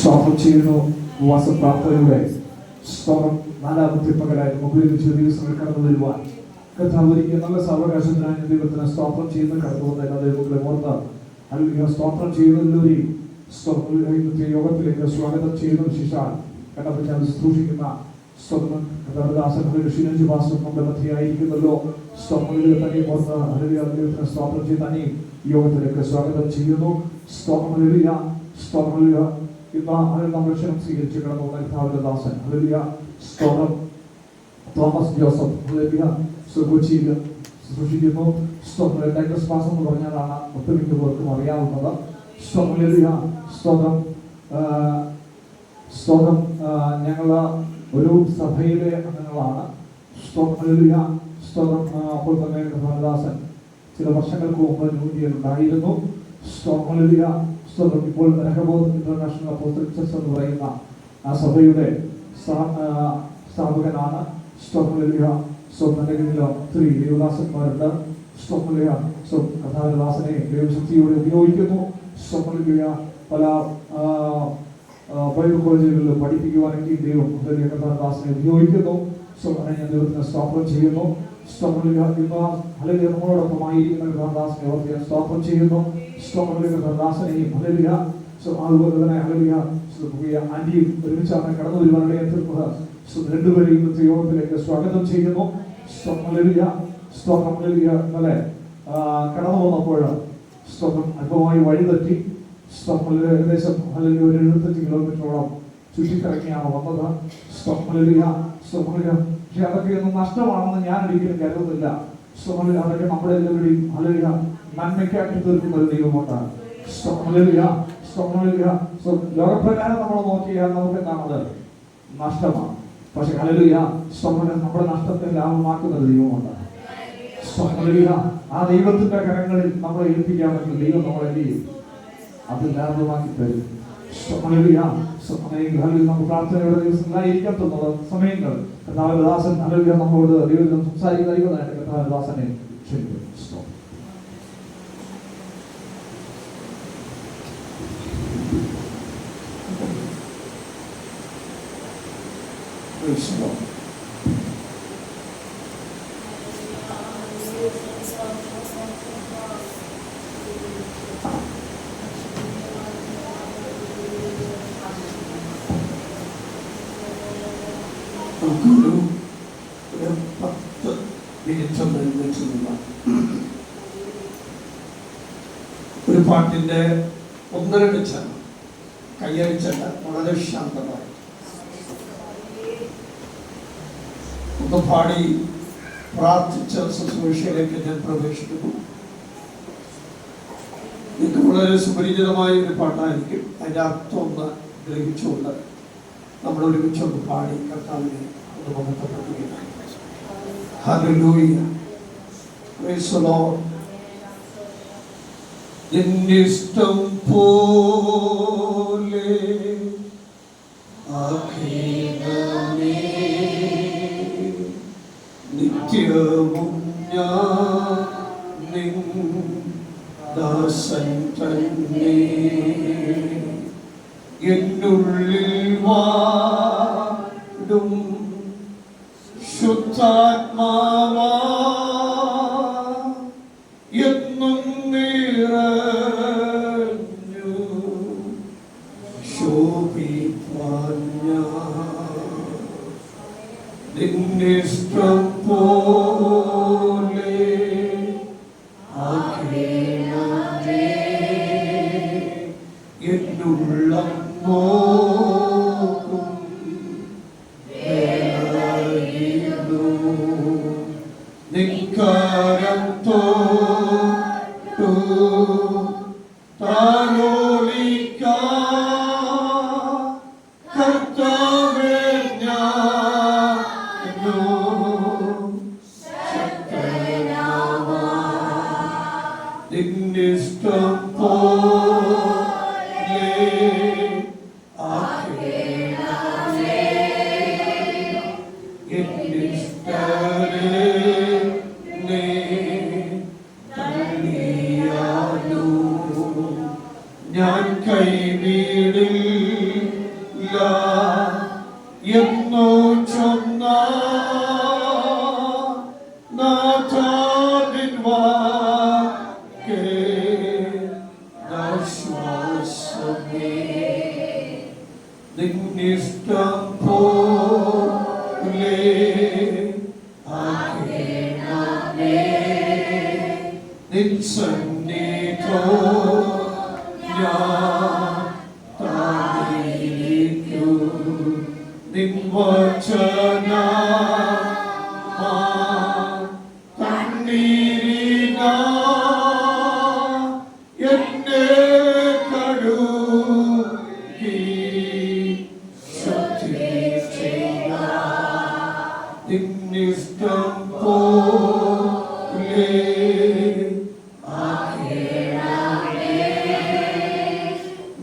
സ്തോത്രം ചെയ്യുന്നു. ഉപവാസ പ്രാർത്ഥനയുടെ സ്തോത്രം നാലാമത്തെ പകലായിരുന്നു ഉപയോഗിച്ച ദിവസങ്ങൾ കടന്നു വരുവാൻ കർത്താവ് ഒരുക്കിയ നല്ല സാവകാശത്തിനായി ദൈവത്തിന് സ്തോത്രം ചെയ്യുന്ന കടന്നു വന്ന എല്ലാ ദൈവങ്ങളെ ഓർത്ത് അല്ലെങ്കിൽ സ്തോത്രം ചെയ്യുന്നതിലൂടെയും ഇന്നത്തെ യോഗത്തിലേക്ക് സ്വാഗതം ചെയ്യുന്ന ശിശാൽ കണ്ടപ്പോൾ ശുശ്രൂഷിക്കുന്ന സ്വന്തം കഥാദാസനങ്ങളുടെ ഷിനജ് ഭാസം നമ്മുടെ മധ്യയായിരിക്കുന്നല്ലോ. സ്തോത്രങ്ങളിൽ തന്നെ ഓർത്ത് ദൈവത്തിന് സ്തോത്രം ചെയ്ത് തന്നെ യോഗത്തിലേക്ക് സ്വാഗതം ചെയ്യുന്നു. സ്തോത്രങ്ങളില്ല സ്തോത്രങ്ങളില്ല ഇന്ന് നമ്മൾ ക്ഷണം സ്വീകരിച്ച് കടന്നു വന്ന കർത്താവിന്റെ ദാസൻ ഹല്ലേലൂയ സ്തോത്രം തോമസ് ജോസഫ് കൊച്ചിയിൽ ശുശ്രൂഷിക്കുന്നു. സ്തോത്രം ഡൈഗ്രസ് പാസ് എന്ന് പറഞ്ഞാലാണ് ഒട്ടുമിക്ക പേർക്കും അറിയാവുന്നത്. ഹല്ലേലൂയ സ്തോത്രം സ്തോത്രം ഞങ്ങൾ ഒരു സഭയിലെ അംഗങ്ങളാണ്. ഹല്ലേലൂയ സ്തോത്രം. അപ്പോൾ തന്നെ കർത്താവിന്റെ ചില വർഷങ്ങൾക്ക് മുമ്പ് ന്യൂഡിയയിൽ ഉണ്ടായിരുന്നു. ഹല്ലേലൂയ സ്തോത്രം. ഇപ്പോൾ രഹബോത്ത് ഇന്റർനാഷണൽ അപ്പോസ്തലിക് ചർച്ച് എന്ന് പറയുന്ന ആ സഭയുടെ സ്ഥാപകനാണ്. ഹല്ലേലൂയ സ്വന്തം ഒത്തിരി ദേവദാസന്മാരുണ്ട്. ഹല്ലേലൂയ കഥാദാസനെ ദൈവശക്തിയോടെ ഉപയോഗിക്കുന്നു. ഹല്ലേലൂയ പല ബൈബിൾ കോളേജുകളിൽ പഠിപ്പിക്കുവാനൊക്കെ ദൈവം കഥാദാസനെ ഉപയോഗിക്കുന്നു. ഞാൻ ദൈവത്തിന് സ്തോത്രം ചെയ്യുന്നു. ഹല്ലേലൂയ നമ്മളോടൊപ്പമായിരിക്കുന്ന കഥാദാസനെ ഓർത്ത് ഞാൻ സ്തോത്രം ചെയ്യുന്നു. കഥാദാസനെയും ഹല്ലേലൂയ അതുപോലെ തന്നെ ഹല്ലേലൂയ ആന്റിയും ഒരുമിച്ചാണ് കടന്നു വരുവാനുള്ള എത്തിർന്നത്. രണ്ടുപേരെയും ഇന്നത്തെ യോഗത്തിലേക്ക് സ്വാഗതം ചെയ്യുന്നു. അല്ലെ കടന്നു വന്നപ്പോൾ അല്പമായി വഴിതെറ്റി ഏകദേശം അല്ലെങ്കിൽ ഒരു 75 കിലോമീറ്ററോളം ചുറ്റിക്കറങ്ങിയാണ് വന്നത്. പക്ഷെ അതൊക്കെ ഒന്നും നഷ്ടമാണെന്ന് ഞാൻ ഒരിക്കലും കരുതുന്നില്ല. അതൊക്കെ നമ്മുടെ എല്ലാവരുടെയും ഹല്ലേലൂയ നന്മയ്ക്കാക്കി തീർക്കുന്ന ഒരു ദൈവമുണ്ടാണ്. ലോകപ്രകാരം നമ്മൾ നോക്കിയാൽ നമുക്ക് എന്താണത് നഷ്ടമാണ്. പക്ഷെ ഹല്ലേലൂയ നമ്മുടെ നഷ്ടത്തെ ലാഭമാക്കുന്ന ദൈവമുണ്ട്. ഹല്ലേലൂയ ആ ദൈവത്തിന്റെ കരങ്ങളിൽ നമ്മളെ ഏൽപ്പിക്കാമെങ്കിൽ ദൈവം നമ്മളെ ചെയ്യും, അത് ലാഭമാക്കി തരും. നമുക്ക് പ്രാർത്ഥനയുടെ ദിവസങ്ങളായിരിക്കാൻ തോന്നുന്നത് സമയങ്ങൾ കർത്താവിന്റെ ഹല്ലേലൂയ നമ്മളോട് ദൈവം സംസാരിക്കുന്നതായിട്ട് കർത്താവിന്റെ ദാസനെ ക്ഷണിക്കുന്നു. ഒരു പാട്ടിന്റെ 1-2 ചരണം കയ്യടിച്ചല്ല, വളരെ ശാന്തമായി ഒന്ന് പാടി പ്രാർത്ഥിച്ച ശുശ്രൂഷയിലേക്ക് ഞാൻ പ്രവേശിക്കുന്നു. നിങ്ങൾക്ക് വളരെ സുപരിചിതമായ ഒരു പാട്ടായിരിക്കും. അതിന്റെ അർത്ഥം ഒന്ന് ഗ്രഹിച്ചുകൊണ്ട് നമ്മൾ ഒരുമിച്ചൊന്ന് പാടി കർത്താവിനെ ഒന്ന് മഹത്വപ്പെടുത്തുകയാണ്. Hallelujah, praise the Lord. നിന്നിഷ്ടം പോലെ ആകേണമേ, നിത്യവും ഞാൻ നിൻ ദാസൻ തന്നെ. എന്നുള്ളിൽ വാടും ശുദ്ധാത്മാവാ എന്നും നിറഞ്ഞു ശോഭിപ്പാൻ നിന്നിഷ്ടം പോലെ ആകേണമേ. എന്നുള്ളം പോകും നിൻകരം തൊട്ടു താലോലിക്കാൻ കർത്താവേ ഞാനോ ശക്തനാവാൻ. നിന്നിഷ്ടം പോലെ ആകേണമേ. നിന്നിഷ്ടം പോലെ ആകേണമേ. നിൻ സന്നിധിയിൽ ഞാൻ താണിരിക്കും. നിൻ വചനം തണ്ണീരിനാൽ എന്നെ കഴുകി ശുദ്ധീകരിക്കുക. നിന്നിഷ്ടം പോലെ ആകേണമേ.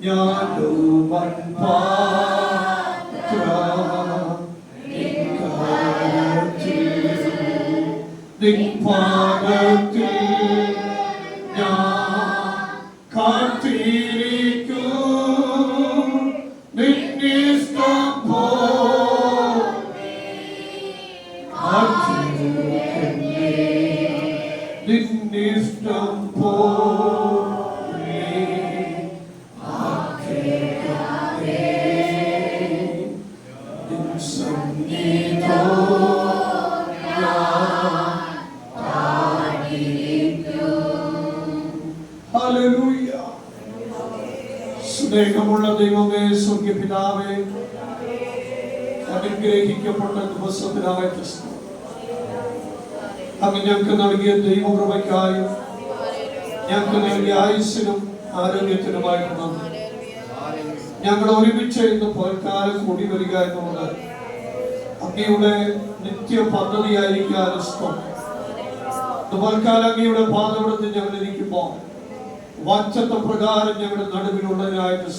ഞാനും മൺപാത്രം നിൻ കരത്തിൽ, നിൻ പാദത്തിൽ ഞാൻ കാത്തിരിക്കും. നിന്നിഷ്ടം പോലെ ആക്കിയിടുന്നേ. നിന്നിഷ്ടം പോലെ ആക്കിയിടുന്നേ. നിൻ സന്നിധിയിൽ ഹല്ലേലൂയ. സ്നേഹമുള്ള ദൈവമേ, സ്വർഗ്ഗപിതാവേ, അനുഗ്രഹിക്കപ്പെട്ട ദിവസത്തിനായിട്ട് അങ്ങ് ഞങ്ങൾക്ക് നൽകിയ ദൈവകൃപയ്ക്കായും ഞങ്ങൾക്ക് നൽകിയ ആയുസ്സിനും ആരോഗ്യത്തിനുമായിട്ട് നന്ദി. ഞങ്ങൾ ഒരുമിച്ച് ഇന്ന് പോൽക്കാലം കൂടി വരിക എന്നുള്ളത് അങ്ങയുടെ നിത്യ പദ്ധതിയായിരിക്കാൻ പോൽക്കാലം അങ്ങയുടെ പാദപീഠത്തിൽ ഞങ്ങൾ ഇരിക്കുമ്പോൾ വാഗ്ദത്ത പ്രകാരം ഞങ്ങളുടെ നടുവിലുള്ളതിനായിട്ട്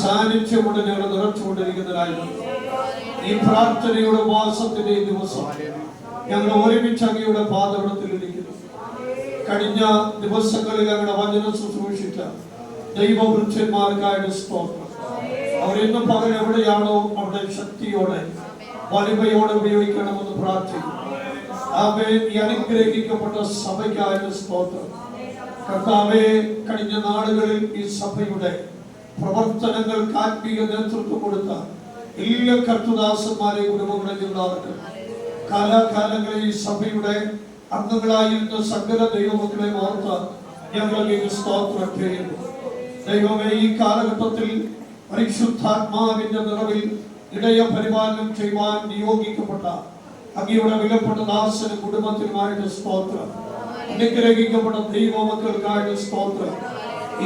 സാന്നിധ്യം കൊണ്ട് ഞങ്ങൾ നിറച്ചുകൊണ്ടിരിക്കുന്നതിനായിട്ട് ഈ പ്രാർത്ഥനയുടെ ഉപവാസത്തിന്റെ ഈ ദിവസം ഞങ്ങൾ ഒരുമിച്ച് അങ്ങയുടെ പാദപീഠത്തിൽ ഇരിക്കുന്നു. കഴിഞ്ഞ ദിവസങ്ങളിൽ ഞങ്ങളുടെ വചനം ശുശ്രൂഷിച്ച ദൈവവൃക്ഷന്മാർക്കായിട്ട് സ്തോത്രം. അവരിന്ന് പകൽ എവിടെയാണോ അവിടെ ശക്തിയോടെ വലിമയോടെ ഉപയോഗിക്കണമെന്ന് പ്രാർത്ഥിക്കുന്നു. ആമേൻ. ഈ അനുഗ്രഹിക്കപ്പെട്ട സഭയ്ക്കായിട്ട് സ്തോത്രം. കർത്താവേ, കഴിഞ്ഞ നാളുകളിൽ ഈ സഭയുടെ പ്രവർത്തനങ്ങൾക്ക് ആത്മീയ നേതൃത്വം കൊടുത്ത എല്ലാ കർത്തൃദാസന്മാരെ കുടുംബങ്ങളെല്ലാവർക്കും കാലാകാലങ്ങളിൽ ഈ സഭയുടെ അംഗങ്ങളായിരുന്ന സകല ദൈവമക്കളെ ഓർത്ത് ഞങ്ങൾക്ക് സ്തോത്രം ചെയ്യുന്നു. ദൈവമേ, ഈ കാലഘട്ടത്തിൽ പരിശുദ്ധാത്മാവിന്റെ നിറവിൽ ഇടയ പരിപാലനം ചെയ്യുവാൻ നിയോഗിക്കപ്പെട്ട അങ്ങയുടെ വിലപ്പെട്ട ദാസനും കുടുംബത്തിനുമായിട്ട് സ്തോത്രം. അനുഗ്രഹിക്കപ്പെട്ട ദൈവമക്കൾക്കായിട്ട് സ്തോത്രം.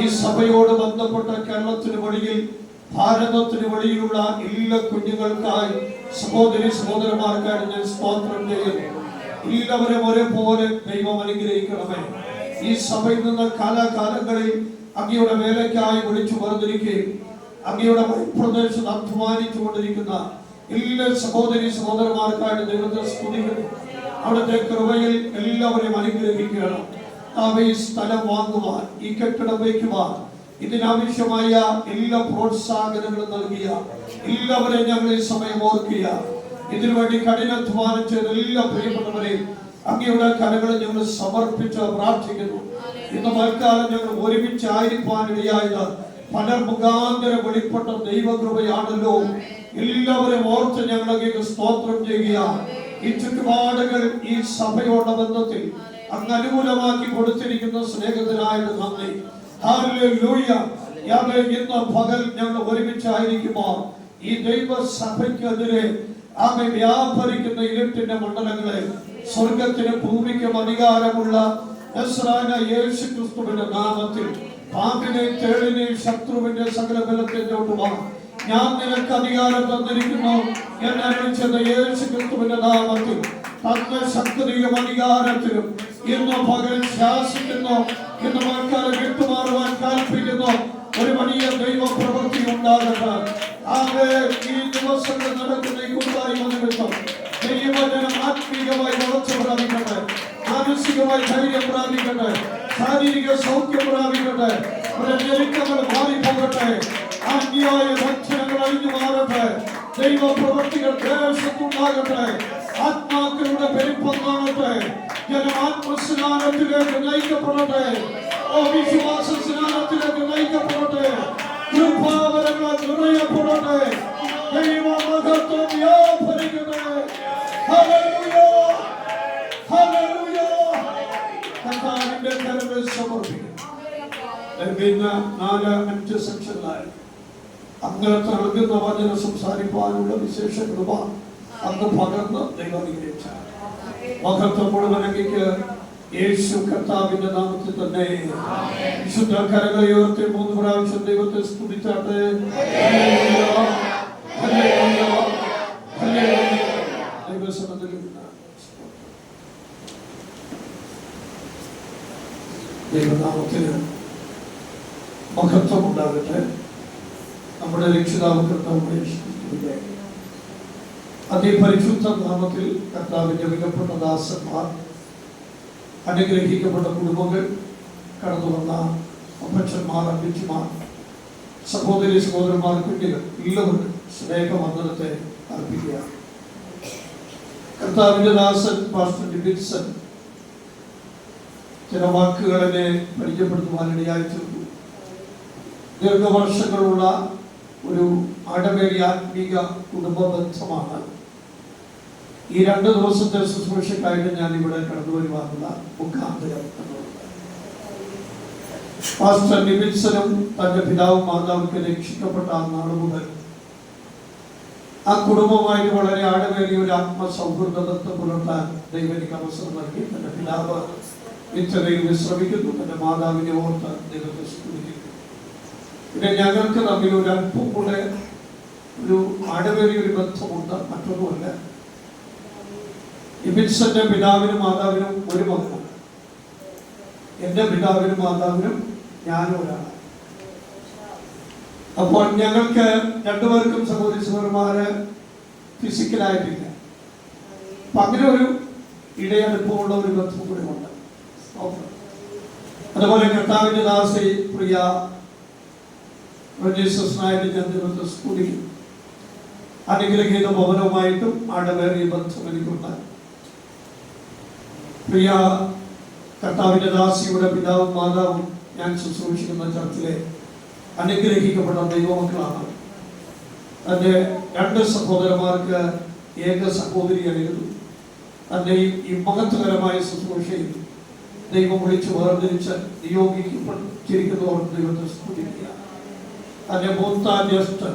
ഈ സഭയോട് ബന്ധപ്പെട്ട കേരളത്തിന് വഴിയിൽ ഭാരതത്തിന് വഴിയിലുള്ള എല്ലാ കുഞ്ഞുങ്ങൾക്കായി സഹോദരി സഹോദരന്മാർക്കായിട്ട് ഞാൻ സ്തോത്രം ചെയ്യുന്നു. എല്ലാവരും ഒരേപോലെ ദൈവം അനുഗ്രഹിക്കണമേ. ഈ സഭയിൽ നിന്ന് കാലാകാലങ്ങളിൽ അങ്ങയുടെ വേലയ്ക്കായി വിളിച്ചു പറഞ്ഞിരിക്കുകയും അങ്ങയുടെ പ്രദേശത്ത് അധ്വാനിച്ചു കൊണ്ടിരിക്കുന്ന എല്ലാ സഹോദരി സഹോദരന്മാർക്കായിട്ട് ദൈവത്തെ സ്തുതിക്കുന്നു. അവിടുത്തെ കൃപയിൽ എല്ലാവരെയും അനുഗ്രഹിക്കണം. ഈ സ്ഥലം വാങ്ങുവാൻ, ഈ കെട്ടിടം വയ്ക്കുവാൻ, ഇതിനാവശ്യമായ എല്ലാ പ്രോത്സാഹനങ്ങളും നൽകിയ എല്ലാവരെയും ഞങ്ങൾ ഈ സമയം ഓർക്കുക. ഇതിനുവേണ്ടി കഠിനാധ്വാനം ചെയ്ത എല്ലാ പ്രിയപ്പെട്ടവരെയും അങ്ങയുടെ കരങ്ങളിൽ ഞങ്ങൾ സമർപ്പിച്ച് പ്രാർത്ഥിക്കുന്നു. ഇന്ന് മൽക്കാലം ഞങ്ങൾ ഒരുമിച്ച് ആയിരിക്കാൻ ഇടയായത് പലർ മുഖാന്തരം വെളിപ്പെട്ട ദൈവകൃപയാണല്ലോ. എല്ലാവരും ഓർത്ത് ഞങ്ങളെ സ്തോത്രം ചെയ്യുക. ഈ ചുറ്റുപാടുകൾ ഈ സഭയോടെ ബന്ധത്തിൽ അങ്ങ് അനുകൂലമാക്കി കൊടുത്തിരിക്കുന്ന സ്നേഹത്തിനായിട്ട് നന്ദി. ഹല്ലേലൂയ. ഇന്ന് പകൽ ഞങ്ങൾ ഒരുമിച്ചായിരിക്കുമ്പോൾ ഈ ദൈവസഭയ്ക്കെതിരെ ആമേ വ്യാപരിക്കുന്ന ഇരുട്ടിന്റെ മണ്ഡലങ്ങളെ സ്വർഗത്തിന് ഭൂമിക്കും അധികാരമുള്ള യേശു ക്രിസ്തുവിന്റെ നാമത്തിൽ പാപിനെ തേളിനെ ശത്രുവിന്റെ സകല ബലത്തെ ചോട്ടുവാൻ ഞാൻ നിനക്ക് അധികാരം തന്നിരിക്കുന്നു എന്നറിയിച്ചത് യേശു ക്രിസ്തുവിന്റെ നാമത്തിൽ തന്ന ശക്തിയും അധികാരത്തിലും ഇന്ന് പകൽ ശാസിക്കുന്നു. ഇന്ന് മക്കളെ വിട്ടുമാറുവാൻ കൽപ്പിക്കുന്നു. ഒരു വലിയ ദൈവ പ്രവൃത്തി ഉണ്ടാകട്ടെ. ഈ ദിവസങ്ങൾ നടക്കുന്ന ഈ കൂട്ടായ്മ നിമിത്തം ദൈവജനം ആത്മീയമായി വളർച്ച പ്രാപിക്കട്ടെ, മാനസികമായി ധൈര്യം പ്രാപിക്കട്ടെ, ശാരീരിക സൗഖ്യം പ്രാപിക്കട്ടെ, ഞെരുക്കങ്ങൾ മാറിപ്പോകട്ടെ, അന്യായ ഭക്ഷണങ്ങൾ അഴിഞ്ഞു മാറട്ടെ, ദൈവ പ്രവൃത്തികൾ ദേശത്തുണ്ടാകട്ടെ, ആത്മാക്കളുടെ പെരുപ്പം കാണട്ടെ, ജനം ആത്മസ്നാനത്തിലേക്ക് നയിക്കപ്പെടട്ടെ, വിശ്വാസ സ്നാനത്തിലേക്ക് നയിക്കപ്പെടട്ടെ, കഴിഞ്ഞ 4-5 സെക്ഷനിലായി അങ്ങനത്തെ നൽകുന്ന വചനം സംസാരിക്കാനുള്ള വിശേഷ കൃപ അന്ന് പകർന്ന് ദൈവം അനുഗ്രഹിച്ച മഹത്വം മുഴുവനക്ക് യേശു കർത്താവിന്റെ നാമത്തിൽ തന്നെ. വിശുദ്ധ കരങ്ങളെ ഉയർത്തി 3 പ്രാവശ്യം ദൈവത്തെ സ്തുതിച്ചാട്ടെ. ദൈവനാമത്തിന് മഹത്വം ഉണ്ടാകട്ടെ. നമ്മുടെ രക്ഷിതാവ് കർത്താവ് അതിപരിശുദ്ധ നാമത്തിൽ കർത്താവിന്റെ വിലപ്പെട്ട ദാസന്മാർ, അനുഗ്രഹിക്കപ്പെട്ട കുടുംബങ്ങൾ, കടന്നു വന്ന അപ്പച്ചന്മാർ, അമ്മച്ചിമാർ, സഹോദരി സഹോദരന്മാർ, കുട്ടികൾ എല്ലാവർക്കും സ്നേഹവന്ദനത്തെ അർപ്പിക്കുക. കർത്താവിന്റെ ദാസൻ പാസ്റ്റർ ഡിബിൻസൺ ചില വാക്കുകളെ പരിചയപ്പെടുത്തുവാനിടയായി തീർന്നു. ദീർഘവർഷങ്ങളുള്ള ഒരു ആഴമേറിയ ആത്മീക കുടുംബ ബന്ധമാണ് ഈ 2 ദിവസത്തെ ശുശ്രൂഷക്കായിട്ട് ഞാൻ ഇവിടെ കടന്നു വരുവാനുള്ള മുഖാന്തരം എന്നുള്ളത്. പാസ്റ്റർ ഡിബിൻസനും തന്റെ പിതാവും മാതാവുക്ക് രക്ഷിക്കപ്പെട്ട ആ നാൾ മുതൽ ആ കുടുംബമായിട്ട് വളരെ ആഴമേറിയ ഒരു ആത്മസൗഹൃദത്തെ പുലർത്താൻ ദൈവം എനിക്ക് അവസരം നൽകി. തന്റെ പിതാവ് ഇത്രയും വിശ്രമിക്കുന്നു, തന്റെ മാതാവിനെ ഓർത്ത് ദൈവത്തെ സ്തുതിക്കുന്നു. പിന്നെ ഞങ്ങൾക്ക് തമ്മിൽ ഒരു അല്പം കൂടെ ഒരു ആഴമേറിയ ഒരു ബന്ധമുണ്ട്. മറ്റൊന്നുമല്ല, ഇബിൻസന്റെ പിതാവിനും മാതാവിനും ഒരു മകനാണ്. എന്റെ പിതാവിനും മാതാവിനും ഞാനും ഒരാളാണ്. അപ്പോൾ ഞങ്ങൾക്ക് രണ്ടുപേർക്കും സഹോദരി സഹോദരന്മാര് ഫിസിക്കലായിട്ടില്ല. അപ്പൊ അങ്ങനെ ഒരു ഇടയടുപ്പമുള്ള ഒരു ബന്ധം കൂടെ ഉണ്ട്. അതുപോലെ കർത്താവിന്റെ ദാസി പ്രിയ ഞാൻ സ്കൂളിൽ അനുഗ്രഹീത ഭവനവുമായിട്ടും ആഴമേറിയ ബന്ധം എനിക്കുണ്ട്. പ്രിയ കർത്താവിന്റെ ദാസിയുടെ പിതാവും മാതാവും ഞാൻ ശുശ്രൂഷിക്കുന്ന ചർച്ചിലെ അനുഗ്രഹിക്കപ്പെട്ട ദൈവമക്കളാണ്. തന്റെ 2 സഹോദരന്മാർക്ക് ഏക സഹോദരിയായിരുന്നു. തന്നെയും ഈ മഹത്വകരമായ ശുശ്രൂഷയിൽ ദൈവം വിളിച്ചു വേർതിരിച്ച് നിയോഗിക്കപ്പെട്ടിരിക്കുന്നതോട് ദൈവത്തെ സ്തുതിക്കുക. തന്റെ മൂത്ത ജ്യേഷ്ഠൻ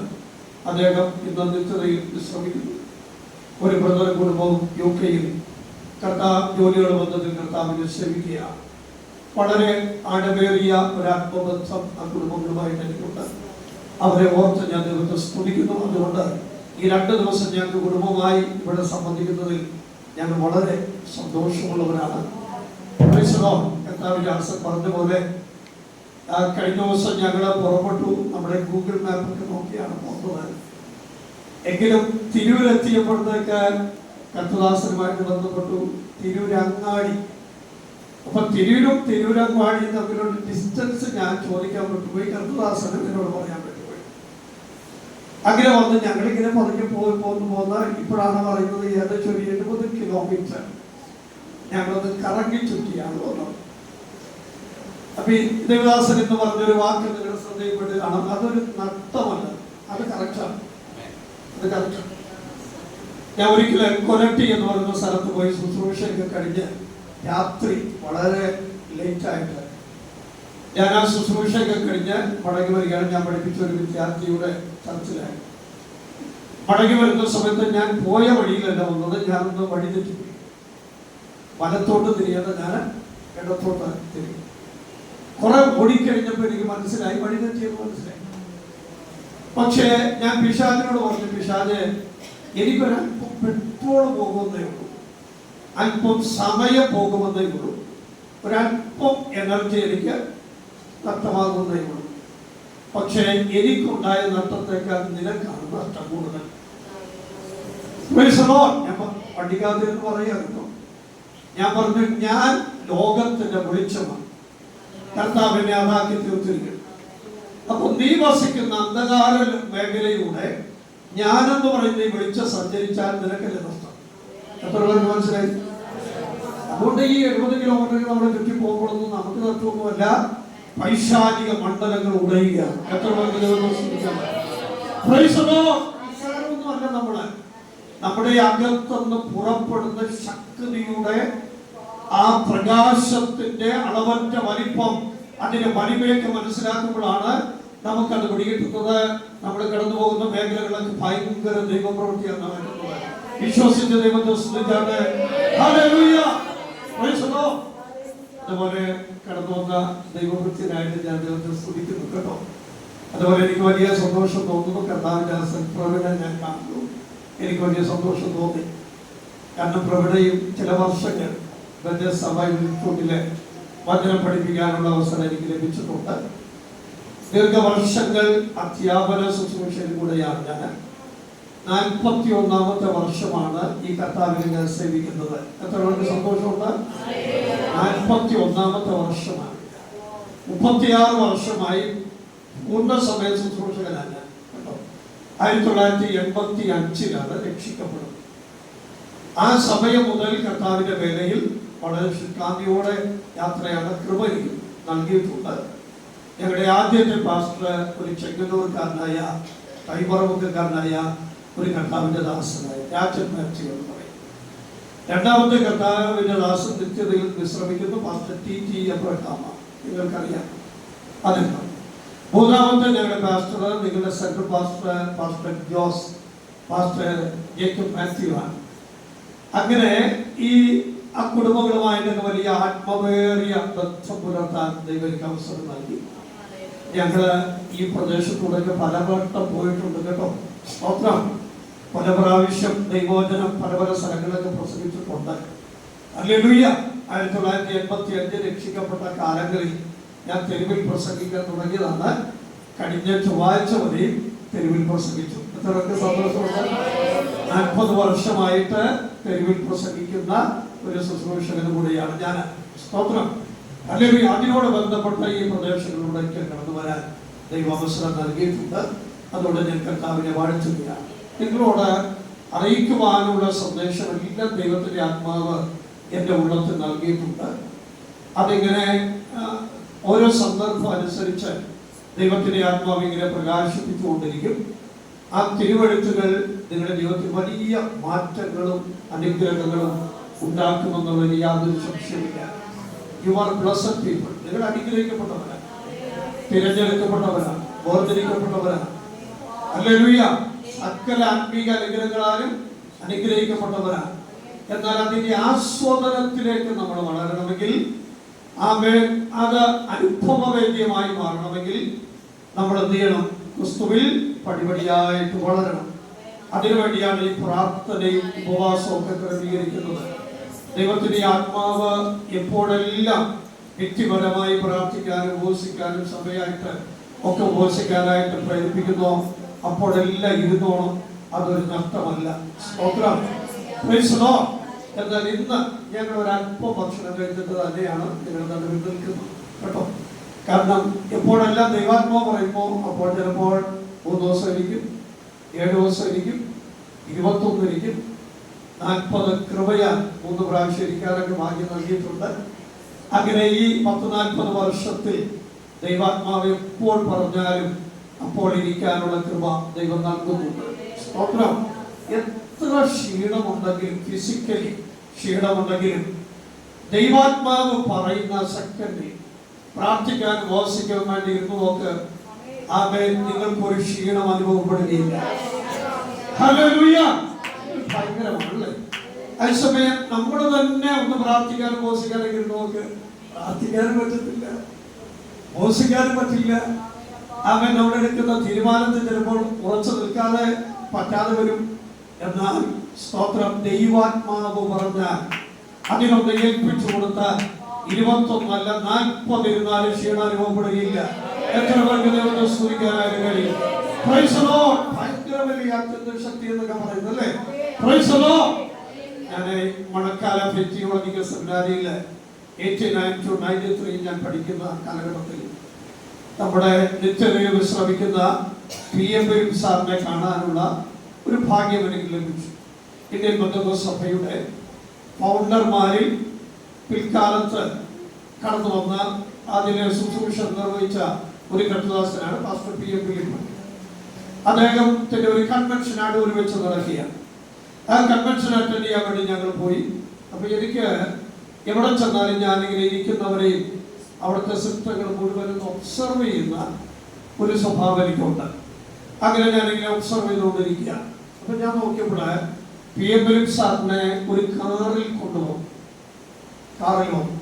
അദ്ദേഹം ഇന്ന് നിത്യതയിൽ വിശ്രമിക്കുന്നു. ഒരു ബ്രദർ കുടുംബവും UK-യിൽ കർത്താവ് ജോലിയുടെ ബന്ധത്തിൽ കർത്താവിനെ സേവിക്കുക. വളരെ ആഴമേറിയ ഒരു ആത്മബന്ധം ആ കുടുംബങ്ങളുമായിട്ട് എനിക്കുണ്ട്. അവരെ ഓർത്ത് ഞാൻ ദൈവത്തെ സ്തുതിക്കുന്നു. അതുകൊണ്ട് ഈ 2 ദിവസം ഞങ്ങൾക്ക് കുടുംബമായി ഇവിടെ സംബന്ധിക്കുന്നതിൽ ഞങ്ങൾ വളരെ സന്തോഷമുള്ളവരാണ്. കർത്താവിന്റെ ആസൻ പറഞ്ഞ പോലെ കഴിഞ്ഞ ദിവസം ഞങ്ങൾ പുറപ്പെട്ടു. നമ്മുടെ ഗൂഗിൾ മാപ്പൊക്കെ നോക്കിയാണ് പോകുന്നത്. എങ്കിലും തിരൂരെത്തിയപ്പോഴത്തേക്ക് കർത്തദാസനുമായിട്ട് ബന്ധപ്പെട്ടു. തിരൂരങ്ങാടി. അപ്പൊ തിരൂരങ്ങാടി തമ്മിലുള്ള ഡിസ്റ്റൻസ് ഞാൻ ചോദിക്കാൻ പറ്റുപോയി. കർത്തദാസനും എന്നോട് പറയാൻ പറ്റുപോയി. അങ്ങനെ വന്ന് ഞങ്ങളിങ്ങനെ പതുക്കെ പോകുന്ന ഇപ്പോഴാണ് പറയുന്നത് ഏകദേശം ഒരു 70 കിലോമീറ്റർ ഞങ്ങളത് കറങ്ങി ചുറ്റിയാണ് പോകുന്നത്. അപ്പൊ ഈ ദേവദാസൻ എന്ന് പറഞ്ഞൊരു വാക്ക് നിങ്ങളുടെ ശ്രദ്ധയിൽപ്പെട്ട് കാണാം. അതൊരു നഷ്ടമല്ല, അത് കറക്റ്റാണ്. ഞാൻ ഒരിക്കലും കൊലട്ടി എന്ന് പറയുന്ന സ്ഥലത്ത് പോയി ശുശ്രൂഷയൊക്കെ കഴിഞ്ഞ് രാത്രി വളരെ ലേറ്റ് ആയിട്ട് ഞാൻ ആ ശുശ്രൂഷയൊക്കെ കഴിഞ്ഞ് മടങ്ങി വരികയാണ്. ഞാൻ പഠിപ്പിച്ച ഒരു വിദ്യാർത്ഥിയുടെ ചർച്ചിലായി. മടങ്ങി വരുന്ന സമയത്ത് ഞാൻ പോയ വഴിയിലല്ല വന്നത്. ഞാനൊന്ന് വഴി തെറ്റിപ്പോയി. വലത്തോട്ട് തിരിയാതെ ഞാൻ ഇടത്തോട്ട് തിരിയും. കുറെ ഓടിക്കഴിഞ്ഞപ്പോൾ എനിക്ക് മനസ്സിലായി വഴി തെറ്റിയെന്ന് മനസ്സിലായി. പക്ഷേ ഞാൻ പിശാചിനോട് പറഞ്ഞു, പിശാചെ എനിക്കൊരല്പം പെട്രോൾ പോകുമെന്നേ ഉള്ളൂ, അല്പം സമയം പോകുമെന്നേ ഉള്ളൂ, ഒരല്പം എനർജി എനിക്ക് നഷ്ടമാകുന്നേ ഉള്ളൂ. പക്ഷേ എനിക്കുണ്ടായ നഷ്ടത്തേക്കാൾ നിനക്കാണ് നഷ്ടം കൂടുതൽ. ഞാൻ പഠിക്കാതിരുന്ന് പറയാറുണ്ടോ? ഞാൻ പറഞ്ഞു, ഞാൻ ലോകത്തിന്റെ വെളിച്ചമാണ്, കർത്താവിനെ അതാക്കി തീർത്തിരിക്കുന്നു. അപ്പൊ നീ വസിക്കുന്ന അന്ധകാര മേഖലയിലൂടെ ഞാനെന്ന് പറയുന്ന ഈ വെളിച്ചം സഞ്ചരിച്ചാൽ നിനക്കല്ലേ നഷ്ടം? എത്ര പേർക്ക് മനസ്സിലായി? അതുകൊണ്ട് ഈ 70 കിലോമീറ്റർ നമ്മൾ ചുറ്റി പോകുമ്പോഴൊന്നും നമുക്ക് നഷ്ടമൊന്നുമല്ല, പൈശാചിക മണ്ഡലങ്ങൾ ഉടയുകയാണ്. എത്ര പേർക്ക് ഒന്നുമല്ല, നമ്മുടെ അകത്തുനിന്ന് പുറപ്പെടുന്ന ശക്തിയുടെ ആ പ്രകാശത്തിന്റെ അളവറ്റ വലിപ്പം അതിന്റെ വലിമയൊക്കെ മനസ്സിലാക്കുമ്പോഴാണ് നമുക്കത് പിടികിട്ടുന്നത്. നമ്മൾ കടന്നു പോകുന്ന മേഖലകളൊക്കെ ഭയങ്കര ദൈവപ്രവൃത്തിയാണ് നടക്കുന്നത്. വിശ്വസിച്ച ദൈവത്തെ സ്തുതിച്ചാട്ടെ. ഹല്ലേലൂയ. Praise the Lord. അതുപോലെ കടന്നു വന്ന ദൈവഭക്തനായിട്ട് ഞാൻ ദൈവത്തെ സ്തുതിക്കുന്നു കേട്ടോ. അതുപോലെ എനിക്ക് വലിയ സന്തോഷം തോന്നുന്നു. കർത്താവിന്റെ പ്രവീണ ഞാൻ കാണുന്നു. എനിക്ക് വലിയ സന്തോഷം തോന്നി. കാരണം പ്രവീണയും ചില വർഷങ്ങൾ സഭയിലെ വചനം പഠിപ്പിക്കാനുള്ള അവസരം എനിക്ക് ലഭിച്ചിട്ടുണ്ട്. ദീർഘവർഷങ്ങൾ അധ്യാപന ശുശ്രൂഷയിൽ കൂടെയാണ് ഞാൻ. 41ാമത്തെ വർഷമാണ് ഈ കർത്താവിനെ ഞാൻ സേവിക്കുന്നത്. എത്ര പേർക്ക് സന്തോഷമുണ്ട്? 41ാമത്തെ വർഷമാണ്. 36 വർഷമായി പൂർണ്ണ സമയ ശുശ്രൂഷകനാണ് കേട്ടോ. 1985 രക്ഷിക്കപ്പെടുന്നത്. ആ സമയം മുതൽ കർത്താവിന്റെ വേലയിൽ വളരെ ശുഷ്കാന്തിയോടെ യാത്രയാണ് കൃപ നൽകിയിട്ടുണ്ട്. ഞങ്ങളുടെ ആദ്യത്തെ പാസ്റ്റർ ഒരു ചെങ്ങന്നൂർക്കാരനായ കൈമറമുക്കാരനായ ഒരു കർത്താവിന്റെ ദാസനായ രാജൻ മാത്യു എന്ന് പറയും. രണ്ടാമത്തെ കർത്താവിന്റെ ദാസൻ നിത്യതയിൽ വിശ്രമിക്കുന്നു പാസ്റ്റർ ടി എബ്രഹാമ, നിങ്ങൾക്കറിയാം അദ്ദേഹം. മൂന്നാമത്തെ ഞങ്ങളുടെ പാസ്റ്റർ നിങ്ങളുടെ central pastor Jose pastor Jacob Mathew ആണ്. അങ്ങനെ ഈ ആ കുടുംബങ്ങളുമായിട്ട് വലിയ ആത്മവേറിയ ബന്ധം പുലർത്താൻ ദൈവം അവസരം നൽകി. ഞങ്ങള് ഈ പ്രദേശത്തൂടെ പലവട്ടം പോയിട്ടുണ്ട് കേട്ടോ. സ്തോത്രം. പല പ്രാവശ്യം ദൈവവചനം പല പല സ്ഥലങ്ങളിലൊക്കെ പ്രസംഗിച്ചിട്ടുണ്ട്. ഹല്ലേലൂയ. 1985 രക്ഷിക്കപ്പെട്ട കാലങ്ങളിൽ ഞാൻ തെരുവിൽ പ്രസംഗിക്കാൻ തുടങ്ങിയതാണ്. കഴിഞ്ഞ ചൊവ്വാഴ്ച വരെയും തെരുവിൽ പ്രസംഗിച്ചു. എത്രയൊക്കെ സന്തോഷമുണ്ട്. 40 വർഷമായിട്ട് തെരുവിൽ പ്രസംഗിക്കുന്ന ഒരു ശുശ്രൂഷകനും കൂടിയാണ് ഞാൻ. സ്തോത്രം. അല്ലെങ്കിൽ അതിനോട് ബന്ധപ്പെട്ട ഈ പ്രദേശങ്ങളിലൂടെയൊക്കെ കടന്നു വരാൻ ദൈവം അവസരം നൽകിയിട്ടുണ്ട്. അതുകൊണ്ട് ഞാൻ കർത്താവിനെ വാഴ്ത്തുകയാണ്. നിങ്ങളോട് അറിയിക്കുവാനുള്ള സന്ദേശം എല്ലാം ദൈവത്തിന്റെ ആത്മാവ് എൻ്റെ ഉള്ളത്തിൽ നൽകിയിട്ടുണ്ട്. അതിങ്ങനെ ഓരോ സന്ദർഭം അനുസരിച്ച് ദൈവത്തിന്റെ ആത്മാവ് ഇങ്ങനെ പ്രകാശിപ്പിച്ചുകൊണ്ടിരിക്കും. ആ തിരുവെഴുത്തുകൾ നിങ്ങളുടെ ജീവിതത്തിൽ വലിയ മാറ്റങ്ങളും അനുഗ്രഹങ്ങളും ഉണ്ടാക്കുമെന്നുള്ളതിന് യാതൊരു സംശയമില്ല. You are blessed people. നിങ്ങൾ അനുഗ്രഹിക്കപ്പെട്ടവരാണ്, തിരഞ്ഞെടുക്കപ്പെട്ടവരാണ്, വേർതിരിക്കപ്പെട്ടവരാണ്. ഹല്ലേലൂയ. സകല ആത്മീക അനുഗ്രഹങ്ങളാലും അനുഗ്രഹിക്കപ്പെട്ടവരാണ്. എന്നാൽ അതിന്റെ ആസ്വാദനത്തിലേക്ക് നമ്മൾ വളരണമെങ്കിൽ, അത് അനുഭവവേദ്യമായി മാറണമെങ്കിൽ നമ്മൾ എന്ത് ചെയ്യണം? ക്രിസ്തുവിൽ പടിപടിയായിട്ട് വളരണം. അതിനുവേണ്ടിയാണ് ഈ പ്രാർത്ഥനയും ഉപവാസവും ഒക്കെ ക്രമീകരിക്കുന്നത്. ദൈവത്തിന്റെ ആത്മാവ് എപ്പോഴെല്ലാം വ്യക്തിപരമായി പ്രാർത്ഥിക്കാനും ഉപവസിക്കാനും സഭയായിട്ട് ഒക്കെ ഉപവസിക്കാനായിട്ട് പ്രേരിപ്പിക്കുന്നു, അപ്പോഴെല്ലാം ഇരുന്നോണം. അതൊരു നഷ്ടമല്ല. സ്തോത്രം. Price the Lord. എന്നാൽ ഇന്ന് ഞങ്ങൾ ഒരല്പം ഭക്ഷണം കഴിച്ചിട്ട് തന്നെയാണ് നിങ്ങൾ നടുവിൽ നിൽക്കുന്നത് കേട്ടോ. കാരണം എപ്പോഴെല്ലാം ദൈവാത്മാവ് പറയുമ്പോൾ അപ്പോൾ ചിലപ്പോൾ 3 ദിവസം ഇരിക്കും, 7 ദിവസം ഇരിക്കും, 21 ഇരിക്കും, 40 കൃപയാൽ 3 പ്രാവശ്യം ഇരിക്കാനൊക്കെ ഭാഗ്യം നൽകിയിട്ടുണ്ട്. അങ്ങനെ ഈ 10-40 വർഷത്തിൽ ദൈവാത്മാവ് എപ്പോൾ പറഞ്ഞാലും അപ്പോൾ ഇരിക്കാനുള്ള കൃപ ദൈവം നൽകുന്നുണ്ട്. സ്തോത്രം. എത്ര ക്ഷീണമുണ്ടെങ്കിലും, ഫിസിക്കലി ക്ഷീണമുണ്ടെങ്കിലും, ദൈവാത്മാവ് പറയുന്ന സെക്കൻഡിൽ പ്രാർത്ഥിക്കാൻ ഉപവസിക്കാൻ വേണ്ടി ഇരുന്നു നോക്ക്. നിങ്ങൾക്ക് ഒരു ക്ഷീണം അനുഭവപ്പെടുകയില്ല. ഹല്ലേലൂയ. ഭയങ്കരമാണല്ലേ? അതേസമയം നമ്മൾ തന്നെ ഒന്ന് പ്രാർത്ഥിക്കാനും ഉപവസിക്കാനൊക്കെ ഇരുന്നു നോക്ക്. പ്രാർത്ഥിക്കാനും പറ്റത്തില്ല, ഉപവസിക്കാനും പറ്റില്ല. നമ്മളെടുക്കുന്ന തീരുമാനത്തിൽ ചിലപ്പോൾ ഉറച്ചു നിൽക്കാതെ പറ്റാതെ വരും. എന്നാൽ സ്തോത്രം, ദൈവാത്മാവ് പറഞ്ഞാൽ അതിനൊന്ന് ഏൽപ്പിച്ചു കൊടുത്താൽ 21 അല്ല 40 ഇരുന്നാലും ക്ഷീണം അനുഭവപ്പെടുകയില്ല. എത്ര പേർക്ക് ദൈവത്തെ സ്തുതിക്കാനായിട്ട് കഴിയും? Price the Lord. ഭയങ്കര വലിയ ശക്തി എന്നൊക്കെ പറയുന്നല്ലേ? Price the Lord. ഞാൻ മണക്കാല ഫെറ്റിയോളജിക്ക സെമിനാരിയിൽ 89 to 93 ഞാൻ പഠിക്കുന്ന കാലഘട്ടത്തിൽ നമ്മുടെ നിത്യതയിൽ വിശ്രമിക്കുന്ന PM സാറിനെ കാണാനുള്ള ഒരു ഭാഗ്യം എനിക്ക് ലഭിച്ചു. ഇന്ത്യൻ പെന്തക്കോസ്ത് സഭയുടെ ഫൗണ്ടർമാരിൽ പിൽക്കാലത്ത് കടന്നു വന്ന അതിനെ ശുശ്രൂഷ നിർവഹിച്ച ഒരു കർത്തദാസനാണ് പാസ്റ്റർ PM ഫിലിപ്പ്. അദ്ദേഹത്തിന്റെ ഒരു കൺവെൻഷൻ അടൂർ വെച്ച് നടക്കുകയാണ്. ആ കൺവെൻഷൻ അറ്റൻഡ് ചെയ്യാൻ വേണ്ടി ഞങ്ങൾ പോയി. അപ്പൊ എനിക്ക് എവിടെ ചെന്നാലും ഞാനിങ്ങനെ ഇരിക്കുന്നവരെയും അവിടുത്തെ സിസ്റ്റങ്ങൾ മുഴുവനും ഒബ്സർവ് ചെയ്യുന്ന ഒരു സ്വഭാവം എനിക്കുണ്ട്. അങ്ങനെ ഞാനിങ്ങനെ ഒബ്സർവ് ചെയ്തുകൊണ്ടിരിക്കുക. അപ്പൊ ഞാൻ നോക്കിയപ്പോൾ PM ഫിലിപ്പ് സാറിനെ ഒരു കാറിൽ കൊണ്ടുപോകും. കാറിൽ വന്നു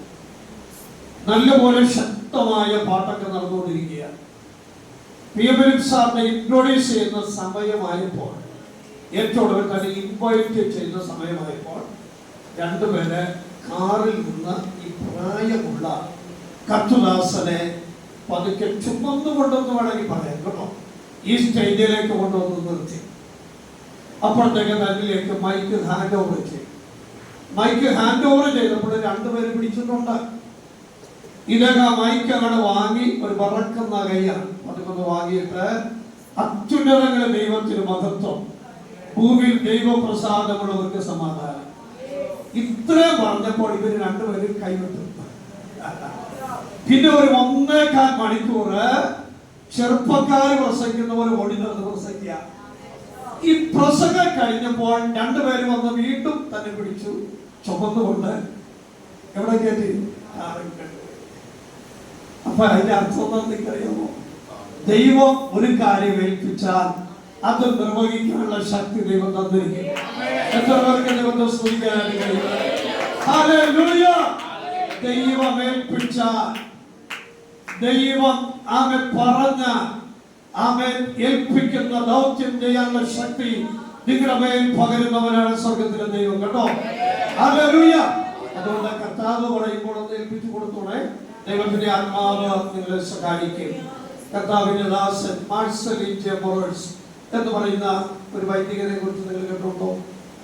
നല്ലപോലെ ശക്തമായ പാട്ടൊക്കെ നടന്നുകൊണ്ടിരിക്കുക. PM ഫിലിപ്പ് സാറിനെ ഇൻട്രോഡ്യൂസ് ചെയ്യുന്ന സമയമായപ്പോൾ, ഏറ്റവും ഒടുവിൽ തന്നെ ഇൻവൈറ്റ് ചെയ്യുന്ന സമയമായപ്പോൾ, രണ്ടുപേരെ കാറിൽ നിന്ന് ഈ പ്രായമുള്ള കത്തുദാസനെ പതുക്കെ ചുമന്നുകൊണ്ടെന്ന് വേണമെങ്കിൽ പറയാം കേട്ടോ, ഈ സ്റ്റേജിലേക്ക് കൊണ്ടുവന്ന് നിർത്തി. അപ്പോഴത്തേക്ക് തന്നിലേക്ക് മൈക്ക് ഹാൻഡ് ഓവർ ചെയ്തു. മൈക്ക് ഹാൻഡ് ഓവർ ചെയ്തപ്പോൾ രണ്ടുപേരും പിടിച്ചിട്ടുണ്ട്. ഇദ്ദേഹം മൈക്ക് അങ്ങനെ വാങ്ങി ഒരു വറക്കുന്ന കൈയാണ് അതുകൊണ്ട് വാങ്ങിയിട്ട് അത്യുന്നതങ്ങളെ ദൈവത്തിന് മഹത്വം, ഭൂമിയിൽ ദൈവപ്രസാദമുള്ളവർക്ക് സമാധാനം, ഇത്രയും പറഞ്ഞപ്പോൾ ഇവർ രണ്ടുപേരും കൈവിട്ടു. പിന്നെ ഒരു 1.25 മണിക്കൂർ ചെറുപ്പക്കാർ പ്രസംഗിക്കുന്ന പോലെ ഓടി നടന്ന് പ്രസംഗിക്കുക. ഈ പ്രസംഗം കഴിഞ്ഞപ്പോൾ രണ്ടുപേരും വന്ന് വീണ്ടും തന്നെ പിടിച്ചു ചുമന്നുകൊണ്ട് എവിടെ കയറ്റി. അപ്പൊ അതിന്റെ അർത്ഥം എന്താണെന്ന് നിങ്ങൾക്കറിയാമോ? ദൈവം ഒരു കാര്യം ഏൽപ്പിച്ചാൽ അത് നിർവഹിക്കാനുള്ള ശക്തി ദൈവം തന്നിരിക്കും. എത്ര പേർക്ക് ദൈവത്തെ സ്തുതിക്കാനായിട്ട് കഴിയും? ഹല്ലേലൂയ! ദൈവം ഏൽപ്പിച്ചാൽ, ദൈവം ആമേൻ പറഞ്ഞ, ആമേൻ ഏൽപ്പിക്കുന്ന ദൗത്യം ചെയ്യാനുള്ള ശക്തി നിങ്ങളുടെ മേൽ പകരുന്നവനാണ് സ്വർഗത്തിലെ ദൈവം കേട്ടോ. ഹല്ലേലൂയ! അതുകൊണ്ട് കർത്താവ് പറയുമ്പോൾ ഒന്ന് ഏൽപ്പിച്ചു കൊടുത്തോണേ. ദൈവത്തിന്റെ ആത്മാവ് നിങ്ങളെ സഹായിക്കും. കർത്താവിന്റെ ദാസൻ മാർസലിൻ ജെ മൊറേഴ്സ് എന്ന് പറയുന്ന ഒരു വൈദികനെ കുറിച്ച് നിങ്ങൾ കേട്ടിട്ടുണ്ടോ?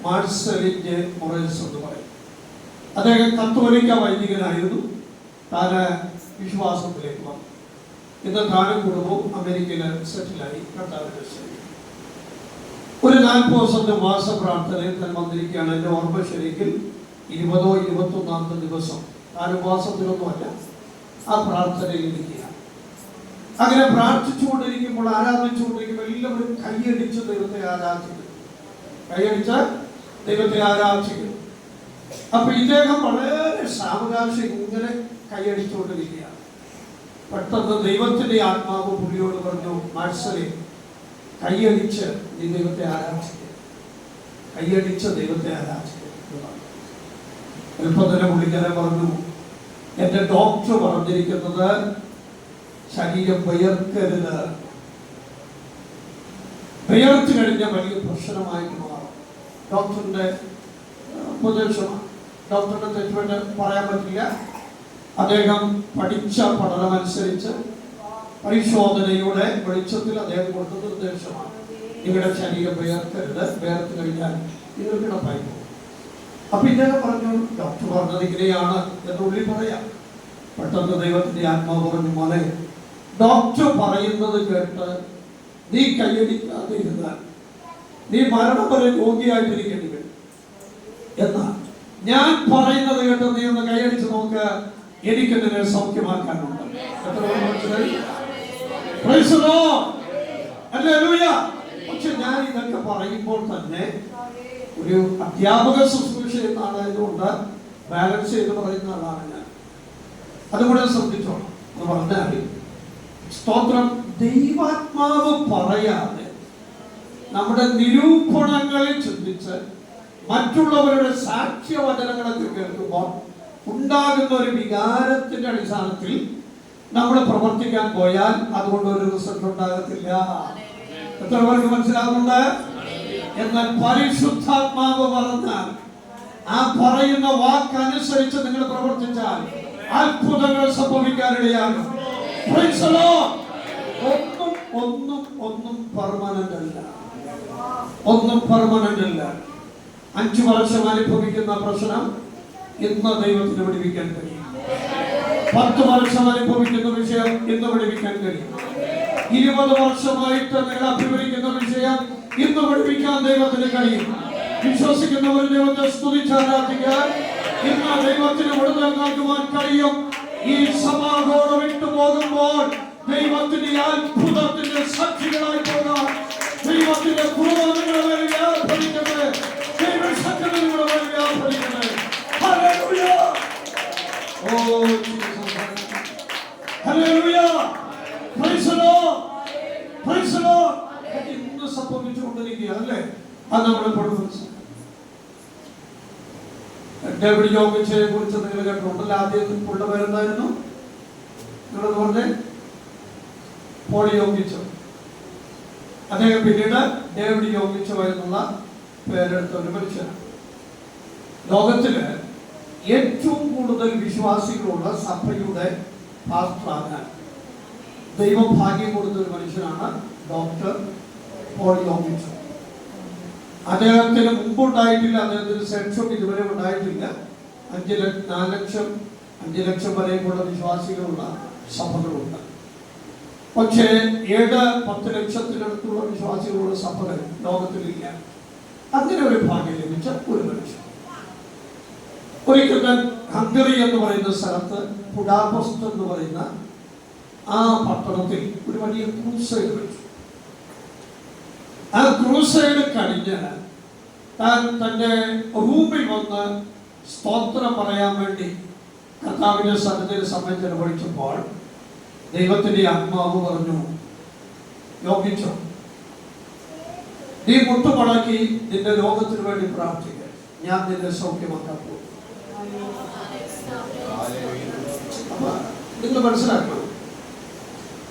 മാർസലിൻ ജെ മൊറേഴ്സ് എന്ന് പറയും. അദ്ദേഹം കത്തോലിക്ക വൈദികനായിരുന്നു. താന് വിശ്വാസത്തിലേക്ക് വന്നു. ഇന്ന് താനും കുടുംബവും അമേരിക്കയിൽ സെറ്റിലായി. കർത്താവിന്റെ ഒരു 40 ദിവസത്തെ മാസ പ്രാർത്ഥനയിൽ താൻ വന്നിരിക്കുകയാണ്. എൻ്റെ ഓർമ്മ ശരിക്കും 20-ഓ 21-ാമത്തെ ദിവസം. താൻ ഉപവാസത്തിലൊന്നുമല്ല, ആ പ്രാർത്ഥനയിൽ ഇരിക്കുക. അങ്ങനെ പ്രാർത്ഥിച്ചുകൊണ്ടിരിക്കുമ്പോൾ, ആരാധിച്ചുകൊണ്ടിരിക്കുമ്പോൾ എല്ലാവരും കൈയടിച്ച് ദൈവത്തെ ആരാധിക്കുന്നു. കൈയടിച്ച് ദൈവത്തെ ആരാധിക്കുന്നു. അപ്പൊ ഇദ്ദേഹം വളരെ സാവകാശം ഇങ്ങനെ കൈയടിച്ചുകൊണ്ടിരിക്കുകയാണ്. പെട്ടെന്ന് ദൈവത്തിന്റെ ആത്മാവ് പുള്ളിയോട് പറഞ്ഞു, മാർസലേ, കൈയടിച്ച് നീ ദൈവത്തെ ആരാധിക്കുക, കൈയടിച്ച് ദൈവത്തെ ആരാധിക്കുക. എളുപ്പം തന്നെ പുള്ളിക്കാരൻ പറഞ്ഞു, എന്റെ ഡോക്ടർ പറഞ്ഞിരിക്കുന്നത് ശരീരം വിയർക്കരുത്, വിയർത്ത് കഴിഞ്ഞാൽ വലിയ പ്രശ്നമായിട്ട് മാറും. ഡോക്ടറിന്റെ ഉപദേശമാണ്. ഡോക്ടറുടെ തെറ്റുപറ്റി പറയാൻ പറ്റില്ല. അദ്ദേഹം പഠിച്ച പഠനമനുസരിച്ച് പരിശോധനയുടെ വെളിച്ചത്തിൽ അദ്ദേഹം കൊടുത്ത നിർദ്ദേശമാണ്, നിങ്ങളുടെ ശരീരം വിയർക്കരുത്, വിയർത്ത് കഴിഞ്ഞാൽ നിങ്ങൾ കിടപ്പായി പോകും. അപ്പൊ ഇദ്ദേഹം പറഞ്ഞു, ഡോക്ടർ പറഞ്ഞത് ഇങ്ങനെയാണ് എന്നുള്ളിൽ പറയാം. പെട്ടെന്ന് ദൈവത്തിന്റെ ആത്മാവ് പറഞ്ഞു, മോനെ, ഡോക്ടർ പറയുന്നത് കേട്ട് നീ കൈയടിക്കാതെ ഇരുന്നാൽ നീ മരണം വരെ രോഗിയായിട്ടിരിക്കേണ്ടി വരും. എന്നാൽ ഞാൻ പറയുന്നത് കേട്ട് നീ ഒന്ന് കൈയടിച്ച് നോക്ക്, എനിക്ക് നിന്നെ സൗഖ്യമാക്കാനുണ്ട്. പക്ഷെ ഞാൻ ഇതൊക്കെ പറയുമ്പോൾ തന്നെ ഒരു അധ്യാപക ശുശ്രൂഷ എന്നായതുകൊണ്ട് ബാലൻസ് ചെയ്ത് പറയുന്ന ആളാണ് ഞാൻ. അതുകൂടെ ശ്രദ്ധിച്ചോണം എന്ന് പറഞ്ഞാൽ, സ്തോത്രം, ദൈവാത്മാവ് പറയാതെ നമ്മുടെ നിരൂപണങ്ങളിൽ ചിന്തിച്ച് മറ്റുള്ളവരുടെ സാക്ഷ്യവചനങ്ങളൊക്കെ കേൾക്കുമ്പോൾ ഉണ്ടാകുന്ന ഒരു വികാരത്തിന്റെ അടിസ്ഥാനത്തിൽ നമ്മൾ പ്രവർത്തിക്കാൻ പോയാൽ അതുകൊണ്ട് ഒരു റിസൾട്ട് ഉണ്ടാകത്തില്ല. എത്ര പേർക്ക് മനസ്സിലാകുന്നുണ്ട്? എന്നാൽ പരിശുദ്ധാത്മാവ് പറഞ്ഞാൽ, ആ പറയുന്ന വാക്കനുസരിച്ച് നിങ്ങൾ പ്രവർത്തിച്ചാൽ അത്ഭുതങ്ങൾ സംഭവിക്കാനിടയാകും. ഒന്നും പെർമനന്റ് അല്ല, ഒന്നും പെർമനന്റ് അല്ല. 5 വർഷം അനുഭവിക്കുന്ന പ്രശ്നം ഇന്ന് ദൈവത്തിന് വിടുവിക്കാൻ കഴിയും. 10 വർഷം അനുഭവിക്കുന്ന വിഷയം ഇന്ന് വിടുവിക്കാൻ കഴിയും. 20 വർഷമായിട്ട് നിങ്ങൾ അഭിമുഖിക്കുന്ന വിഷയം ഇന്ന് വിടുവിക്കാൻ ദൈവത്തിന് കഴിയും. വിശ്വസിക്കുന്നവർ ദൈവത്തെ സ്തുതിച്ചാരാധിക്കാൻ ഇന്ന് ദൈവത്തിന് വിടുതൽ നൽകുവാൻ കഴിയും. ഈ സമാഗോളം വിട്ടു പോകുമ്പോൾ ദൈവത്തിന്റെ അത്ഭുതത്തിന്റെ സാക്ഷികളായി പോകാൻ ദൈവത്തിന്റെ കുർബാനകളെ വ്യാപരിക്കട്ടെ, ദൈവശക്തികളെ വ്യാപരിക്കട്ടെ. ഹല്ലേലൂയ! ഓ ജീസസ്, ജീവിക്കുക, അല്ലേ? അത് നമ്മൾ പഠിച്ചു. ഡേവിഡ് യോഗിച്ചയെ കുറിച്ച് നിങ്ങൾ കേട്ടിട്ടുണ്ടല്ലോ. ആദ്യം പുള്ള പേരെന്തായിരുന്നു? നിങ്ങളത് പറഞ്ഞേ. പോൾ യോഗിച്ചോ. അദ്ദേഹം പിന്നീട് ഡേവിഡ് യോഗിച്ചോ എന്നുള്ള പേരെടുത്ത ഒരു മനുഷ്യനാണ്. ലോകത്തില് ഏറ്റവും കൂടുതൽ വിശ്വാസികളുള്ള സഭയുടെ പാസ്റ്ററാകാൻ ദൈവം ഭാഗ്യം കൊടുത്ത ഒരു മനുഷ്യനാണ് ഡോക്ടർ പോൾ യോഗിച്ചോ. അദ്ദേഹത്തിന് മുമ്പുണ്ടായിട്ടില്ല, അദ്ദേഹത്തിന് സെൻസും ഇതുവരെ ഉണ്ടായിട്ടില്ല. 5 ലക്ഷം വരെയുള്ള വിശ്വാസികളുള്ള സഭകളുണ്ട്. പക്ഷേ 7-10 ലക്ഷത്തിനടുത്തുള്ള വിശ്വാസികളുള്ള സഭകൾ ലോകത്തിലില്ല. അങ്ങനെ ഒരു ഭാഗ്യം ലഭിച്ച ഒരു മനുഷ്യൻ. ഒരിക്കൽ ഹംഗറി എന്ന് പറയുന്ന സ്ഥലത്ത് ബുഡാപെസ്റ്റ് എന്ന് പറയുന്ന ആ പട്ടണത്തിൽ ഒരു വലിയ ക്രൂസൈഡ് വെച്ചു. ആ ക്രൂസൈഡ് കഴിഞ്ഞ് താൻ തന്റെ റൂമിൽ വന്ന് സ്തോത്രം പറയാൻ വേണ്ടി കർത്താവിന്റെ സന്നിധിയിൽ സമയം ചെലവഴിച്ചപ്പോൾ ദൈവത്തിന്റെ ആത്മാവ് പറഞ്ഞു, യോഗിച്ചോ, നീ മുട്ടുമടക്കി നിന്റെ രോഗത്തിന് വേണ്ടി പ്രാർത്ഥിക്കുക, ഞാൻ നിന്നെ സൗഖ്യമാക്കാൻ പോകും. അപ്പൊ നിങ്ങൾ മനസ്സിലാക്കണം,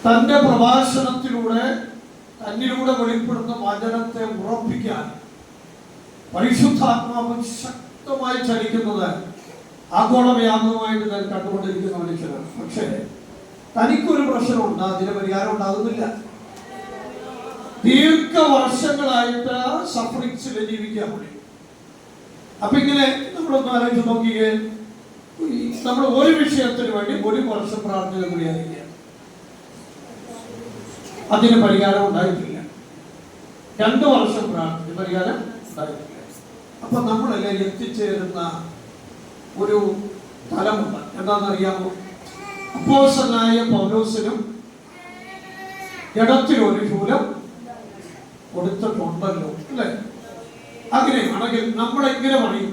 തന്റെ പ്രഭാഷണത്തിലൂടെ തന്നിലൂടെ വെളിപ്പെടുന്ന വചനത്തെ ഉറപ്പിക്കാൻ പരിശുദ്ധാത്മാവ് ശക്തമായി ചലിക്കുന്നത് ആഗോള വ്യാപകമായിട്ട് താൻ കണ്ടുകൊണ്ടിരിക്കുന്ന മനുഷ്യനാണ്. പക്ഷേ തനിക്കൊരു പ്രശ്നമുണ്ട്, അതിന് പരിഹാരം ഉണ്ടാകുന്നില്ല. ദീർഘവർഷങ്ങളായിട്ട് സഫറിങ്സിൽ ജീവിക്കാൻ വേണ്ടി. അപ്പൊ ഇങ്ങനെ നമ്മളൊന്ന് ആലോചിച്ച് നോക്കിയേ, നമ്മൾ ഒരു വിഷയത്തിന് വേണ്ടി 1 വർഷം പ്രാർത്ഥന കൂടിയായിരിക്കുക, അതിന് പരിഹാരം ഉണ്ടായിട്ടില്ല. 2 വർഷം പ്രാർത്ഥന, പരിഹാരം ഉണ്ടായിട്ടില്ല. അപ്പൊ നമ്മളെല്ലാം എത്തിച്ചേരുന്ന ഒരു തലമുണ്ട്. എന്താണെന്നറിയാമോ? അപ്പോസ്തലനായ പൗലോസിനും ജഡത്തിലൊരു ശൂലം കൊടുത്തിട്ടുണ്ടല്ലോ, അല്ലേ? അങ്ങനെയാണെങ്കിൽ നമ്മളെങ്ങനെ പറയും,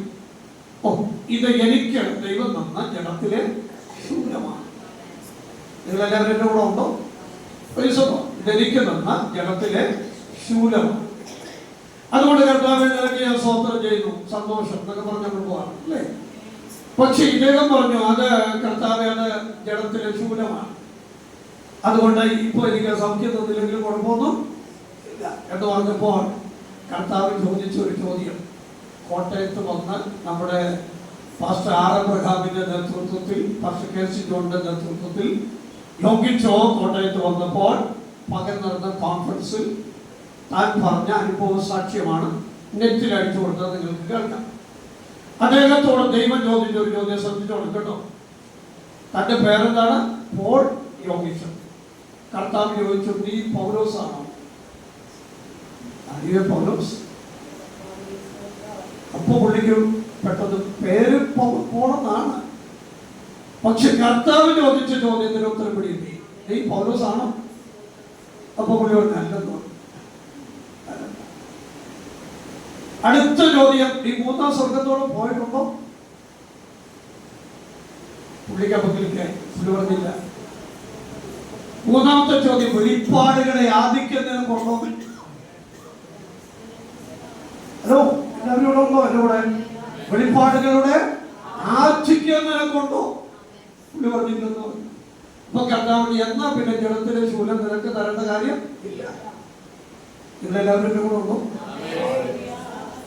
ഓ ഇത് എനിക്ക് ദൈവം തന്ന ജഡത്തിലെ ശൂലമാണ്. നിങ്ങളെല്ലാവരും എൻ്റെ കൂടെ ഉണ്ടോ? ഇതെനിക്ക് തന്ന ജഡത്തിലെ ശൂലമാണ്. അതുകൊണ്ട് കർത്താവിനെ നിനക്ക് ഞാൻ സ്തോത്രം ചെയ്യുന്നു, സന്തോഷം എന്നൊക്കെ പറഞ്ഞ് നമ്മൾ പോവാണ്, അല്ലേ? പക്ഷെ ഇദ്ദേഹം പറഞ്ഞു, അത് കർത്താവെ, അത് ജഡത്തിലെ ശൂലമാണ്, അതുകൊണ്ട് ഇപ്പൊ എനിക്ക് സൗഖ്യം തന്നില്ലെങ്കിലും കുഴപ്പമൊന്നും ഇല്ല എന്ന് പറഞ്ഞപ്പോൾ കർത്താവ് ചോദിച്ച ഒരു ചോദ്യം, കോട്ടയത്ത് വന്ന് നമ്മുടെ പാസ്റ്റർ ആർ എബ്രഹാമിന്റെ നേതൃത്വത്തിൽ, പാസ്റ്റർ കെ സി ജോണിന്റെ നേതൃത്വത്തിൽ യോഗിച്ചോ കോട്ടയത്ത് വന്നപ്പോൾ പകൽ നടന്ന കോൺഫറൻസിൽ താൻ പറഞ്ഞ അനുഭവ സാക്ഷ്യമാണ് നെറ്റിൽ അടിച്ചു കൊടുത്തത്. നിങ്ങൾക്ക് കേൾക്കാം. അദ്ദേഹത്തോട് ദൈവം ചോദിച്ച ഒരു ചോദ്യം ശ്രദ്ധിച്ചോളും കേട്ടോ. തന്റെ പേരെന്താണ്? പോൾ യോഗിച്ചോ. കർത്താവ് ചോദിച്ചു, നീ പൗലോസ് ആണോ? അറിയോ പൗലോസ്? അപ്പൊ പുള്ളിക്ക് പെട്ടെന്ന് പേര് പോണെന്നാണ്. പക്ഷെ കർത്താവ് ചോദിച്ച ചോദ്യത്തിന് ഉത്തരം പിടിയില്ലേ, നീ പൗലോസ് ആണോ? അപ്പൊ പുള്ളിയോട് നല്ലതോ. അടുത്ത ചോദ്യം, നീ 3ാം സ്വർഗത്തോളം പോയിട്ടുണ്ടോ? പുള്ളിക്ക് അപ്പൊ ക്ലിക്കായി, പുള്ളി പറഞ്ഞില്ല. 3ാമത്തെ ചോദ്യം, വെളിപ്പാടുകളെ ആദിക്കുന്നതിന് കൊണ്ടോ? ഹലോ, എല്ലാവരും ഇവിടെ ഉണ്ടോ? എന്റെ കൂടെ വെളിപ്പാടുകളുടെ ആദിക്കുന്നതിനെ കൊണ്ടോ? പുള്ളി പറഞ്ഞില്ലെന്ന് പറഞ്ഞു. അപ്പൊ കർത്താവ് എന്നാ പിന്നെ ജഡത്തിലെ ശൂലം നിനക്ക് തരേണ്ട കാര്യം ഇല്ല. നിങ്ങളെല്ലാവരും എന്റെ കൂടെ ഉണ്ടോ?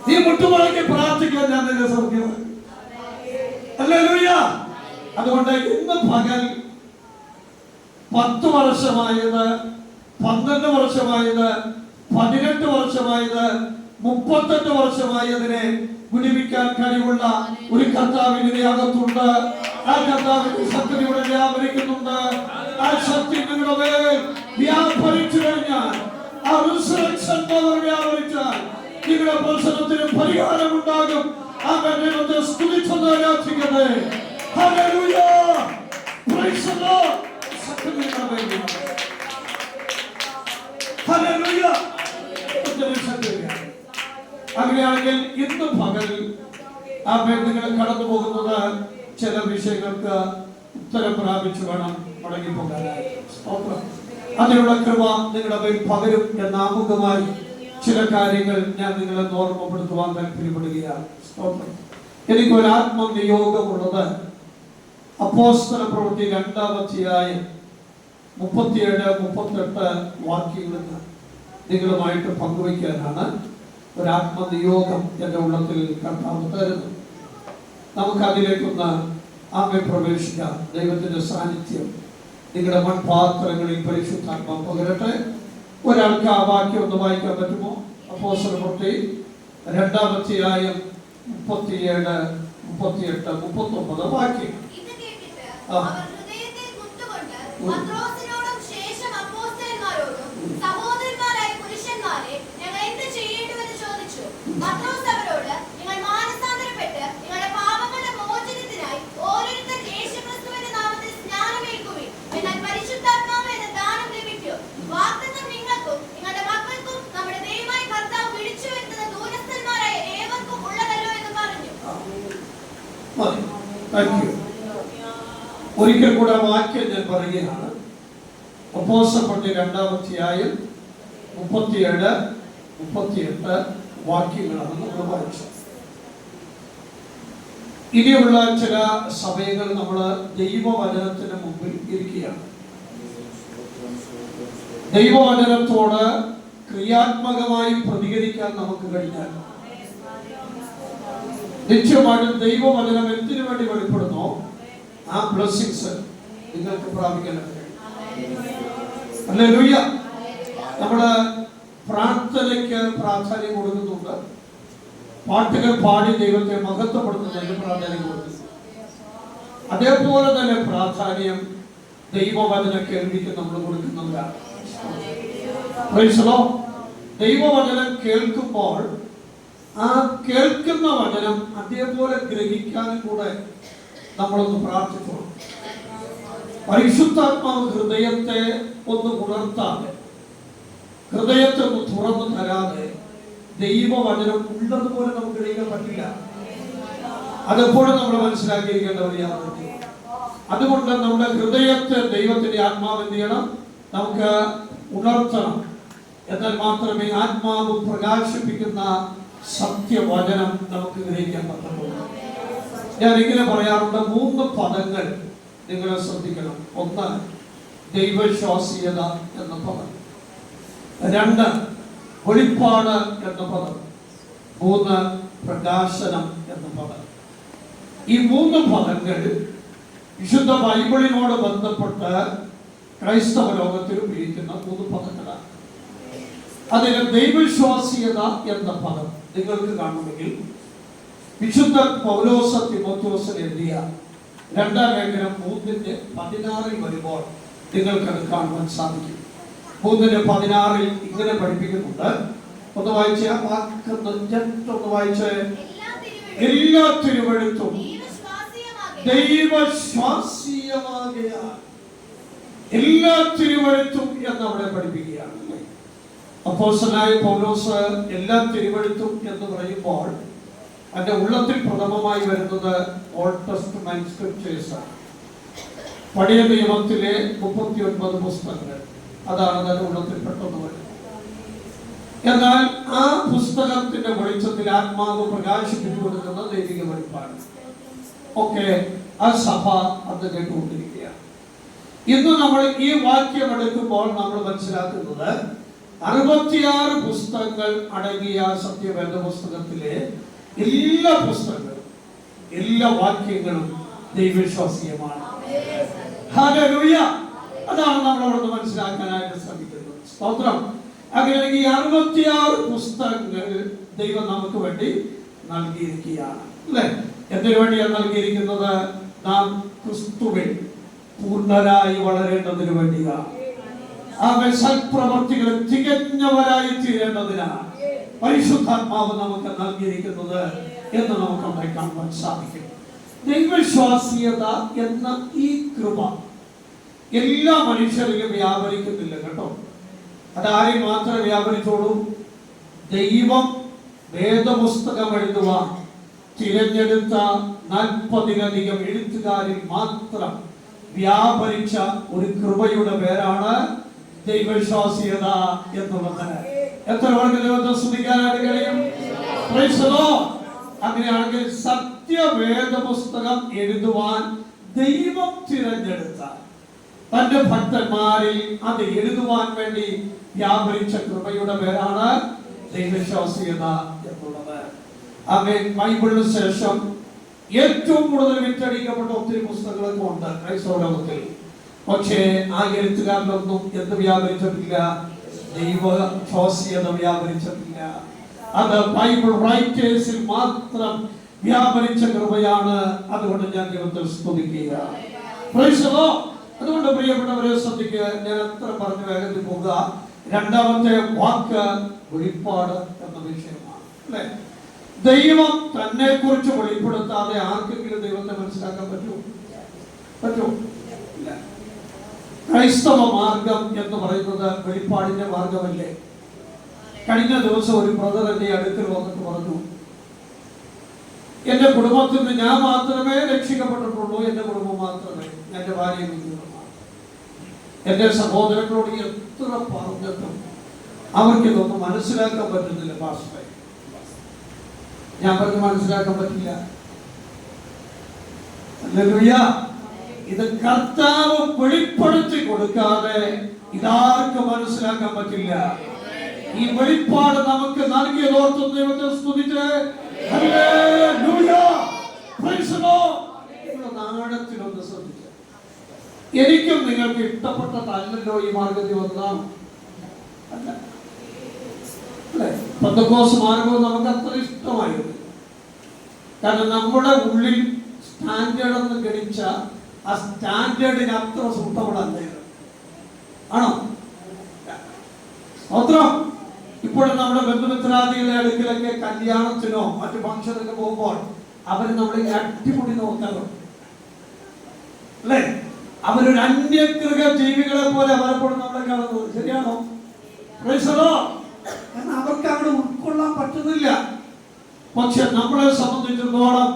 നീ മുട്ടുമടക്കി പ്രാർത്ഥിക്കാൻ ഞാൻ നിന്നെ സൗഖ്യമാണ്. ഹല്ലേലൂയ. അതുകൊണ്ട് ഇന്ന് പകൽ 10 വർഷമായത്, 12 വർഷമായത്, 18 വർഷമായത്, 38 വർഷമായതിനെ വിടുവിക്കാൻ കഴിവുള്ള ഒരു കർത്താവിന്റെ അകത്തുണ്ട്. ആ കർത്താവിന്റെ ശക്തി ഇവിടെ വ്യാപരിക്കുന്നുണ്ട്. ആ ശക്തി നിങ്ങളുടെ മേൽ വ്യാപരിച്ചു കഴിഞ്ഞാൽ, ആ റിസറക്ഷൻ പവർ വ്യാപരിച്ചാൽ നിങ്ങളുടെ പ്രശ്നത്തിന് പരിഹാരമുണ്ടാകും. ദൈവത്തെ സ്തുതിച്ചൊന്ന് ആരാധിക്കട്ടെ. Hallelujah. Praise the Lord. Hallelujah. അങ്ങനെയാണെങ്കിൽ ഇന്ന് പകൽ ആ നിങ്ങൾ കടന്നു പോകുന്നത് ചില വിഷയങ്ങൾക്ക് ഉത്തരം പ്രാപിച്ചു വേണം മടങ്ങിപ്പോകാൻ. അതിനുള്ള കൃപ നിങ്ങളുടെ മേൽ പകരും എന്ന ആമുഖമായി ചില കാര്യങ്ങൾ ഞാൻ നിങ്ങളെ ഓർമ്മപ്പെടുത്തുവാൻ താല്പര്യപ്പെടുകയാണ്. എനിക്ക് ഒരു ആത്മനിയോഗമുള്ളത് അപ്പോസ്തല പ്രവൃത്തി 2-ാം അധ്യായം 37-38 വാക്യങ്ങളിൽ നിങ്ങളുമായിട്ട് പങ്കുവയ്ക്കാനാണ് ഒരു ആത്മനിയോഗം എൻ്റെ ഉള്ളത്തിൽ കർത്താവ് തരുന്നത്. നമുക്കതിലേക്കൊന്ന് ആമേ പ്രവേശിക്കാം. ദൈവത്തിന്റെ സാന്നിധ്യം നിങ്ങളുടെ മൺപാത്രങ്ങളിൽ പരിശുദ്ധാത്മാവ് പകരട്ടെ. ഒരാൾക്ക് ആ വാക്യം ഒന്ന് വായിക്കാൻ പറ്റുമോ? അപ്പോസ്തല പ്രവൃത്തി 2-ാം അധ്യായം 37, 38, 39 വാക്യം. ഒരിക്കൽ കൂടെ വാക്യം ഞാൻ പറയുകയാണ്. അപ്പോസ്തല പ്രവൃത്തി 2-ാം അധ്യായം 37, 38 വാക്യങ്ങളാണ് നമ്മൾ വായിച്ചത്. ഇനിയുള്ള ചില സമയങ്ങൾ നമ്മൾ ദൈവവചനത്തിന് മുമ്പിൽ ഇരിക്കുകയാണ്. ദൈവവചനത്തോട് ക്രിയാത്മകമായി പ്രതികരിക്കാൻ നമുക്ക് കഴിഞ്ഞാൽ നിശ്ചയമായിട്ടും ദൈവവചനം എന്തിനു വേണ്ടി വെളിപ്പെടുന്നോ ആ ബ്ലെസ്സിങ്സ് നിങ്ങൾക്ക് പ്രാപിക്കാൻ ഹല്ലേലൂയ. നമ്മള് പ്രാർത്ഥനയ്ക്ക് പ്രാധാന്യം കൊടുക്കുന്നുണ്ട്. പാട്ടുകൾ പാടി ദൈവത്തെ മഹത്വപ്പെടുത്തുന്നതിന് പ്രാധാന്യം കൊടുക്കുന്നു. അതേപോലെ തന്നെ പ്രാധാന്യം ദൈവവചന കേൾവിക്ക് നമ്മൾ കൊടുക്കുന്നവരാണ്. ദൈവവചനം കേൾക്കുമ്പോൾ ആ കേൾക്കുന്ന വചനം അതേപോലെ ഗ്രഹിക്കാനും കൂടെ നമ്മളൊന്ന് പ്രാർത്ഥിക്കണം. പരിശുദ്ധാത്മാവ് ഹൃദയത്തെ ഒന്ന് ഉണർത്താതെ, ഹൃദയത്തെ ഒന്ന് തുറന്നു തരാതെ ദൈവവചനം ഉള്ളതുപോലെ നമുക്ക് ഗ്രഹിക്കാൻ പറ്റില്ല. അതെപ്പോഴും നമ്മൾ മനസ്സിലാക്കിയിരിക്കേണ്ട ഒരു യാഥാർത്ഥ്യം. അതുകൊണ്ട് നമ്മുടെ ഹൃദയത്തെ ദൈവത്തിന്റെ ആത്മാവ് എന്ത് ചെയ്യണം? നമുക്ക് ഉണർത്തണം. എന്നാൽ മാത്രമേ ആത്മാവ് പ്രകാശിപ്പിക്കുന്ന സത്യവചനം നമുക്ക് ഗ്രഹിക്കാൻ പറ്റുള്ളൂ. ഞാൻ ഇങ്ങനെ പറയാറുണ്ട്, 3 പദങ്ങൾ നിങ്ങൾ ശ്രദ്ധിക്കണം. 1 ദൈവശ്വാസീയത എന്ന പദം, 2 വെളിപ്പാട് എന്ന പദം, 3 പ്രകാശനം എന്ന പദം. ഈ 3 പദങ്ങൾ വിശുദ്ധ ബൈബിളിനോട് ബന്ധപ്പെട്ട് ക്രൈസ്തവ ലോകത്തിൽ ഉപയോഗിക്കുന്ന 3 പദങ്ങളാണ്. അതിൽ ദൈവശ്വാസീയത എന്ന പദം നിങ്ങൾക്ക് കാണുമെങ്കിൽ വിശുദ്ധ പൗലോസ് തിമോഥെയോസിന് എഴുതിയ 2-ാം ലേഖനം 3:16 വരുമ്പോൾ നിങ്ങൾക്കത് കാണുവാൻ സാധിക്കും. 3:16 ഇങ്ങനെ പഠിപ്പിക്കുന്നുണ്ട്. ഒന്ന് വായിച്ച വാക്കൊന്ന് വായിച്ച്. എല്ലാ തിരുവെഴുത്തും ദൈവശ്വാസീയമാകയാൽ, എല്ലാ തിരുവെഴുത്തും എന്ന് അവിടെ പഠിപ്പിക്കുകയാണ്. അപ്പോസ്തലനായ പൗലോസ് എല്ലാ തിരുവെഴുത്തും എന്ന് പറയുമ്പോൾ അതിന്റെ ഉള്ളത്തിൽ പ്രഥമമായി വരുന്നത് ഓൾഡ് ടെസ്റ്റ്മെന്റ് സ്ക്രിപ്ചേഴ്സ് ആണ്. പഴയ നിയമത്തിലെ 39 പുസ്തകങ്ങൾ, അതാണ് അതിന്റെ ഉള്ളത്തിൽ പെട്ടെന്ന് വരുന്നത്. എന്നാൽ ആ പുസ്തകത്തിന്റെ വെളിച്ചത്തിൽ ആത്മാവ് പ്രകാശിപ്പിച്ചു കൊടുക്കുന്ന ദൈവിക വെളിപ്പാട് ഒക്കെ ആ സഭ അത് കേട്ടുകൊണ്ടിരിക്കുകയാണ്. ഇന്ന് നമ്മൾ ഈ വാക്യം എടുക്കുമ്പോൾ നമ്മൾ മനസ്സിലാക്കുന്നത് 66 പുസ്തകങ്ങൾ അടങ്ങിയ സത്യവേദ പുസ്തകത്തിലെ എല്ലാ പുസ്തകങ്ങളും, എല്ലാ വാക്യങ്ങളും ദൈവവിശ്വാസീയമാണ്. ഹല്ലേലൂയ. അതാണ് നമ്മൾ അവിടെ മനസ്സിലാക്കാനായിട്ട് ശ്രമിക്കുന്നത്. സ്തോത്രം. അങ്ങനെയാണെങ്കിൽ ഈ 66 പുസ്തകങ്ങൾ ദൈവം നമുക്ക് വേണ്ടി നൽകിയിരിക്കുകയാണ്, അല്ലേ? എന്തിനു വേണ്ടിയാണ് നൽകിയിരിക്കുന്നത്? നാം ക്രിസ്തുവിൽ പൂർണ്ണരായി വളരേണ്ടതിനു വേണ്ടിയാണ്. ആ സൽപ്രവർത്തികൾ തികഞ്ഞവരായി തീരേണ്ടതിനാണ് പരിശുദ്ധാത്മാവ് നമുക്ക് നൽകിയിരിക്കുന്നത് എന്ന് നമുക്ക് അവിടെ കാണുവാൻ സാധിക്കും. ദൈവവിശ്വാസീയത എന്ന ഈ കൃപ എല്ലാ മനുഷ്യരിലും വ്യാപരിക്കുന്നില്ല കേട്ടോ. അതാരും മാത്രമേ വ്യാപരിച്ചോളൂ. ദൈവം വേദപുസ്തകം എഴുതുവാൻ തിരഞ്ഞെടുത്ത 40-ലധികം എഴുത്തുകാരിൽ മാത്രം വ്യാപരിച്ച ഒരു കൃപയുടെ പേരാണ് ദൈവവിശ്വാസ്യത എന്നുള്ളത്. എത്ര പേർക്ക് ദൈവത്തെ സ്തുതിക്കാനായിട്ട് കഴിയും? Praise the Lord. അങ്ങനെയാണെങ്കിൽ സത്യവേദ പുസ്തകം എഴുതുവാൻ ദൈവം തിരഞ്ഞെടുത്ത തന്റെ ഭക്തന്മാരിൽ അത് എഴുതുവാൻ വേണ്ടി വ്യാപരിച്ച കൃപയുടെ പേരാണ് ദൈവവിശ്വാസ്യത എന്നുള്ളത്. ആമേൻ. ബൈബിളിന് ശേഷം ഏറ്റവും കൂടുതൽ വിറ്റഴിക്കപ്പെട്ട ഒത്തിരി പുസ്തകങ്ങളൊക്കെ ഉണ്ട് ക്രൈസ്തവ ലോകത്തിൽ. പക്ഷേ ആ എഴുത്തുകാരിലൊന്നും എന്ത് വ്യാപരിച്ചിട്ടില്ല? ദൈവവിശ്വാസ്യത വ്യാപരിച്ചിട്ടില്ല. അത് ബൈബിൾ റൈറ്റേഴ്സിൽ മാത്രം വ്യാപരിച്ച കൃപയാണ്. അതുകൊണ്ട് ഞാൻ ദൈവത്തെ സ്തുതിക്കുക. Praise the Lord. അതുകൊണ്ട് പ്രിയപ്പെട്ടവരെ ശ്രദ്ധിക്കുക. ഞാൻ എത്ര പറഞ്ഞു വേഗത്തിൽ പോകുക. രണ്ടാമത്തെ വാക്ക് വെളിപ്പാട് എന്ന വിഷയമാണ്. അല്ലെ? ദൈവം തന്നെ കുറിച്ച് വെളിപ്പെടുത്താതെ ആർക്കെങ്കിലും ദൈവത്തെ മനസ്സിലാക്കാൻ പറ്റുമോ? ഇല്ല. ക്രൈസ്തവ മാർഗം എന്ന് പറയുന്നത് വെളിപ്പാടിന്റെ മാർഗമല്ലേ? കഴിഞ്ഞ ദിവസം ഒരു ബ്രദർ എന്റെ അടുക്കൽ വന്നിട്ട് പറഞ്ഞു, എന്റെ കുടുംബത്തിൽ നിന്ന് ഞാൻ മാത്രമേ രക്ഷിക്കപ്പെട്ടിട്ടുള്ളൂ, എന്റെ കുടുംബം മാത്രമേ, എന്റെ ഭാര്യ എന്റെ സഹോദരങ്ങളോട് എത്ര പറഞ്ഞിട്ടും അവർക്ക് ഇതൊന്നും മനസ്സിലാക്കാൻ പറ്റുന്നില്ല പാസ്റ്ററെ. ഞാൻ പറഞ്ഞു മനസ്സിലാക്കാൻ പറ്റില്ല. ഹല്ലേലൂയ. ഇത് കർത്താവ് വെളിപ്പെടുത്തി കൊടുക്കാതെ ഇതാർക്കും മനസ്സിലാക്കാൻ പറ്റില്ല. ഈ വെളിപ്പാട് നമുക്ക് നൽകിയതോർത്ത് ദൈവത്തെ സ്തുതിച്ച് ഹല്ലേലൂയ. Praise the Lord. നാടത്തിലൊന്ന് ശ്രദ്ധിച്ചു. എനിക്കും നിങ്ങൾക്ക് ഇഷ്ടപ്പെട്ടതല്ലല്ലോ ഈ മാർഗത്തിൽ വന്നതാണ്. അല്ല, പെന്തക്കോസ്ത് മാർഗവും നമുക്ക് അത്ര ഇഷ്ടമായിരുന്നു. കാരണം നമ്മുടെ ഉള്ളിൽ സ്റ്റാൻഡേർഡ് എന്ന് ഗണിച്ച ആ സ്റ്റാൻഡേർഡിന് അത്ര സൂട്ടബിളല്ലായിരുന്നു. ആണോ? സ്തോത്രം. ഇപ്പോഴും നമ്മുടെ ബന്ധുമിത്രാദികളുടെ അടുക്കലൊക്കെ കല്യാണത്തിനോ മറ്റു ഫംഗ്ഷനൊക്കെ പോകുമ്പോൾ അവര് നമ്മളെ അടിപൊളി നോക്കാറുണ്ട് അല്ലേ? അവരൊരു അന്യഗൃഹ ജീവികളെ പോലെ പലപ്പോഴും നമ്മളെ കാണുന്നത്. ശരിയാണോ? കാരണം അവർക്ക് അവിടെ ഉൾക്കൊള്ളാൻ പറ്റുന്നില്ല. പക്ഷെ നമ്മളെ സംബന്ധിച്ചിടത്തോളം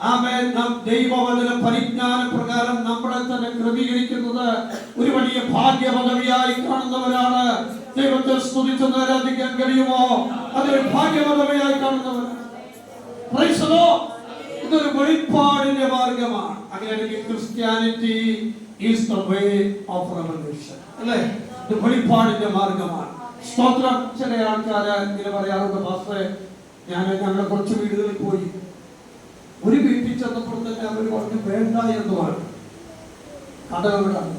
ആമേൻ, നാം ദൈവവചന പരിജ്ഞാന പ്രകാരം നമ്മളെ തന്നെ ക്രമീകരിക്കുന്നത് ഒരു വലിയ ഭാഗ്യ പദവിയായി കാണുന്നവരാണ്. ദൈവത്തെ സ്തുതിച്ച് ആരാധിക്കാൻ കഴിയുമോ? അതൊരു ഭാഗ്യ പദവിയായി കാണുന്നവരാണ്. Praise the Lord. ഇതൊരു വെളിപ്പാടിന്റെ മാർഗമാണ്. അങ്ങനെയാണെങ്കിൽ Christianity is the way of revolution. അല്ലേ? ഇത് വെളിപ്പാടിന്റെ മാർഗമാണ്. സ്തോത്രം. ചില ആൾക്കാര് ഇങ്ങനെ പറയാറുണ്ട്, പാസ്റ്ററെ ഞങ്ങളുടെ കുറച്ച് വീടുകളിൽ പോയി, ഒരു വീട്ടിൽ ചെന്നപ്പോൾ തന്നെ അവർ പറഞ്ഞു വേണ്ട എന്ന് പറഞ്ഞു. കടകളാണ്.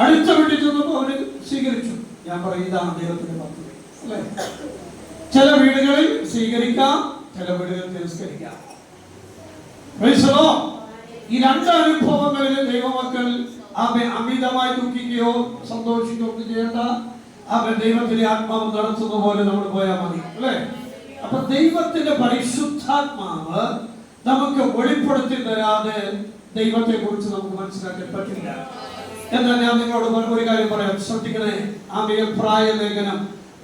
അടുത്ത വീട്ടിൽ ചെന്നപ്പോൾ അവര് സ്വീകരിച്ചു. ഞാൻ പറയും ഇതാണ് ദൈവത്തിന്റെ പദ്ധതി. അല്ലേ? ചില വീടുകളിൽ സ്വീകരിക്കാം, ചില വീടുകളിൽ തിരസ്കരിക്കാം. ഈ രണ്ട് അനുഭവങ്ങളിൽ ദൈവമക്കൾ അമിതമായി ദുഃഖിക്കുകയോ സന്തോഷിക്കുകയോ ഒന്നും ചെയ്യേണ്ട. അവൻ ദൈവത്തിന്റെ ആത്മാവ് നടത്തുന്ന പോലെ നമ്മൾ പോയാൽ മതി. അല്ലേ? അപ്പൊ ദൈവത്തിന്റെ പരിശുദ്ധാത്മാവ് നമുക്ക് വെളിപ്പെടുത്തി തരാതെ ദൈവത്തെ കുറിച്ച് നമുക്ക് മനസ്സിലാക്കാൻ പറ്റില്ല. എന്നാൽ ഞാൻ നിങ്ങളോട് ഒരു കാര്യം പറയാം, ശ്രദ്ധിക്കണേ. എബ്രായ ലേഖനം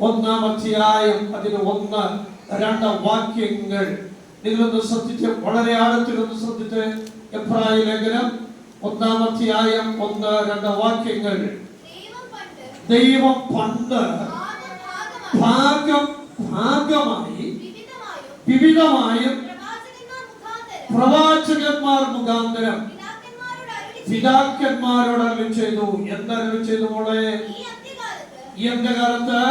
1-ാം അധ്യായം അതിന് 1-2 വാക്യങ്ങൾ നിങ്ങളൊന്ന് ശ്രദ്ധിച്ച്, വളരെ ആഴത്തിലൊന്ന് ശ്രദ്ധിച്ച്. എബ്രായ ലേഖനം 1-ാം അധ്യായം 1-2 വാക്യങ്ങൾ. ദൈവം പണ്ട് ഭാഗമായി വിവിധമായും പ്രവാചകന്മാർ മുഖാന്തരം പിതാക്കന്മാരോട് അരുളി ചെയ്തു. എന്തരുളി ചെയ്തു മോളെ? ഈ അന്ത്യകാലത്ത്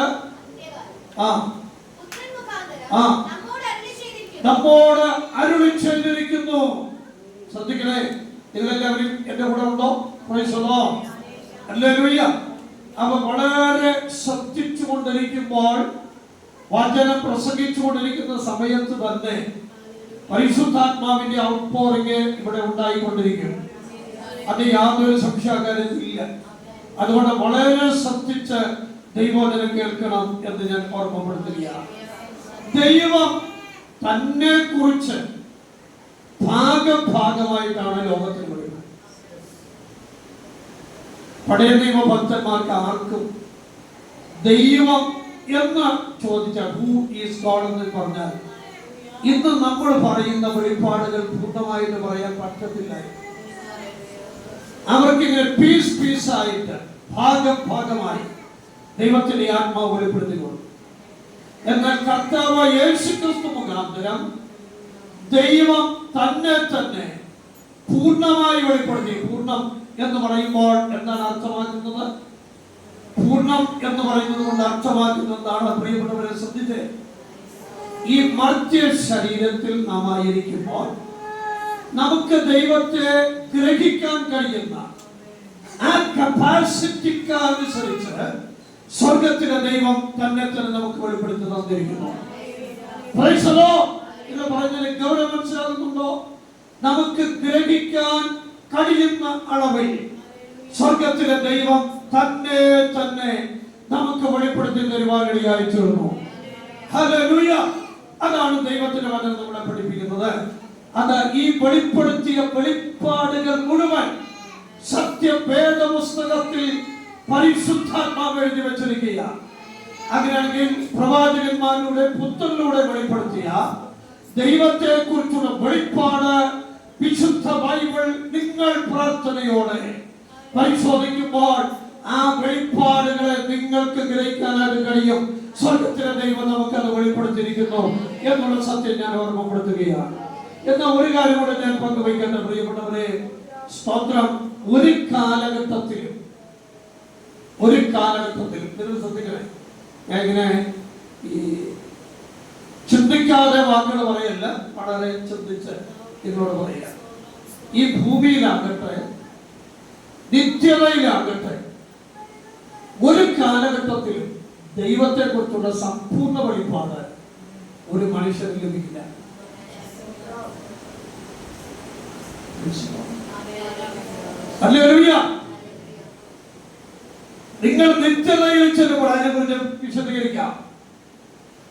നമ്മോട് അരുളി ചെയ്തിരിക്കുന്നു. ശ്രദ്ധിക്കണേ. നിങ്ങളെല്ലാവരും എന്റെ കൂടെ ഉണ്ടോ? Price the Lord. ഹല്ലേലൂയ. അവ വളരെ ശ്രദ്ധിച്ചുകൊണ്ടിരിക്കുമ്പോൾ, വചനം പ്രസംഗിച്ചുകൊണ്ടിരിക്കുന്ന സമയത്ത് തന്നെ പരിശുദ്ധാത്മാവിന്റെ ഔട്ട്പോറിംഗ് ഇവിടെ ഉണ്ടായിക്കൊണ്ടിരിക്കും. അത് യാതൊരു സംശയക്കാര്യത്തിലില്ല. അതുകൊണ്ട് വളരെ ശ്രദ്ധിച്ച് ദൈവവചനം കേൾക്കണം എന്ന് ഞാൻ ഓർമ്മപ്പെടുത്തുകയാണ്. ദൈവം തന്നെ കുറിച്ച് ഭാഗമായിട്ടാണ് ലോകത്തിൽ വിടുന്നത്. പഴയ നിയമ ഭക്തന്മാർക്ക് ആർക്കും ദൈവം എന്ന് ചോദിച്ചാൽ ഹൂ ഈസ് ഗോഡ് എന്ന് പറഞ്ഞാൽ ഇന്ന് നമ്മൾ പറയുന്ന വെളിപ്പാടുകൾ പൂർണ്ണമായിട്ട് പറയാൻ പറ്റത്തില്ല. അവർക്ക് ഇങ്ങനെ പീസ് ആയിട്ട് ഭാഗമായി ദൈവത്തിന്റെ ആത്മാവ് വെളിപ്പെടുത്തിക്കൊണ്ടു. എന്നാൽ കർത്താവ് യേശുക്രിസ്തു മുഖാന്തരം ദൈവം തന്നെ പൂർണ്ണമായി വെളിപ്പെടുത്തി. പൂർണ്ണം എന്ന് പറയുമ്പോൾ എന്താണ് അർത്ഥമാക്കുന്നത്? പൂർണ്ണം എന്ന് പറയുന്നത് കൊണ്ട് അർത്ഥമാക്കുന്നതാണ്, പ്രിയപ്പെട്ടവരെ ശ്രദ്ധിച്ചേ, ഈ മർത്യ ശരീരത്തിൽ നാം ആയിരിക്കുമ്പോൾ നമുക്ക് ദൈവത്തെ ഗ്രഹിക്കാൻ കഴിയുന്ന ആ കപ്പാസിറ്റിക്ക് അനുസരിച്ച് സ്വർഗത്തിലെ ദൈവം തന്നെ നമുക്ക് വെളിപ്പെടുത്തി തന്നിരിക്കുന്നു. എന്ന് പറഞ്ഞതിന് ഗൗരവം മനസ്സിലാകുന്നുണ്ടോ? നമുക്ക് ഗ്രഹിക്കാൻ കഴിയുന്ന അളവിൽ സ്വർഗത്തിലെ ദൈവം തന്നെ നമുക്ക് വെളിപ്പെടുത്തി തരുവാനിടയായി തീർന്നു. ഹല്ലേലൂയ! അതാണ് ദൈവത്തിന്റെ വചനം നമ്മളെ പഠിപ്പിക്കുന്നത്. അത് ഈ വെളിപ്പെടുത്തിയ വെളിപ്പാടുകൾ മുഴുവൻ സത്യവേദ പുസ്തകത്തിൽ പരിശുദ്ധാത്മാവ് എഴുതി വെച്ചിരിക്കുകയാണ്. അങ്ങനെയാണെങ്കിൽ പ്രവാചകന്മാരുടെ പുത്രനിലൂടെ വെളിപ്പെടുത്തിയ ദൈവത്തെ കുറിച്ചുള്ള വെളിപ്പാട് വിശുദ്ധ ബൈബിൾ നിങ്ങൾ പ്രാർത്ഥനയോടെ പരിശോധിക്കുമ്പോൾ ആ വെളിപ്പാടുകളെ നിങ്ങൾക്ക് ഗ്രഹിക്കാനായിട്ട് കഴിയും. സ്വർഗത്തിലെ ദൈവം നമുക്കത് വെളിപ്പെടുത്തിയിരിക്കുന്നു എന്നുള്ള സത്യം ഞാൻ ഓർമ്മപ്പെടുത്തുകയാണ്. എന്നാൽ ഒരു കാര്യം കൂടെ ഞാൻ പങ്കുവയ്ക്കേണ്ട പ്രിയപ്പെട്ടവരെ, സ്തോത്രം, ഒരു കാലഘട്ടത്തിലും നിങ്ങൾ ശ്രദ്ധിക്കണേ, ഞാൻ ഇങ്ങനെ ഈ ചിന്തിക്കാതെ വാക്കുകൾ പറയല്ല, വളരെ ചിന്തിച്ച് എന്നോട് പറയുക. ഈ ഭൂമിയിലാകട്ടെ നിത്യതയിലാകട്ടെ ഒരു കാലഘട്ടത്തിലും ദൈവത്തെ കുറിച്ചുള്ള സമ്പൂർണ്ണ വെളിപ്പാട് ഒരു മനുഷ്യന് ലഭിക്കില്ല. ഹല്ലേലൂയ! നിങ്ങൾ നിത്യതയിൽ ചെല്ലുമ്പോൾ അതിനെക്കുറിച്ച് വിശദീകരിക്കാം.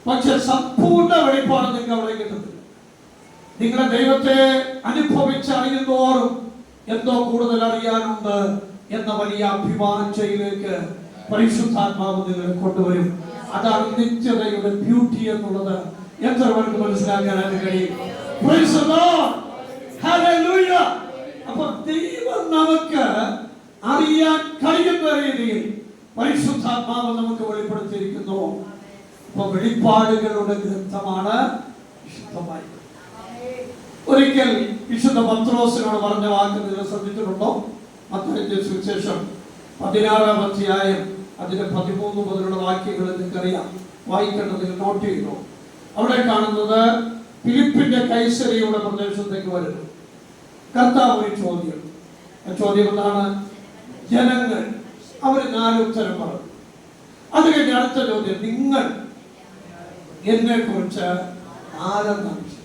പക്ഷെ സമ്പൂർണ്ണ വെളിപ്പാട് നിങ്ങൾക്ക് അവിടെ കിട്ടുന്നില്ല. നിങ്ങളെ ദൈവത്തെ അനുഭവിച്ചറിയുന്നോറും എന്തോ കൂടുതൽ അറിയാനുണ്ട് എന്ന വലിയ അഭിമാനയിലേക്ക് പരിശുദ്ധാത്മാവ് നിങ്ങളെ കൊണ്ടുവരും. അതാണ് നിത്യതയുടെ ബ്യൂട്ടി എന്നുള്ളത് എത്ര പേർക്ക് മനസ്സിലാക്കാനായിട്ട് കഴിയും? Price the Lord! ഹല്ലേലൂയ! അപ്പോൾ ദൈവം നമുക്ക് അറിയാൻ കഴിയുന്ന രീതിയിൽ പരിശുദ്ധാത്മാവ് നമുക്ക് വെളിപ്പെടുത്തിയിരിക്കുന്നു. അപ്പൊ വെളിപ്പാടുകളുടെ ഗ്രന്ഥമാണ് വിശുദ്ധമായി. ഒരിക്കൽ വിശുദ്ധ പത്രോസിനോട് പറഞ്ഞ വാക്ക് നിങ്ങൾ ശ്രദ്ധിച്ചിട്ടുണ്ടോ? മത്തായിയുടെ സുവിശേഷം 16-ാം അധ്യായം അതിന്റെ 13 മുതലുള്ള വാക്യങ്ങൾ നിങ്ങൾക്കറിയാം, വായിക്കേണ്ടത് നിങ്ങൾ നോട്ട് ചെയ്യുന്നു. അവിടെ കാണുന്നത് ഫിലിപ്പിന്റെ കൈസരിയുടെ പ്രദേശത്തേക്ക് വരുന്നു. കർത്താവ് ഒരു ചോദ്യം, ആ ചോദ്യം എന്താണ്? ജനങ്ങൾ അവര് 4 ഉത്തരം പറഞ്ഞു. അത് കഴിഞ്ഞ് അടുത്ത ചോദ്യം, നിങ്ങൾ എന്നെ കുറിച്ച് ആരെന്നാണ് വിശ്വസിക്കുന്നത്?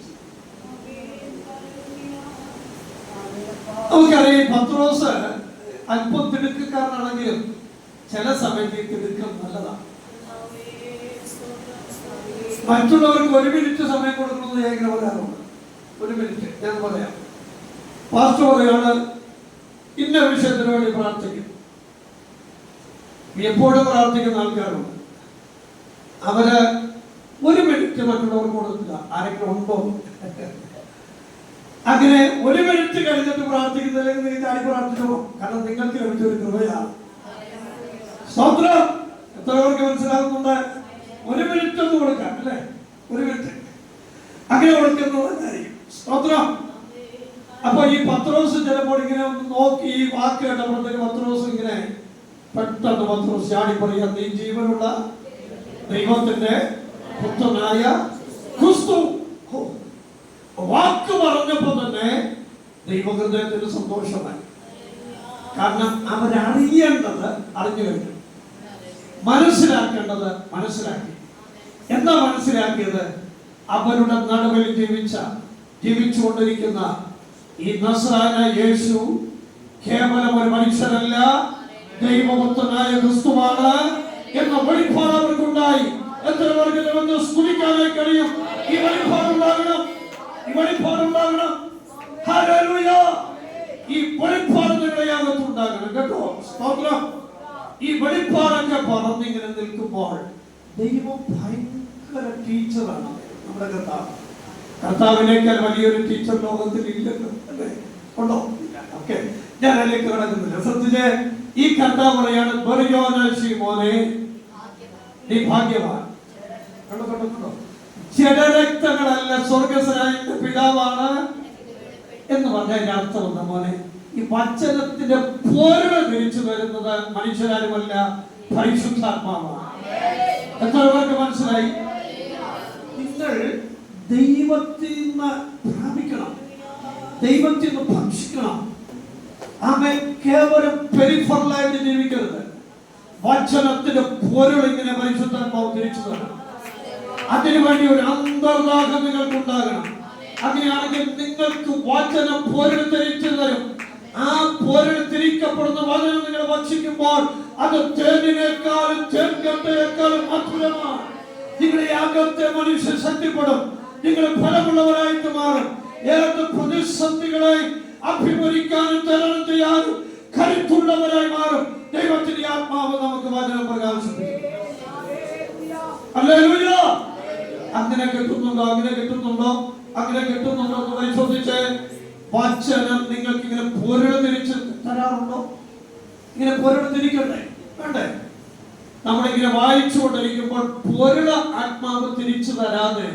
നമുക്കറിയാം പത്രോസ് അല്പം തിടുക്കക്കാരനാണെങ്കിലും ചില സമയത്ത് തിടുക്കം നല്ലതാണ്. മറ്റുള്ളവർക്ക് 1 മിനിറ്റ് സമയം കൊടുക്കണമെന്ന് ഞാൻ ഇങ്ങനെ പറയാറുണ്ട്. 1 മിനിറ്റ് ഞാൻ പറയാം. പാസ്റ്റർ പറയാണ് ഇന്ന വിഷയത്തിന് വേണ്ടി പ്രാർത്ഥിക്കും. എപ്പോഴും പ്രാർത്ഥിക്കുന്ന ആൾക്കാരുണ്ട്. അവര് 1 മിനിറ്റ് മറ്റുള്ളവർക്ക് കൊടുക്കുക. ആരെങ്കിലും ഉണ്ടോ? അങ്ങനെ 1 മിനിറ്റ് കഴിഞ്ഞിട്ട് പ്രാർത്ഥിക്കുന്നില്ലെങ്കിൽ നിങ്ങൾ ചാടി പ്രാർത്ഥിച്ചോ. കാരണം നിങ്ങൾക്ക് ലഭിച്ചൊരു കൃപയാണ്. സ്തോത്രം! എത്ര പേർക്ക് മനസ്സിലാകുന്നുണ്ട്? 1 മിനിറ്റ് ഒന്ന് കൊടുക്കാം അല്ലെ? 1 മിനിറ്റ് അങ്ങനെ കൊടുക്കുന്നതായിരിക്കും. സ്തോത്രം! അപ്പൊ ഈ പത്രോസ് ചിലപ്പോൾ ഇങ്ങനെ ഒന്ന് നോക്കി ഈ വാക്ക് കേട്ടപ്പോഴത്തേക്ക് പത്രോസ് ഇങ്ങനെ പെട്ടെന്ന് പത്രോസ് ചാടി പറയാം, നീ ജീവനുള്ള ദൈവത്തിന്റെ പുത്രനായ ക്രിസ്തു. വാക്ക് പറഞ്ഞപ്പോ തന്നെ ദൈവഹൃദയത്തിന് സന്തോഷമായി. കാരണം അവരറിയേണ്ടത് അറിഞ്ഞു കഴിഞ്ഞു, മനസ്സിലാക്കേണ്ടത് മനസ്സിലാക്കി. എന്താ മനസ്സിലാക്കിയത്? അവരുടെ നടുവിൽ ജീവിച്ചുകൊണ്ടിരിക്കുന്ന ഈ നസ്രായനായ യേശു കേവലം ഒരു മനുഷ്യരല്ല, ദൈവപുത്രനായ ക്രിസ്തുവാണ് എന്ന വെളിപ്പാട് അവർക്കുണ്ടായി. എത്ര പേർക്ക് ദൈവത്തെ സ്തുതിക്കാനായി കഴിയും? ഈ വെളിപ്പാടുണ്ടാകണം, ഈ വെളിപ്പാടുണ്ടാകണം. ഹല്ലേലൂയ! ഈ വെളിപ്പാട് നിങ്ങളുടെ അകത്തുണ്ടാകണം കേട്ടോ. സ്തോത്രം! ഈ വെളിപ്പാടൊക്കെ പറഞ്ഞിങ്ങനെ നിൽക്കുമ്പോൾ ദൈവം ഭയങ്കര ടീച്ചറാണ്. നമ്മുടെ കർത്താവിനേക്കാൾ വലിയൊരു ടീച്ചർ ലോകത്തിൽ ഇല്ലല്ലോ, അല്ലേ? ഉണ്ടോ? ഓക്കെ, ഞാൻ അതിലേക്ക് കിടക്കുന്നില്ല. ശ്രദ്ധിച്ചേ, ഈ കർത്താവ് പറയാണ്, ബർയോനാ ശിമോനെ, നീ ഭാഗ്യവാൻ. കണ്ടോ? ജഡരക്തങ്ങളല്ല, സ്വർഗസ്വനായ പിതാവാണ് എന്ന് പറഞ്ഞതിന്റെ അർത്ഥം എന്താ മോനെ? ഈ വചനത്തിന്റെ പൊരുൾ തിരിച്ചു വരുന്നത് മനുഷ്യരാരുമല്ല, പരിശുദ്ധാത്മാവാണ്. എത്ര പേർക്ക് മനസ്സിലായി? നിങ്ങൾ ദൈവത്തിൽ നിന്ന് പ്രാപിക്കണം, ദൈവത്തിൽ നിന്ന് ഭക്ഷിക്കണം. ആമേൻ. കേവലം പെരിഫറലായിട്ട് ജീവിക്കരുത്. വചനത്തിന്റെ പൊരുൾ ഇങ്ങനെ പരിശുദ്ധാത്മാവ് തിരിച്ചു തരണം. അതിനുവേണ്ടി ഒരു അന്തർദാഹം നിങ്ങൾക്ക് ഉണ്ടാകണം. അങ്ങനെയാണെങ്കിൽ നിങ്ങൾക്ക് വചനം പൊരുൾ തിരിച്ചു തരും. ആ പൊരുൾ തിരിക്കപ്പെടുന്ന വചനം നിങ്ങൾ ഭക്ഷിക്കുമ്പോൾ അത് തേനിനേക്കാളും തേൻകട്ടയേക്കാളും മധുരമാണ്. നിങ്ങളുടെ അകത്തെ മനുഷ്യൻ ശക്തിപ്പെടും, നിങ്ങൾ ഫലമുള്ളവരായിട്ട് മാറും. ഏത് പ്രതിസന്ധികളെ അഭിമുഖിക്കാനും തരണം ചെയ്യാനും കരുത്തുള്ളവരായി മാറും. ദൈവത്തിന്റെ ആത്മാവ് നമുക്ക് വചനം പ്രകാശിപ്പിക്കും. ഹല്ലേലൂയ. അങ്ങനെ കിട്ടുന്നുണ്ടോ? അങ്ങനെ കിട്ടുന്നുണ്ടോ? അങ്ങനെ കിട്ടുന്നുണ്ടോ എന്ന് പരിശോധിച്ച് വചനം നിങ്ങൾക്ക് ഇങ്ങനെ പൊരുൾ തിരിച്ച് തരാറുണ്ടോ? ഇങ്ങനെ പൊരുൾ തിരിക്കണ്ടേ? വേണ്ടേ? നമ്മളിങ്ങനെ വായിച്ചുകൊണ്ടിരിക്കുമ്പോൾ പൊരുൾ ആത്മാവ് തിരിച്ചു തരാതെ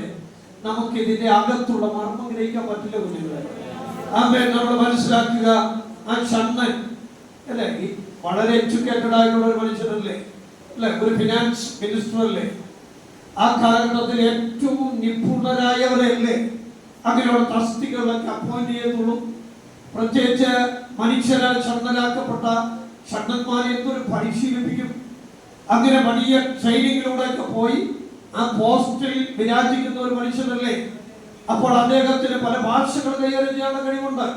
നമുക്ക് ഇതിന്റെ അകത്തുള്ള മർമ്മം ഗ്രഹിക്കാൻ പറ്റില്ല കുഞ്ഞുങ്ങളെ. ആമേൻ. നമ്മൾ മനസ്സിലാക്കുക, ആ ഷണ്ണൻ അല്ലെ, വളരെ എഡ്യൂക്കേറ്റഡ് ആയിട്ടുള്ള ഒരു മനുഷ്യനല്ലേ, അല്ലെ, ഒരു ഫിനാൻസ് മിനിസ്റ്റർ അല്ലേ, ആ കാലഘട്ടത്തിൽ ഏറ്റവും നിപുണരായവരല്ലേ അങ്ങനെയുള്ള തസ്തികകളൊക്കെ അപ്പോയിന്റ് ചെയ്തുള്ളൂ. പ്രത്യേകിച്ച് മനുഷ്യരാൽ ഷണ്ണനാക്കപ്പെട്ട ഷണ്ണന്മാരെ എന്തൊരു പരിശീലിപ്പിക്കും. അങ്ങനെ വലിയ ട്രെയിനിങ്ങിലൂടെയൊക്കെ പോയി ആ പോസ്റ്റിൽ വിരാജിക്കുന്ന ഒരു മനുഷ്യനല്ലേ. അപ്പോൾ അദ്ദേഹത്തിന് പല ഭാഷകൾ കൈകാര്യം ചെയ്യാനുള്ള കഴിവുണ്ട്.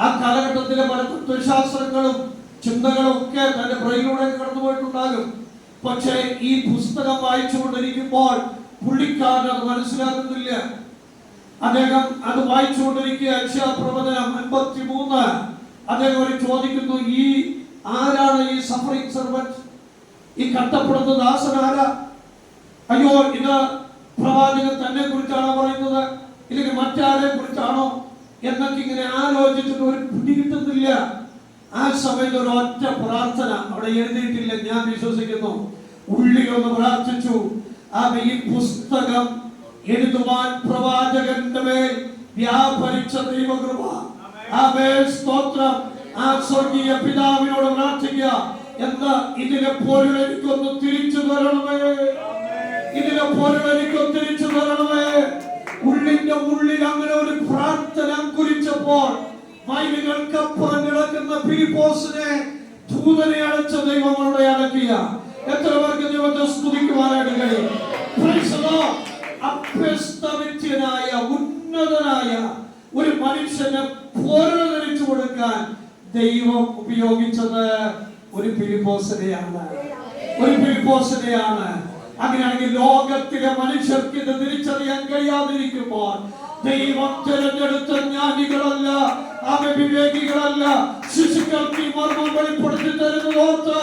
ആ കാലഘട്ടത്തിലെ പല തത്വശാസ്ത്രങ്ങളും ചിന്തകളും ഒക്കെ തന്റെ ബ്രെയിനിലൂടെ കടന്നുപോയിട്ടുണ്ടാകും. പക്ഷേ ഈ പുസ്തകം വായിച്ചുകൊണ്ടിരിക്കുമ്പോൾ പുള്ളിക്കാരൻ അത് മനസ്സിലാക്കുന്നില്ല. അദ്ദേഹം അത് വായിച്ചുകൊണ്ടിരിക്കുക. യശയ്യാപ്രവചനം 53 അദ്ദേഹം ഒരു ചോദിക്കുന്നു, ഈ ആരാണ് ഈ സഫറിംഗ് സെർവന്റ്? ഈ കഷ്ടപ്പെടുന്ന ദാസൻ ആരാ? അയ്യോ, ഇത് പ്രവാചകൻ തന്നെ കുറിച്ചാണോ പറയുന്നത്, ഇല്ലെങ്കിൽ മറ്റാരെ കുറിച്ചാണോ എന്നൊക്കെ ഇങ്ങനെ ആലോചിച്ചിട്ട് ഒരു പിടി കിട്ടുന്നില്ല. ആ സമയത്ത് ഒരു ഒറ്റ പ്രാർത്ഥന അവിടെ എഴുതിയിട്ടില്ല, ഞാൻ വിശ്വസിക്കുന്നു. ഉള്ളിലൊന്ന് പ്രാർത്ഥിച്ചു, ഈ പുസ്തകം എഴുതുവാൻ പ്രവാചകന്റെ മേൽ വ്യാപരിച്ച ദൈവകൃപ. സ്തോത്രം. ആ സ്വർഗീയ പിതാവിനോട് പ്രാർത്ഥിക്കുക, എന്താ ഇതിലെ പൊരുൾ എനിക്കൊന്ന് തിരിച്ചു തരണമേ, ഇതിലെ പൊരുൾ എനിക്കൊന്ന് തിരിച്ചു തരണമേ. ഉള്ളിന്റെ ഉള്ളിൽ അങ്ങനെ ഒരു പ്രാർത്ഥന കുറിച്ചപ്പോൾ മൈലുകൾക്കപ്പുറം കിടക്കുന്ന ഫിലിപ്പോസിനെ ദൂതനെ അടച്ച ദൈവങ്ങളുടെ അടക്കിയ എത്ര പേർക്ക് ദൈവത്തെ സ്തുതിക്കുവാനായിട്ട് കഴിയും? അഭ്യസ്തവിദ്യനായ ഉന്നതനായ ഒരു മനുഷ്യന് പൊരുൾ ധരിച്ചു കൊടുക്കാൻ ദൈവം ഉപയോഗിച്ചത് ഒരു ഫിലിപ്പോസിനെയാണ്, ഒരു ഫിലിപ്പോസിനെയാണ്. അങ്ങനെയാണെങ്കിൽ ലോകത്തിലെ മനുഷ്യർക്ക് ഇത് തിരിച്ചറിയാൻ കഴിയാതിരിക്കുമ്പോൾ ദൈവം തിരഞ്ഞെടുത്ത ജ്ഞാനികളല്ല, വിവേകികളല്ല, ശിശുക്കൾക്ക് ഈ മർമ്മം വെളിപ്പെടുത്തി തരുന്നത് ഓർത്ത്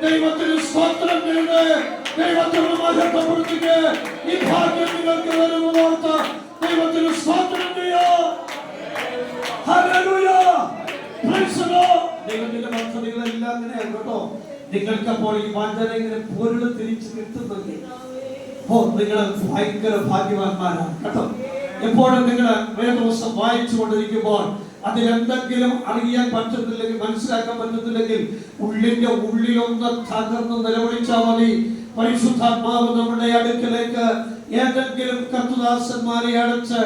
ദൈവത്തിന് സ്തോത്രം ചെയ്ത് ദൈവത്തിന് മഹത്വപ്പെടുത്തുക. ഈ ഭാഗ്യം നിങ്ങൾക്ക് വരുന്നത് ഓർത്ത് ദൈവത്തിന് സ്തോത്രം ചെയ്യാം. ഹല്ലേലൂയ. Praise the Lord. ദൈവത്തിന്റെ പദ്ധതികളെല്ലാം അങ്ങനെയാണ് കേട്ടോ. നിങ്ങൾക്ക് അപ്പോൾ ഈ വചനം ഇങ്ങനെ പൊരുൾ തിരിച്ചു കിട്ടുന്നെങ്കിൽ നിങ്ങൾ ഭയങ്കര ഭാഗ്യവാന്മാരാണ് കേട്ടോ. എപ്പോഴും നിങ്ങൾ വേദപുസ്തകം വായിച്ചുകൊണ്ടിരിക്കുമ്പോൾ അതിലെന്തെങ്കിലും അറിയാൻ പറ്റുന്നില്ലെങ്കിൽ, മനസ്സിലാക്കാൻ പറ്റുന്നില്ലെങ്കിൽ ഉള്ളിന്റെ ഉള്ളിലൊന്ന് തകർന്ന് നിലവിളിച്ചാൽ മതി. പരിശുദ്ധാത്മാവ് നമ്മുടെ അടുക്കലേക്ക് ഏതെങ്കിലും കർത്തദാസന്മാരെ അടച്ച്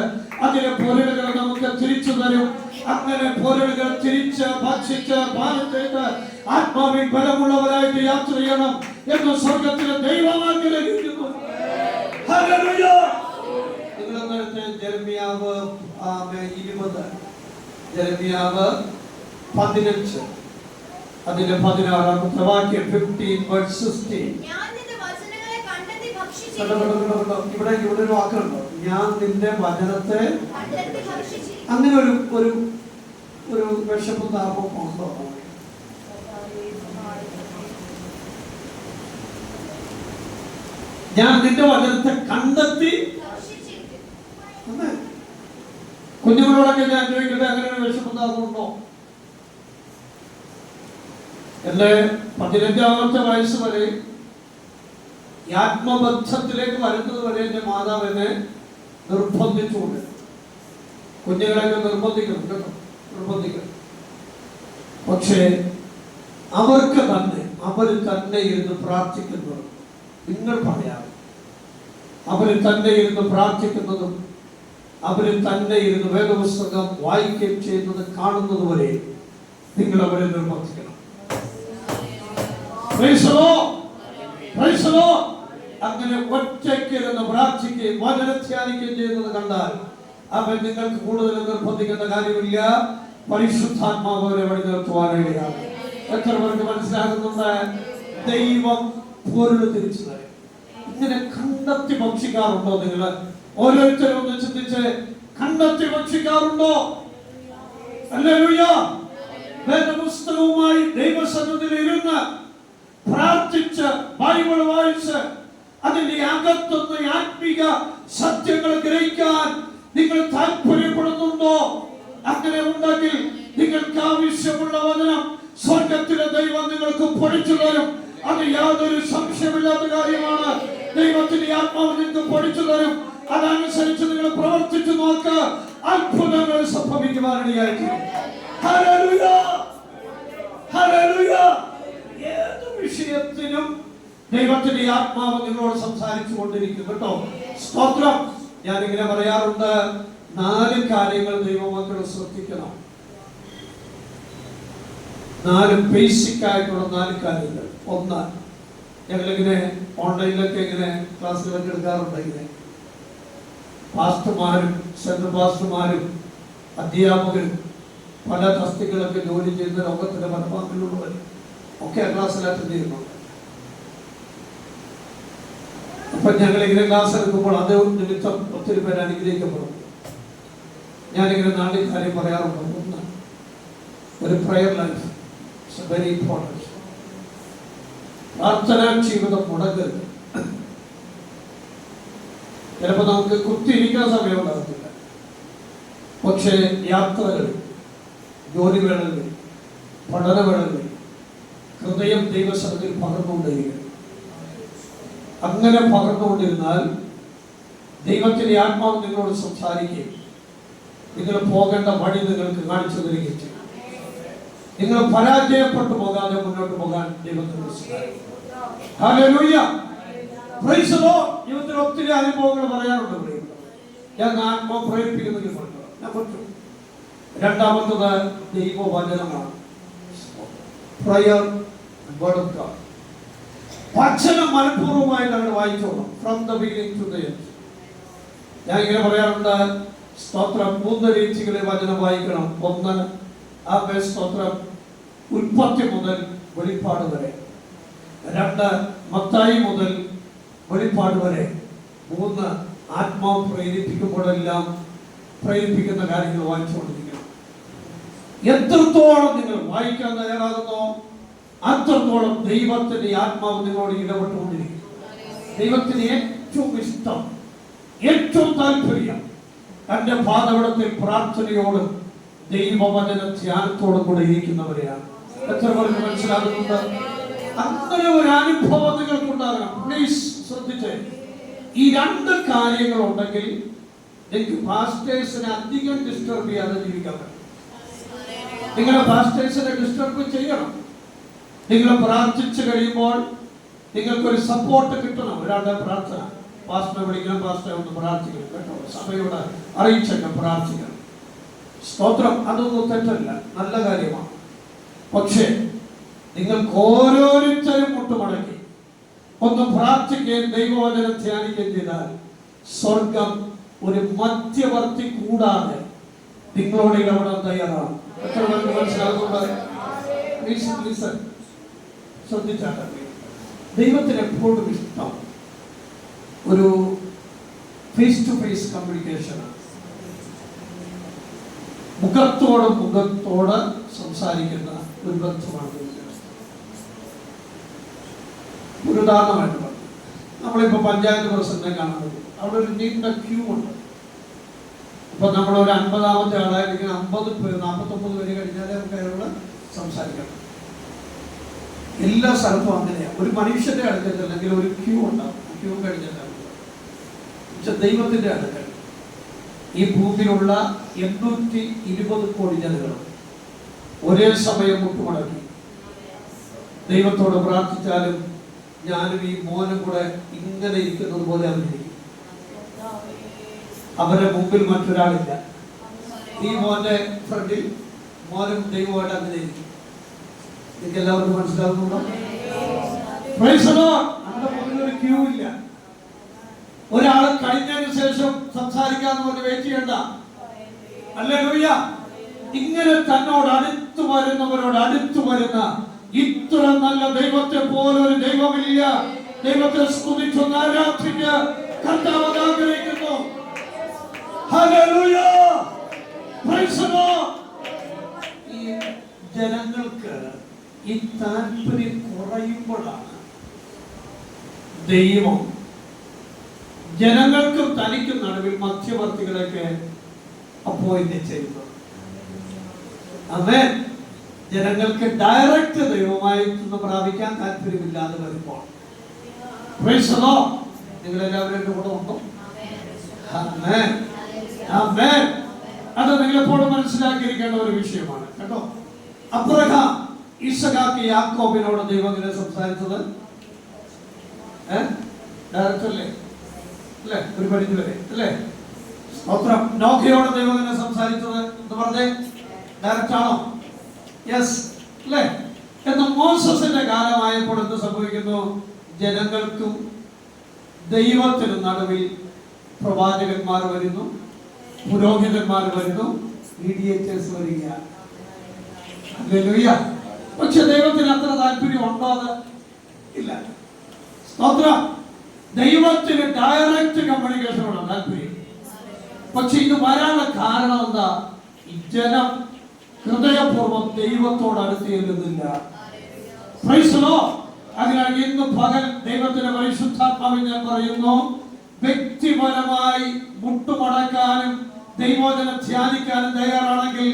അതിലെ പൊരുളുകൾ നമുക്ക് തിരിച്ചു തരും. അങ്ങനെ പൊരുളുകൾ തിരിച്ച് ഭക്ഷിച്ച് പാനം ചെയ്ത് ആത്മാവിൽ ബലമുള്ളവരായിട്ട് യാത്ര ചെയ്യണം എന്ന് സ്വർഗത്തിലെ ദൈവം ആഗ്രഹിക്കുന്നു. ഹല്ലേലൂയ. നിങ്ങളെന്നടുത്ത് ജെറമ്യാവ് 20, ജെറമ്യാവ് 15 അതിന്റെ 16 വാക്യം 15:16. ഇവിടെ ഒരു വാക്കുണ്ടോ, ഞാൻ നിന്റെ വചനത്തെ. അങ്ങനെ ഒരു വിഷമം താപം ഉണ്ടോ? ഞാൻ നിന്റെ വചനത്തെ കണ്ടെത്തി. കുഞ്ഞുങ്ങളോടൊക്കെ ഞാൻ ചോദിക്കട്ടെ, അങ്ങനെ ഒരു വിഷമം താപം ഉണ്ടോ? എൻ്റെ 15-ാമത്തെ വയസ്സ് വരെ ഈ ആത്മബന്ധത്തിലേക്ക് വരുന്നത് വരെ എൻ്റെ മാതാവ് എന്നെ നിർബന്ധിച്ചുകൊണ്ട്, കുഞ്ഞുങ്ങളെയൊക്കെ നിർബന്ധിക്കണം കേട്ടോ, നിർബന്ധിക്കണം. പക്ഷേ അവർ തന്നെ ഇരുന്ന് പ്രാർത്ഥിക്കുന്നത് നിങ്ങൾ പറയാം. അവർ തന്നെ ഇരുന്ന് പ്രാർത്ഥിക്കുന്നതും അവർ തന്നെ ഇരുന്ന് വേദപുസ്തകം വായിക്കുകയും ചെയ്യുന്നത് കാണുന്നത് വരെ നിങ്ങൾ അവരെ നിർബന്ധിക്കണം. അങ്ങനെ ഒറ്റയ്ക്കിരുന്ന് പ്രാർത്ഥിക്കുകയും വചനധ്യാനിക്കുകയും ചെയ്യുന്നത് കണ്ടാൽ അവൻ നിങ്ങൾക്ക് കൂടുതൽ നിർബന്ധിക്കേണ്ട കാര്യമില്ല. പരിശുദ്ധാത്മാവ് അവരെ വഴി നിർത്തുവാനാണ്. എത്ര പേർക്ക് മനസ്സിലാകുന്നുണ്ട്? ദൈവം പൊരുൾ തിരിച്ചു തരും. ഇങ്ങനെ കണ്ടെത്തി ഭക്ഷിക്കാറുണ്ടോ? നിങ്ങൾ ഓരോരുത്തരും ഒന്ന് ചിന്തിച്ച് കണ്ടെത്തി ഭക്ഷിക്കാറുണ്ടോ? ഹല്ലേലൂയ. വേദപുസ്തകവുമായി ദൈവസന്നിധിയിൽ ഇരുന്ന് പ്രാർത്ഥിച്ച് ബൈബിൾ വായിച്ച് അതിന്റെ അകത്തുനിന്ന് ആത്മീക സത്യങ്ങൾ ഗ്രഹിക്കാൻ നിങ്ങൾ താല്പര്യപ്പെടുന്നുണ്ടോ? അങ്ങനെ ഉണ്ടെങ്കിൽ നിങ്ങൾക്ക് ആവശ്യമുള്ള വചനം സ്വർഗത്തിലെ ദൈവം നിങ്ങൾക്ക് പഠിച്ചു തരും. അത് യാതൊരു സംശയമില്ലാത്ത കാര്യമാണ്. ദൈവത്തിന്റെ ആത്മാവ് നിങ്ങൾക്ക് പഠിച്ചു തരും. അതനുസരിച്ച് നിങ്ങൾ പ്രവർത്തിച്ചു നോക്ക്, അത്ഭുതങ്ങൾ സംഭവിക്കുവാനിടയായിരിക്കും. Hallelujah, hallelujah. ഏത് വിഷയത്തിനും ദൈവത്തിന്റെ ആത്മാവ് നിങ്ങളോട് സംസാരിച്ചു കൊണ്ടിരിക്കും കേട്ടോ. സ്തോത്രം. ഞാനിങ്ങനെ പറയാറുണ്ട്, 4 കാര്യങ്ങൾ ദൈവമക്കൾ ശ്രദ്ധിക്കണം. 4 ബേസിക് ആയിട്ടുള്ള 4 കാര്യങ്ങൾ. ഒന്ന്, ഞങ്ങളിങ്ങനെ ഓൺലൈനിലൊക്കെ ഇങ്ങനെ ക്ലാസ്സുകളൊക്കെ എടുക്കാറുണ്ട്. ഇങ്ങനെ പാസ്റ്റർമാരും സെൻട്രൽ പാസ്റ്റർമാരും അധ്യാപകരും പല തസ്തികളൊക്കെ ജോലി ചെയ്യുന്ന ലോകത്തിന്റെ പല ഭാഗങ്ങളിലുള്ളവർ ഒക്കെ ക്ലാസ്സിൽ അറ്റൻഡ് ചെയ്യുന്നുണ്ട്. അപ്പൊ ഞങ്ങളിങ്ങനെ ക്ലാസ് എടുക്കുമ്പോൾ അത് നിമിത്തം ഒത്തിരി പേര് അനുഗ്രഹിക്കപ്പെടും. ഞാനിങ്ങനെ 4 കാര്യം പറയാറുണ്ട്. ഒന്ന്, ഒരു പ്രയർ ലൈഫ് വെരി ഇമ്പോർട്ടൻറ്റ്. പ്രാർത്ഥനാ ജീവിതം മുടങ്ങരുത്. ചിലപ്പോൾ നമുക്ക് കുത്തിയിരിക്കാൻ സമയം ഉണ്ടാകത്തില്ല. പക്ഷേ യാത്രകളിൽ, ജോലിവേളകളിൽ, പഠനവേളകളിൽ ഹൃദയം ദൈവസന്നിധിയിൽ പകർന്നുകൊണ്ടിരിക്കും. അങ്ങനെ പകർന്നുകൊണ്ടിരുന്നാൽ ദൈവത്തിന്റെ ആത്മാവ് നിങ്ങളോട് സംസാരിക്കുകയും നിങ്ങൾ പോകേണ്ട വഴി നിങ്ങൾക്ക് കാണിച്ചു തരികയും ചെയ്യും. നിങ്ങൾ പരാജയപ്പെട്ടു പോകാതെ മുന്നോട്ട് പോകാൻ ദൈവത്തിന് സഹായിക്കും. Hallelujah, praise the Lord. ജീവിതത്തിൽ ഒത്തിരി അനുഭവങ്ങൾ പറയാറുണ്ട്. ഞാൻ ആത്മാവ് പ്രേരിപ്പിക്കുന്നെങ്കിൽ പറഞ്ഞു. രണ്ടാമത്തത് ദൈവവചനമാണ്. Prayer word of God. വചനം മനഃപൂർവ്വമായിട്ട് അങ്ങനെ വായിച്ചോളാം. From the beginning to the end. ഞാൻ ഇങ്ങനെ പറയാറുണ്ട്, സ്തോത്രം 3 രീതികളിൽ വചനം വായിക്കണം. ഒന്ന്, സ്തോത്രം ഉൽപ്പത്തി മുതൽ വെളിപ്പാട് വരെ. 2, മത്തായി മുതൽ വെളിപ്പാട് വരെ. 3, ആത്മാവ് പ്രേരിപ്പിക്കുമ്പോഴെല്ലാം പ്രേരിപ്പിക്കുന്ന കാര്യങ്ങൾ വായിച്ചുകൊണ്ടിരിക്കണം. എത്രത്തോളം നിങ്ങൾ വായിക്കാൻ തയ്യാറാകുന്നോ അത്രത്തോളം ദൈവത്തിന്റെ ആത്മാവ് നിങ്ങളോട് ഇടപെട്ടുകൊണ്ടിരിക്കും. ദൈവത്തിന് ഏറ്റവും ഇഷ്ടം, ഏറ്റവും താല്പര്യം തന്റെ പാദപീഠത്തിൽ പ്രാർത്ഥനയോടും ദൈവവചന ധ്യാനത്തോടും കൂടെ ഇരിക്കുന്നവരെയാണ്. എത്ര പേർക്ക് മനസ്സിലാകുന്നുണ്ട്? അങ്ങനെ ഒരു അനുഭവം നിങ്ങൾക്കുണ്ടാകണം. പ്ലീസ് ശ്രദ്ധിച്ചേ. ഈ 2 കാര്യങ്ങൾ ഉണ്ടെങ്കിൽ നിങ്ങൾക്ക് പാസ്റ്റേഴ്സിനെ അധികം ഡിസ്റ്റർബ് ചെയ്യാതെ ജീവിക്കാൻ പറ്റും. നിങ്ങളെ പാസ്റ്റേഴ്സിനെ ഡിസ്റ്റർബ് ചെയ്യണം. നിങ്ങൾ പ്രാർത്ഥിച്ചു കഴിയുമ്പോൾ നിങ്ങൾക്കൊരു സപ്പോർട്ട് കിട്ടണം. ഒരാളുടെ പ്രാർത്ഥന, പാസ്റ്ററെ വിളിക്കണം, പാസ്റ്ററെ ഒന്ന് പ്രാർത്ഥിക്കണം കേട്ടോ, സഭയോട് അറിയിച്ചേക്കാം, പ്രാർത്ഥിക്കണം. സ്തോത്രം. അതൊന്നും തെറ്റല്ല, നല്ല കാര്യമാണ്. പക്ഷേ നിങ്ങൾക്ക് ഓരോരുത്തരും മുട്ടുമടക്കി ഒന്ന് പ്രാർത്ഥിക്കുകയും ദൈവവചനം ധ്യാനിക്കുകയും ചെയ്താൽ സ്വർഗം ഒരു മധ്യവർത്തി കൂടാതെ നിങ്ങളോട് ഇടപെടാൻ തയ്യാറാണ്. എത്ര പേർക്ക് മനസ്സിലാകുന്നുണ്ട്? ശ്രദ്ധിച്ചാട്ടെ. ദൈവത്തിന് എപ്പോഴും ഇഷ്ടം ഒരു ഫേസ് ടു ഫേസ് കമ്മ്യൂണിക്കേഷനാണ്. മുഖത്തോട് സംസാരിക്കുന്ന ഒരു ബന്ധമാണ്. ഒരു ഉദാഹരണമായിട്ട് പറഞ്ഞു, നമ്മളിപ്പോ പഞ്ചായത്ത് പ്രസിഡന്റിനെ കാണാൻ പറ്റും. അവിടെ ഒരു നീണ്ട ക്യൂ ഉണ്ട്. അപ്പൊ നമ്മളൊരു 50ാമത്തെ ആളായിരിക്കും, 50 പേര് 49 പേര് കഴിഞ്ഞാലേ നമുക്ക് അയാളോട് സംസാരിക്കണം. എല്ലാ സ്ഥലത്തും അങ്ങനെയാണ്. ഒരു മനുഷ്യന്റെ അടുക്കൽ അല്ലെങ്കിൽ ഒരു ക്യൂ ഉണ്ടാവും. ക്യൂ കഴിഞ്ഞിട്ടാണ്. പക്ഷെ ദൈവത്തിന്റെ അടുക്കൽ ഈ ഭൂമിയിലുള്ള 820 കോടി ജനങ്ങൾ ഒരേ സമയം മുട്ടുമടക്കി ദൈവത്തോട് പ്രാർത്ഥിച്ചാലും ഞാനും ഈ മോനും കൂടെ ഇങ്ങനെ ഇരിക്കുന്നത് പോലെ അവരിരിക്കും. അവരുടെ മുമ്പിൽ മറ്റൊരാളില്ല. ഈ മോന്റെ ഫ്രണ്ടിൽ മോനും ദൈവമായിട്ട് അങ്ങനെ ഇരിക്കും. നിങ്ങൾക്ക് എല്ലാവർക്കും മനസ്സിലാകുന്നുണ്ടോ? നമ്മുടെ മുമ്പിൽ ഒരു ക്യൂ ഇല്ല. ഒരാൾ കഴിഞ്ഞതിന് ശേഷം സംസാരിക്കാന്ന് പറഞ്ഞ് വെയിറ്റ് ചെയ്യണ്ട. ഹല്ലേലൂയ. ഇങ്ങനെ തന്നോട് അടുത്തു വരുന്നവരോട് അടുത്തു വരുന്ന ഇത്ര നല്ല ദൈവത്തെ പോലെ ഒരു ദൈവമില്ല. ദൈവത്തെ സ്തുതിച്ചൊന്ന് ആരാധിക്കുക. കർത്താവ് ആഗ്രഹിക്കുന്നു. ഹല്ലേലൂയ. Praise the Lord. ഈ ജനങ്ങൾക്ക് ഈ താല്പര്യം കുറയുമ്പോഴാണ് ദൈവം ജനങ്ങൾക്കും തനിക്കും നടുവിൽ മധ്യവർത്തികളൊക്കെ അപ്പോയിന്റ് ചെയ്യുന്നത്. ആമേൻ. ജനങ്ങൾക്ക് ഡയറക്റ്റ് ദൈവമായി പ്രാപിക്കാൻ താല്പര്യമില്ലാതെ വരുമ്പോൾ പ്രൈസ് ദി ലോർഡ്. നിങ്ങൾ എല്ലാവരും എൻ്റെ കൂടെ ഉണ്ടോ? ആമേൻ. ആമേൻ. അത് നിങ്ങൾ എപ്പോഴും മനസ്സിലാക്കിയിരിക്കേണ്ട ഒരു വിഷയമാണ് കേട്ടോ. അബ്രഹാം ഇസഹാക്ക് യാക്കോബിനോട് ദൈവം ഇങ്ങനെ സംസാരിച്ചത് ഡയറക്റ്റ് അല്ലേ? അല്ലേ? ഒരു പരിധി വരെ അല്ലേ? സ്തോത്രം. നോഹയോട് ദൈവം ഇങ്ങനെ സംസാരിച്ചത് എന്ന് പറഞ്ഞേ ഡയറക്റ്റ് ആണോ? യെസ് അല്ലേ? എന്നാൽ മോസസിന്റെ കാലമായപ്പോൾ എന്ത് സംഭവിക്കുന്നു? ജനങ്ങൾക്കും ദൈവത്തിനും നടുവിൽ പ്രവാചകന്മാർ വരുന്നു, പുരോഹിതന്മാർ വരുന്നു, മീഡിയേറ്റേഴ്സ് വരികയാണ്. ഹല്ലേലൂയ. പക്ഷെ ദൈവത്തിന് അത്ര താല്പര്യം ഉണ്ടോ? അത് ഇല്ല. സ്തോത്രം. ദൈവത്തിന് ഡയറക്റ്റ് കമ്മ്യൂണിക്കേഷനുള്ള താല്പര്യം. പക്ഷെ ഇത് വരാനുള്ള കാരണം എന്താ? ഈ ജനം ഹൃദയപൂർവ്വം ദൈവത്തോട് അടുത്ത് ചെല്ലുന്നില്ല. Price the Lord. അതിനാൽ ഇന്ന് പകൽ ദൈവത്തിന്റെ പരിശുദ്ധാത്മാവിൽ ഞാൻ പറയുന്നു, വ്യക്തിപരമായി മുട്ടുമടക്കാനും ദൈവവചനം ധ്യാനിക്കാനും തയ്യാറാണെങ്കിൽ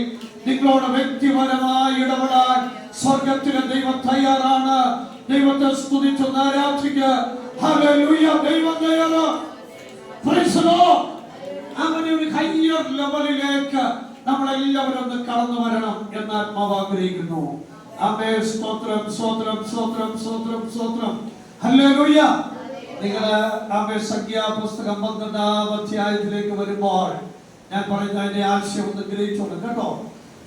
നിങ്ങളോട് വ്യക്തിപരമായി ഇടപെടാൻ സ്വർഗത്തിലെ ദൈവം തയ്യാറാണ്. ദൈവത്തെ സ്തുതിച്ചൊന്ന് ആരാധിക്കുക. ഹല്ലേലൂയ. ദൈവം തയ്യാറാണ്. Price the Lord. അങ്ങനെ ഒരു ഹൈയർ ലെവലിലേക്ക് നമ്മളെല്ലാവരും ഒന്ന് കടന്നു വരണം എന്ന് ആത്മാവ് ആഗ്രഹിക്കുന്നു. ആമേൻ. സ്തോത്രം, സ്തോത്രം, സ്തോത്രം, സ്തോത്രം, സ്തോത്രം. ഹല്ലേലൂയ. നിങ്ങൾ ആമേൻ സംഖ്യാപുസ്തകം 12-ാം അധ്യായത്തിലേക്ക് വരുമ്പോൾ ഞാൻ പറയുന്ന അതിന്റെ ആശയം ഒന്ന് ഗ്രഹിച്ചോളൂ കേട്ടോ.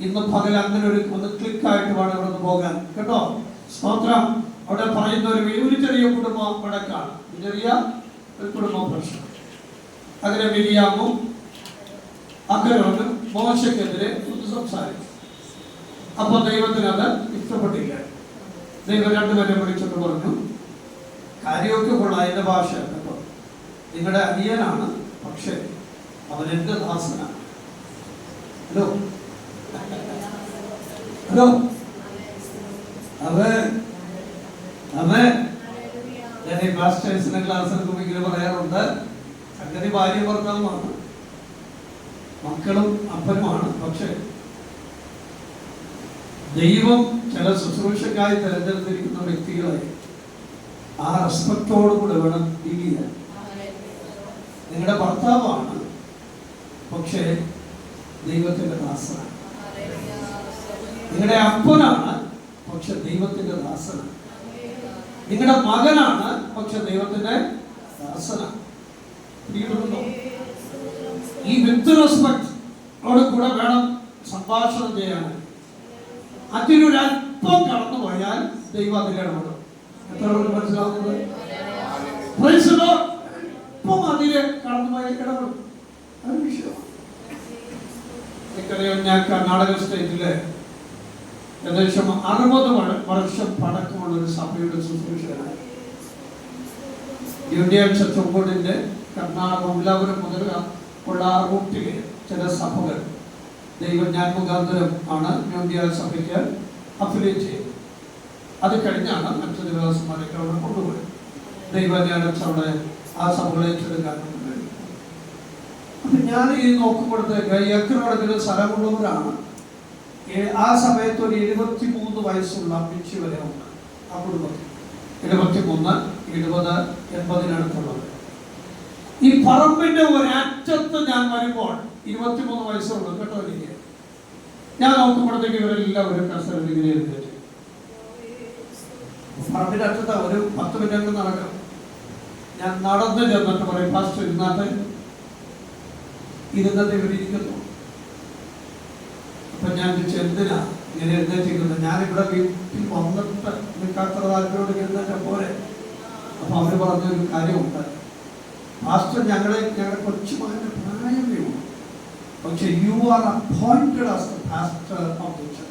ഇന്ന് പകൽ അങ്ങനെ ഒന്ന് ക്ലിക്കായിട്ട് വേണം ഇവിടെ നിന്ന് പോകാൻ കേട്ടോ. സ്തോത്രം. അവിടെ പറയുന്ന ഒരു ചെറിയ കുടുംബം വടക്കാണ്. ചെറിയ ഒരു കുടുംബ പ്രശ്നം. അങ്ങനെ മിരിയാമും അഹരോനും മോശയ്ക്കെതിരെ ഒന്ന് സംസാരിച്ചു. അപ്പൊ ദൈവത്തിന് അത് ഇഷ്ടപ്പെട്ടില്ല. ദൈവം രണ്ടുപേരെ വിളിച്ചിട്ട് പറഞ്ഞു, കാര്യമൊക്കെ കൊള്ളാം, എന്റെ ഭാഷ കേട്ടോ, നിങ്ങളുടെ അനിയനാണ്, പക്ഷെ അവൻ എന്റെ ദാസനാണ്. Hello hello. ഞാൻ ഈ മാസ്റ്റേഴ്സിന്റെ ക്ലാസ് എടുക്കുമ്പോൾ ഇങ്ങനെ പറയാറുണ്ട്, സംഗതി ഭാര്യ ഭർത്താവുമാണ്, മക്കളും അപ്പനുമാണ്. പക്ഷെ ദൈവം ചില ശുശ്രൂഷക്കായി തെരഞ്ഞെടുത്തിരിക്കുന്ന വ്യക്തികളെ ആ റെസ്പെക്റ്റോടുകൂടെ വേണം ഡീൽ ചെയ്യാൻ. നിങ്ങളുടെ ഭർത്താവാണ്, പക്ഷേ ദൈവത്തിന്റെ ദാസനാണ്. നിങ്ങളുടെ അപ്പനാണ്, പക്ഷെ ദൈവത്തിന്റെ ദാസനാണ്. നിങ്ങളുടെ മകനാണ്, പക്ഷെ ദൈവത്തിന്റെ ദാസനാണ്. ഈ വിത്ത് റെസ്പെക്റ്റോട് കൂടെ വേണം സംഭാഷണം ചെയ്യാൻ. അതിനൊരല്പം കടന്നു പോയാൽ ദൈവം അതിലിടപെടും. എത്ര പേർക്ക് മനസ്സിലാവുന്നത്? ഇപ്പം അതില് കടന്നുപോയ ഇടപെടും. അത് വിഷയമാണ്. എനിക്കറിയാം, ഞാൻ കർണാടക സ്റ്റേറ്റിലെ ഏകദേശം 60 വർഷം പഴക്കമുള്ള ഒരു സഭയുടെ ശുശ്രൂഷകനായി. ഇന്ത്യൻ ചർച്ച് ബോർഡിന്റെ കർണാടക മംഗലാപുരം മുതൽ ഉള്ള ആ റൂട്ടിലെ ചില സഭകൾ ദൈവം ഞാൻ മുഖാന്തരം ആണ് ഇന്ത്യ സഭയ്ക്ക് അഫിലിയേറ്റ് ചെയ്തത്. അത് കഴിഞ്ഞാണ് മറ്റു ദേവദാസന്മാരൊക്കെ അവിടെ കൊണ്ടുപോയത്. ദൈവം ഞാൻ അവിടെ ആ സഭകളെ ഏറ്റെടുക്കാൻ കഴിയും. അപ്പൊ ഞാൻ ഈ നോക്കുമ്പോഴത്തേക്ക് ഏക്കറോടൊക്കെ സ്ഥലമുള്ളവരാണ്. ആ സമയത്ത് ഒരു 73 വയസ്സുള്ള അമ്മച്ചി വരെ ഉണ്ട്. ആ കുടുംബത്തിൽ 73, 70, 80-നടുത്തുള്ളത്. ഈ പറമ്പിന്റെ ഒരറ്റത്ത് ഞാൻ വരുമ്പോൾ 23 വയസ്സുള്ളൂ കേട്ടോ. എനിക്ക് ഞാൻ നോക്കുമ്പോഴത്തേക്ക് ഇവരെല്ലാവരും കസേരയിൽ ഇങ്ങനെ എഴുന്നേറ്റ് പറമ്പിന്റെ അറ്റത്ത് ഒരു 10 മിനിറ്റ് നടക്കണം. ഞാൻ നടന്ന് ചെന്നിട്ട് പറയും, പാസ്റ്റർ ഇരുന്നിട്ട് ഇവരിയ്ക്കുന്നു. അപ്പൊ ഞാൻ ചോദിച്ചു, എന്തിനാ ഇങ്ങനെ എഴുന്നേറ്റിരിക്കുന്നത്? ഞാനിവിടെ വീട്ടിൽ വന്നിട്ട് നിൽക്കാത്ര താല്പര്യോട് എഴുന്നേറ്റ പോലെ. അപ്പൊ അവര് പറഞ്ഞൊരു കാര്യമുണ്ട്, പാസ്റ്റർ ഞങ്ങളുടെ കൊച്ചുമകന്റെ പ്രായമേ ഉള്ളൂ, പക്ഷെ you are appointed as the pastor of the church.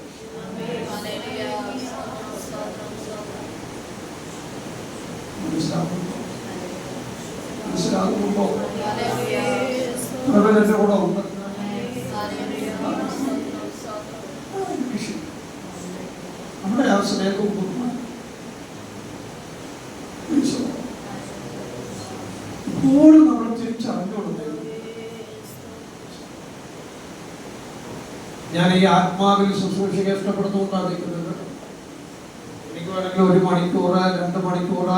മനസ്സിലാകുമ്പോ പ്രബലന്റെ കൂടെ ഉണ്ട്. നമ്മുടെ ആ സ്നേഹവും ഇപ്പോഴും നമ്മൾ തിരിച്ചറിഞ്ഞോളുന്നത്. ഞാൻ ഈ ആത്മാവിൽ ശുശ്രൂഷയെ ഇഷ്ടപ്പെടുന്നുകൊണ്ടാണ് നിൽക്കുന്നത്. എനിക്ക് വേണമെങ്കിൽ 1 മണിക്കൂർ 2 മണിക്കൂർ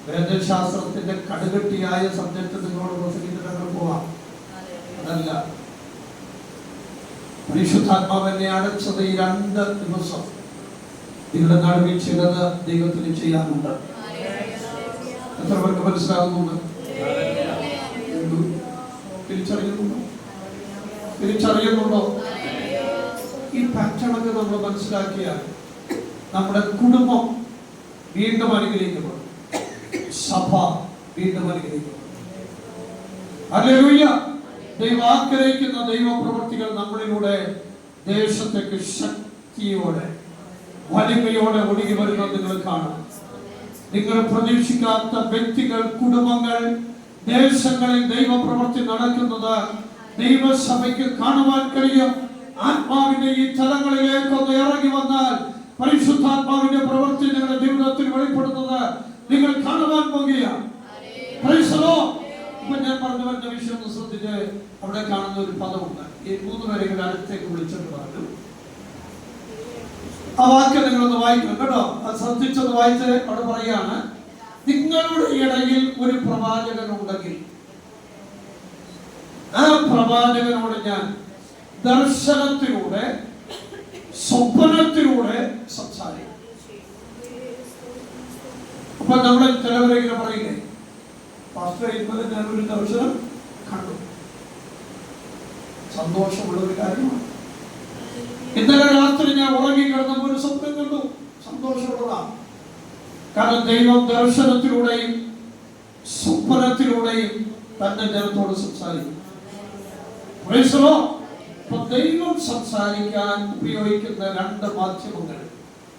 വേദശാസ്ത്രത്തിന്റെ കടുകട്ടിയായ സബ്ജക്ട് നിങ്ങളോട് പ്രസംഗിച്ചിട്ട് പോവാം. അതല്ല, പരിശുദ്ധാത്മാവിനെ അടച്ചത് ഈ 2 ദിവസം നിങ്ങളുടെ നടുവിൽ ചിലത് ദൈവത്തിന് ചെയ്യാനുണ്ട്. എത്ര പേർക്ക് മനസ്സിലാകുന്നുണ്ട്? തിരിച്ചറിയുന്നുണ്ടോ? ഈ പാറ്റേണൊക്കെ നമ്മൾ മനസ്സിലാക്കിയാൽ നമ്മുടെ കുടുംബം വീണ്ടും അനുഗ്രഹിക്കപ്പെടും, സഭ വീണ്ടും അനുഗ്രഹിക്കപ്പെടും. ഹല്ലേലൂയ! ദൈവം ആഗ്രഹിക്കുന്ന ദൈവപ്രവൃത്തികൾ നമ്മളിലൂടെ ദേശത്തേക്ക് ശക്തിയോടെ വലിമയോടെ ഒഴുകി വരുന്നത് നിങ്ങൾ കാണും. നിങ്ങൾ പ്രതീക്ഷിക്കാത്ത വ്യക്തികൾ, കുടുംബങ്ങൾ, ദേശങ്ങളിൽ ദൈവപ്രവൃത്തി നടക്കുന്നത് ദൈവസഭയ്ക്ക് കാണുവാൻ കഴിയും. ആത്മാവിന്റെ ഈ തലങ്ങളിലേക്കൊന്ന് ഇറങ്ങി വന്നാൽ പരിശുദ്ധാത്മാവിന്റെ പ്രവൃത്തി നിങ്ങളുടെ ജീവിതത്തിൽ വെളിപ്പെടുന്നത് നിങ്ങൾ കാണുവാൻ പോകുകയാണ്. ഇപ്പൊ ഞാൻ പറഞ്ഞു വരുന്ന വിഷയം ഒന്ന് ശ്രദ്ധിച്ച്, അവിടെ കാണുന്ന ഒരു പദമുണ്ട്. ഈ 3 പേരെ അടുത്തേക്ക് വിളിച്ചിട്ട് പറഞ്ഞു. ആ വാക്യം നിങ്ങളൊന്ന് വായിക്കണം കേട്ടോ. അത് ശ്രദ്ധിച്ചൊന്ന് വായിച്ച് അവിടെ പറയാണ്, നിങ്ങളുടെ ഇടയിൽ ഒരു പ്രവാചകൻ ഉണ്ടെങ്കിൽ ആ പ്രവാചകനോട് ഞാൻ ദർശനത്തിലൂടെ, സ്വപ്നത്തിലൂടെ സംസാരിക്കും. അപ്പൊ നമ്മളെ ചിലവരെങ്കിലും പറയില്ലേ, പാസ്റ്റർ ഇന്നലെ ഞാൻ ഒരു ദർശനം കണ്ടു. സന്തോഷമുള്ള ഒരു കാര്യമാണ്. ഇന്നലെ രാത്രി ഞാൻ ഉറങ്ങിക്കിടന്നപ്പോൾ ഒരു സ്വപ്നം കണ്ടു. സന്തോഷമുള്ളതാണ്. കാരണം ദൈവം ദർശനത്തിലൂടെയും സ്വപ്നത്തിലൂടെയും തന്റെ ജനത്തോട് സംസാരിക്കും. ദൈവം സംസാരിക്കാൻ ഉപയോഗിക്കുന്ന 2 മാധ്യമങ്ങൾ,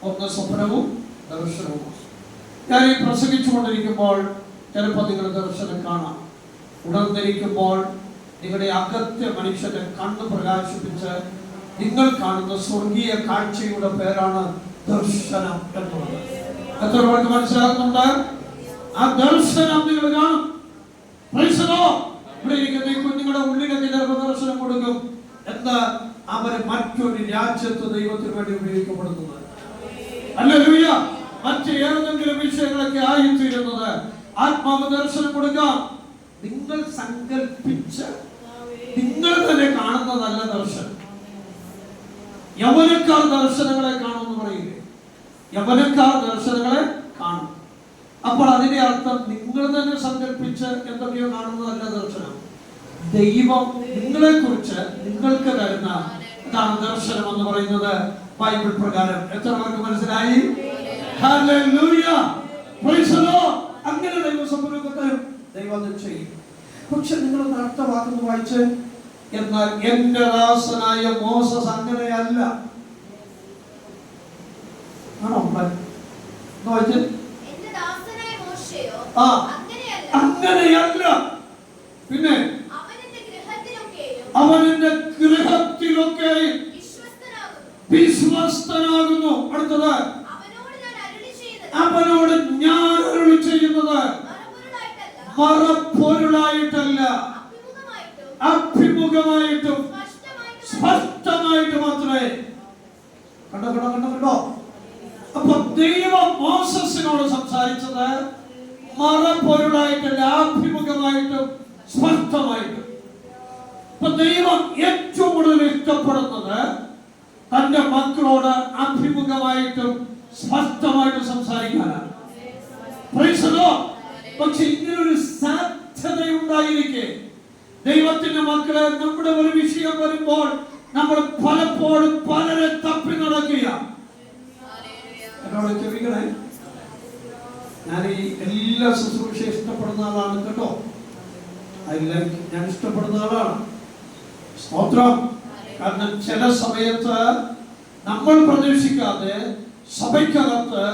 ഒന്ന് സ്വപ്നവും ദർശനവും. ഞാൻ ഈ പ്രസംഗിച്ചുകൊണ്ടിരിക്കുമ്പോൾ ചിലപ്പോൾ നിങ്ങൾ ദർശനം കാണാം. ഉണർന്നിരിക്കുമ്പോൾ നിങ്ങളുടെ അകത്തെ മനുഷ്യന്റെ കണ്ണ് പ്രകാശിപ്പിച്ച് നിങ്ങൾ കാണുന്ന സ്വർഗീയ കാഴ്ചയുടെ പേരാണ് ദർശനം എന്നുള്ളത്. എത്ര പേർക്ക് മനസ്സിലാക്കുന്നുണ്ട്? ആ ദർശനം നിങ്ങൾ കാണും. ഇവിടെ ഇരിക്കുന്ന ഈ കുഞ്ഞുങ്ങളുടെ ഉള്ളിലേക്ക് ചിലപ്പോൾ ദർശനം കൊടുക്കും. എന്താ? അവരെ മറ്റൊരു രാജ്യത്ത് ദൈവത്തിന് വേണ്ടി ഉപയോഗിക്കപ്പെടുന്നത്. ഹല്ലേലൂയ! മറ്റ് ഏതെങ്കിലും വിഷയങ്ങളൊക്കെ ആയിത്തീരുന്നത് ആത്മാവ് ദർശനം കൊടുക്കാം. നിങ്ങൾ സങ്കല്പിച്ച് നിങ്ങൾ തന്നെ കാണുന്നതല്ല ദർശനം. യവനക്കാർ ദർശനങ്ങളെ കാണുമെന്ന് പറയില്ലേ? യവനക്കാർ ദർശനങ്ങളെ കാണും. അപ്പോൾ അതിന്റെ അർത്ഥം നിങ്ങൾ തന്നെ സങ്കല്പിച്ച് എന്തൊക്കെയോ കാണുന്നതല്ല ദർശനം. ദൈവം നിങ്ങളെ കുറിച്ച് നിങ്ങൾക്ക് തരുന്ന അതാണ് ദർശനം എന്ന് പറയുന്നത് ബൈബിൾ പ്രകാരം. എത്ര പേർക്ക് മനസ്സിലായി? ഹല്ലേലൂയ! Praise the Lord! അങ്ങനെ ദൈവം സംഭവിക്കട്ടെ, ദൈവം ചെയ്യും. പക്ഷെ നിങ്ങൾ അടുത്ത വാക്കൊന്ന് വായിച്ച്, എന്നാൽ എന്റെ ദാസനായ മോസസ് അങ്ങനെയല്ല. ആണോ? അങ്ങനെയല്ല. പിന്നെ അവന്റെ ഗൃഹത്തിലൊക്കെ വിശ്വസ്തനാകുന്നു. അടുത്തത്, അവനോട് ഞാൻ അരുളി ചെയ്യുന്നത് മറപ്പൊരുളായിട്ടല്ല, അഭിമുഖമായിട്ടും സ്പഷ്ടമായിട്ട് മാത്രമേ. കണ്ടോ? അപ്പൊ ദൈവം മോസസിനോട് സംസാരിച്ചത് മറപ്പൊരുളായിട്ടല്ല, ആഭിമുഖമായിട്ടും സ്പഷ്ടമായിട്ടും. അപ്പൊ ദൈവം ഏറ്റവും കൂടുതൽ ഇഷ്ടപ്പെടുന്നത് തന്റെ മക്കളോട് അഭിമുഖമായിട്ടും സ്പഷ്ടമായിട്ടും സംസാരിക്കാനാണ്. പക്ഷെ ഇങ്ങനൊരു സാധ്യതയുണ്ടായിരിക്കെ ദൈവത്തിന്റെ മക്കളെ, നമ്മുടെ ഒരു വിഷയം വരുമ്പോൾ നമ്മൾ പലപ്പോഴും പലരെ തപ്പി നടക്കുക. എന്നോട് ക്ഷമിക്കണേ, ഞാൻ ഈ എല്ലാ ശുശ്രൂഷ ഇഷ്ടപ്പെടുന്ന ആളാണ് കേട്ടോ. ഞാൻ ഇഷ്ടപ്പെടുന്ന ആളാണ്. സ്തോത്രം. കാരണം ചില സമയത്ത് നമ്മൾ പ്രതീക്ഷിക്കാതെ സഭയ്ക്കകത്ത്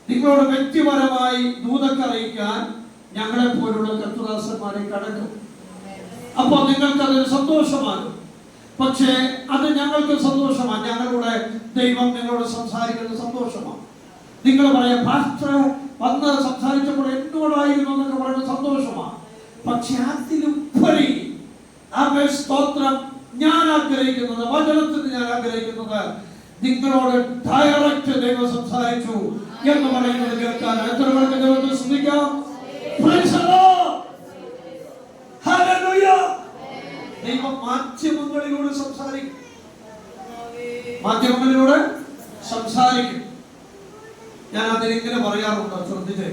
നിങ്ങളോട് വ്യക്തിപരമായി ദൂതക്കറിയിക്കാൻ ഞങ്ങളെ പോലുള്ള കർത്തദാസന്മാരെ കടക്കും. അപ്പോൾ നിങ്ങൾക്കതൊരു സന്തോഷമാണ്. പക്ഷേ അത് ഞങ്ങൾക്ക് സന്തോഷമാണ്. ഞങ്ങളുടെ ദൈവം നിങ്ങളോട് സംസാരിക്കുന്നത് സന്തോഷമാണ്. നിങ്ങൾ പറയാം, പാസ്റ്റർ വന്ന് സംസാരിച്ചപ്പോൾ എന്നോടായിരുന്നു എന്നൊക്കെ പറയുന്നത് സന്തോഷമാണ്. പക്ഷെ അതിലുപരി സ്തോത്രം, ഞാൻ ആഗ്രഹിക്കുന്നത്, വചനത്തിന് ഞാൻ ആഗ്രഹിക്കുന്നത് നിങ്ങളോട് ഡയറക്റ്റ് ദൈവം സംസാരിച്ചു എന്ന് പറയുന്നത് കേൾക്കാൻ. എത്ര പേർക്ക് ദൈവത്തെ സ്തുതിക്കാം? ദൈവം മാധ്യമങ്ങളിലൂടെ സംസാരിക്കും. മാധ്യമങ്ങളിലൂടെ സംസാരിക്കും. ഞാൻ അതിലിങ്ങനെ പറയാറുണ്ട്, ശ്രദ്ധിച്ചേ.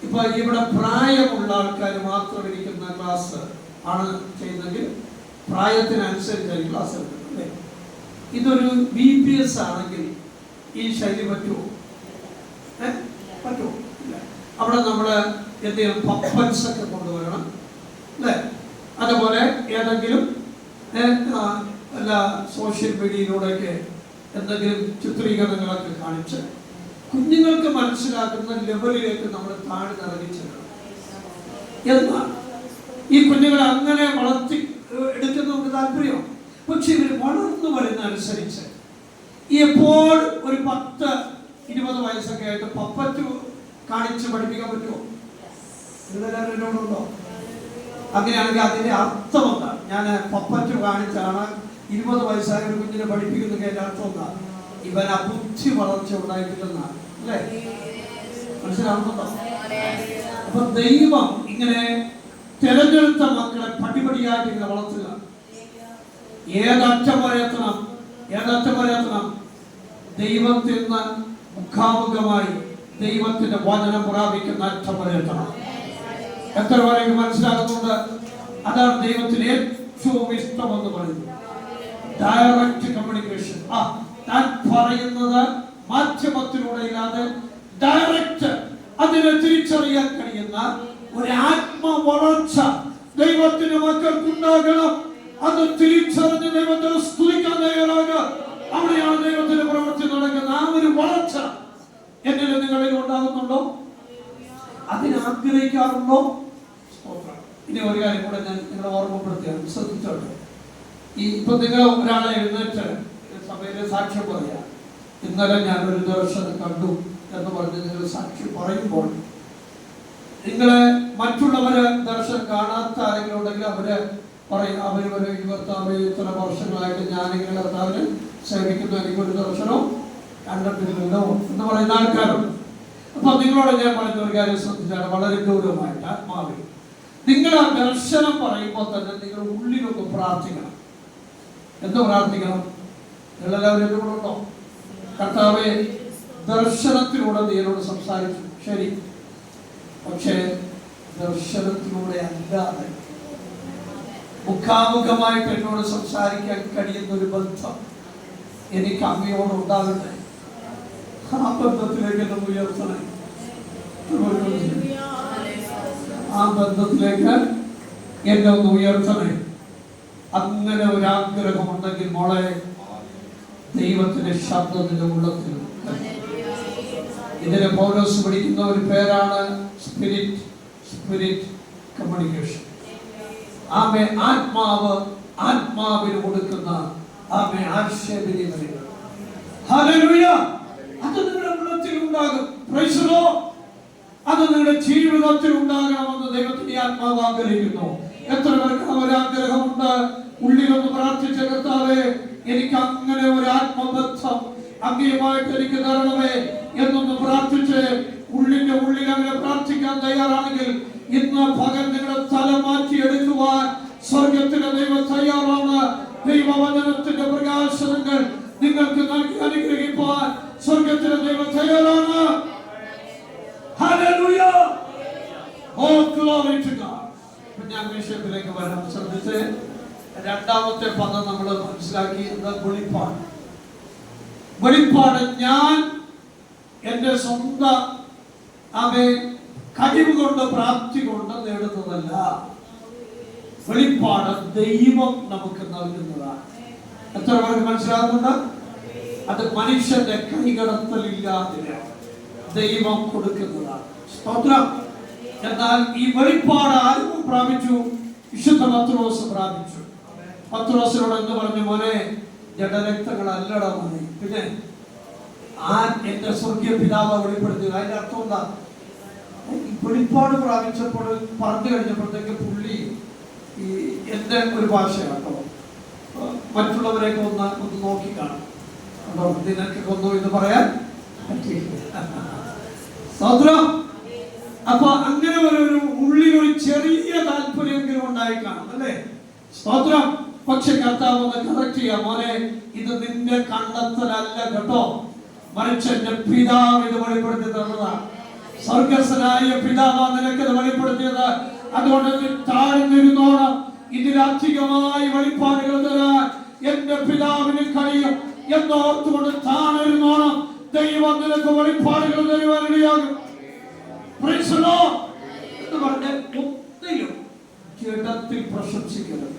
ഇപ്പൊ ഇവിടെ പ്രായമുള്ള ആൾക്കാർ മാത്രം ഇരിക്കുന്ന ക്ലാസ് ആണ് ചെയ്യുന്നതെങ്കിൽ പ്രായത്തിനനുസരിച്ചായി ക്ലാസ് എടുക്കുന്നത് അല്ലേ? ഇതൊരു BPS ആണെങ്കിൽ ഈ ശൈലി പറ്റുമോ? പറ്റുമോ? ഇല്ല. അവിടെ നമ്മള് എന്തെങ്കിലും പപ്പൻസ് ഒക്കെ കൊണ്ടുവരണം അല്ലേ? അതുപോലെ ഏതെങ്കിലും സോഷ്യൽ മീഡിയയിലൂടെയൊക്കെ എന്തെങ്കിലും ചിത്രീകരണങ്ങളൊക്കെ കാണിച്ച് കുഞ്ഞുങ്ങൾക്ക് മനസ്സിലാക്കുന്ന ലെവലിലേക്ക് നമ്മൾ താഴെ ഇറങ്ങിച്ചെല്ലണം. എന്നാൽ ഈ കുഞ്ഞുങ്ങളെ അങ്ങനെ വളർത്തി എടുക്കുന്നവർക്ക് താല്പര്യം. പക്ഷെ ഇവർ വളർന്നു വരുന്ന അനുസരിച്ച് ഇപ്പോൾ ഒരു 10-20 വയസ്സൊക്കെ ആയിട്ട് പപ്പറ്റ് കാണിച്ച് പഠിപ്പിക്കാൻ പറ്റുമോ? നിങ്ങളെല്ലാവരും എന്നോടുണ്ടോ? അങ്ങനെയാണെങ്കിൽ അതിന്റെ അർത്ഥം എന്താ? ഞാൻ പപ്പറ്റ് കാണിച്ചാണ് 20 വയസ്സായ ഒരു കുഞ്ഞിനെ പഠിപ്പിക്കുന്നത്. അതിന്റെ അർത്ഥം എന്താ? ഇവൻ അബുദ്ധി വളർച്ച ഉണ്ടായിട്ടില്ലെന്നാണ് അല്ലേ? മനസ്സിലാവുന്നുണ്ടോ? അപ്പൊ ദൈവം ഇങ്ങനെ തിരഞ്ഞെടുത്ത മക്കളെ പടിപടിയായിട്ട് ഇങ്ങനെ വളർത്തുക. ഏതറ്റം വരെ എത്തണം? ദൈവത്തിൽ നിന്ന് മുഖാമുഖമായി ദൈവത്തിന്റെ വചനം പ്രാപിക്കുന്ന അറ്റം വരെ എത്തണം. എത്ര പേർക്ക് മനസ്സിലാകുന്നുണ്ട്? അതാണ് ദൈവത്തിന് ഏറ്റവും ഇഷ്ടമെന്ന് പറയുന്നത്, ഡയറക്റ്റ് കമ്മ്യൂണിക്കേഷൻ. താൻ പറയുന്നത് മാധ്യമത്തിലൂടെ ഇല്ലാതെ ഡയറക്റ്റ് അതിനെ തിരിച്ചറിയാൻ കഴിയുന്ന ഒരു ആത്മ വളർച്ച ദൈവത്തിന്റെ മക്കൾക്കുണ്ടാകണം. അത് തിരിച്ചറിഞ്ഞ് ദൈവത്തെ സ്തുതിക്കാൻ തയ്യാറാകുക. അവിടെയാണ് ദൈവത്തിന്റെ പ്രവൃത്തി നടക്കുന്നത്. ആ ഒരു വളർച്ച എന്നിൽ നിങ്ങളിൽ ഉണ്ടാകുന്നുണ്ടോ? അതിനെ ആഗ്രഹിക്കാറുണ്ടോ? ഇനി ഒരു കാര്യം കൂടെ ഞാൻ നിങ്ങളെ ഓർമ്മപ്പെടുത്തുകയാണ്, ശ്രദ്ധിച്ചോട്ടെ. ഇപ്പൊ നിങ്ങൾ ഒരാളെ എഴുന്നേറ്റ് സഭയിലെ സാക്ഷ്യം പറയാം, ഇന്നലെ ഞാനൊരു ദർശനം കണ്ടു എന്ന് പറഞ്ഞ് നിങ്ങൾ സാക്ഷി പറയുമ്പോൾ നിങ്ങളെ മറ്റുള്ളവര് ദർശനം കാണാത്ത ആരെങ്കിലും ഉണ്ടെങ്കിൽ അവര് പറയും, അവര് കർത്താവ് ഇത്ര വർഷങ്ങളായിട്ട് ഞാനിങ്ങനെ കർത്താവിന് സേവിക്കുന്നു, എനിക്കൊരു ദർശനവും കണ്ടിട്ടില്ലല്ലോ എന്ന് പറയുന്ന ആൾക്കാരുണ്ട്. അപ്പൊ നിങ്ങളോട് ഞാൻ പറയുന്ന ഒരു കാര്യം ശ്രദ്ധിച്ചാണ്, വളരെ ഗൗരവമായിട്ട് ആത്മാവിൽ നിങ്ങൾ ആ ദർശനം പറയുമ്പോൾ തന്നെ നിങ്ങൾ ഉള്ളിലൊന്ന് പ്രാർത്ഥിക്കണം. എന്ത് പ്രാർത്ഥിക്കണം? നിങ്ങളെല്ലാവരും എൻ്റെ കൂടെ ഉണ്ടോ? കർത്താവേ, ദർശനത്തിലൂടെ നീ എന്നോട് സംസാരിച്ചു, ശരി. പക്ഷേ ദർശനത്തിലൂടെ അല്ലാതെ മുഖാമുഖമായിട്ട് എന്നോട് സംസാരിക്കാൻ കഴിയുന്ന ഒരു ബന്ധം എനിക്ക് അങ്ങയോട് ഉണ്ടാകട്ടെ. ആ ബന്ധത്തിലേക്ക് എന്നെ ഉയർത്തണേ. ആ ബന്ധത്തിലേക്ക് എന്നെ ഒന്ന് ഉയർത്തണേ. അങ്ങനെ ഒരു ആഗ്രഹം ഉണ്ടെങ്കിൽ മോളെ, ദൈവത്തിന്റെ ശബ്ദത്തിന്റെ ഉള്ളത്തിൽ ഇതിനെ പൗലോസ് പഠിക്കുന്ന ഒരു പേരാണ് സ്പിരിറ്റ് കമ്മ്യൂണിക്കേഷൻ. ആമേ ആത്മാവിന് കൊടുക്കുന്ന ആശയവിനിമയം. ഹല്ലേലൂയ. അത് നിങ്ങളുടെ ഉള്ളത്തിൽ ഉണ്ടാകും. Price the Lord. അത് നിങ്ങളുടെ ജീവിതത്തിൽ ഉണ്ടാകണമെന്ന് ദൈവത്തിന്റെ ആത്മാവ് ആഗ്രഹിക്കുന്നു. എത്ര പേർക്ക് ഒരു ആഗ്രഹമുണ്ട്? ഉള്ളിലൊന്ന് പ്രാർത്ഥിച്ച കർത്താവേ, എനിക്ക് അങ്ങനെ ഒരു ആത്മബന്ധം, അങ്ങയുമായിട്ട് എനിക്ക് തരണമേ എന്നൊന്ന് പ്രാർത്ഥിച്ച് ഉള്ളിന്റെ ഉള്ളിൽ അങ്ങനെ പ്രാർത്ഥിക്കാൻ തയ്യാറാണെങ്കിൽ ഇന്ന് പകൽ നിങ്ങളുടെ തല മാറ്റിയെടുക്കുവാൻ സ്വർഗത്തിലെ ദൈവം തയ്യാറാണ്. ദൈവവചനത്തിന്റെ പ്രകാശനങ്ങൾ നിങ്ങൾക്ക് നൽകി അനുഗ്രഹിക്കാൻ സ്വർഗത്തിലെ ദൈവം തയ്യാറാണ്. Hallelujah. Oh, glory to God. ഞാൻ വിഷയത്തിലേക്ക് വരാം. ശ്രദ്ധിച്ച് രണ്ടാമത്തെ പദം നമ്മൾ മനസ്സിലാക്കിയത് വെളിപ്പാട്. വെളിപ്പാട് ഞാൻ എന്റെ സ്വന്തം കഴിവ് കൊണ്ട് പ്രാപ്തി കൊണ്ട് നേടുന്നതല്ല. വെളിപ്പാട് ദൈവം നമുക്ക് നൽകുന്നതാണ്. എത്ര പേർക്ക് മനസ്സിലാകുന്നുണ്ട്? അത് മനുഷ്യന്റെ കൈകടത്തലില്ലാതെ ദൈവം കൊടുക്കുന്നതാണ്. സ്തോത്രം. എന്നാൽ ഈ വെളിപ്പാട് ആരും പ്രാപിച്ചു? വിശുദ്ധ പത്രോസ് പ്രാപിച്ചു. പത്രോസിനോട് എന്ന് പറഞ്ഞു, മോനെ ജഡരക്തങ്ങൾ അല്ലട മോനെ, പിന്നെ എന്റെ സ്വർഗീയ പിതാവ് വെളിപ്പെടുത്തുക. അതിന്റെ അർത്ഥം എന്താ? വെളിപ്പാട് പ്രാപിച്ചപ്പോൾ പറഞ്ഞു കഴിഞ്ഞപ്പോഴത്തേക്ക് പുള്ളി ഈ എന്റെ ഒരു ഭാഷയാണ് കേട്ടോ, മറ്റുള്ളവരെയൊക്കെ ഒന്ന് നോക്കി കാണും കേട്ടോ, നിനക്കൊക്കെ ഒന്നും ഇത് പറയാൻ പറ്റില്ല. അപ്പൊ അങ്ങനെ ഒരു ഉള്ളിലൊരു ചെറിയ താല്പര്യമെങ്കിലും ഉണ്ടായി കാണും അല്ലേ? സ്തോത്രം. പക്ഷെ കർത്താവ് ഒന്ന് കറക്റ്റ് ചെയ്യാം, മോനെ ഇത് നിന്റെ കണ്ടെത്തലല്ല കേട്ടോ, മറിച്ച് എന്റെ പിതാവ് ഇത് വെളിപ്പെടുത്തി തന്നതാണ്. സ്വർഗസ്ഥനായ പിതാവ് നിനക്കത് വെളിപ്പെടുത്തിയത്. അതുകൊണ്ട് നീ താഴ്ന്നിരുന്നോണം. ഇതിലധികമായി വെളിപ്പാടുകൾ തരാൻ എന്റെ പിതാവിന് കഴിയും എന്നോർത്തുകൊണ്ട് താഴ്ന്നിരുന്നോണം. ദൈവം നിനക്ക് വെളിപ്പാടുകൾ തരുവാൻ ഇടയാകും. എന്ന് പറഞ്ഞ ഒന്നിലും ജഡത്തിൽ പ്രശംസിക്കരുത്,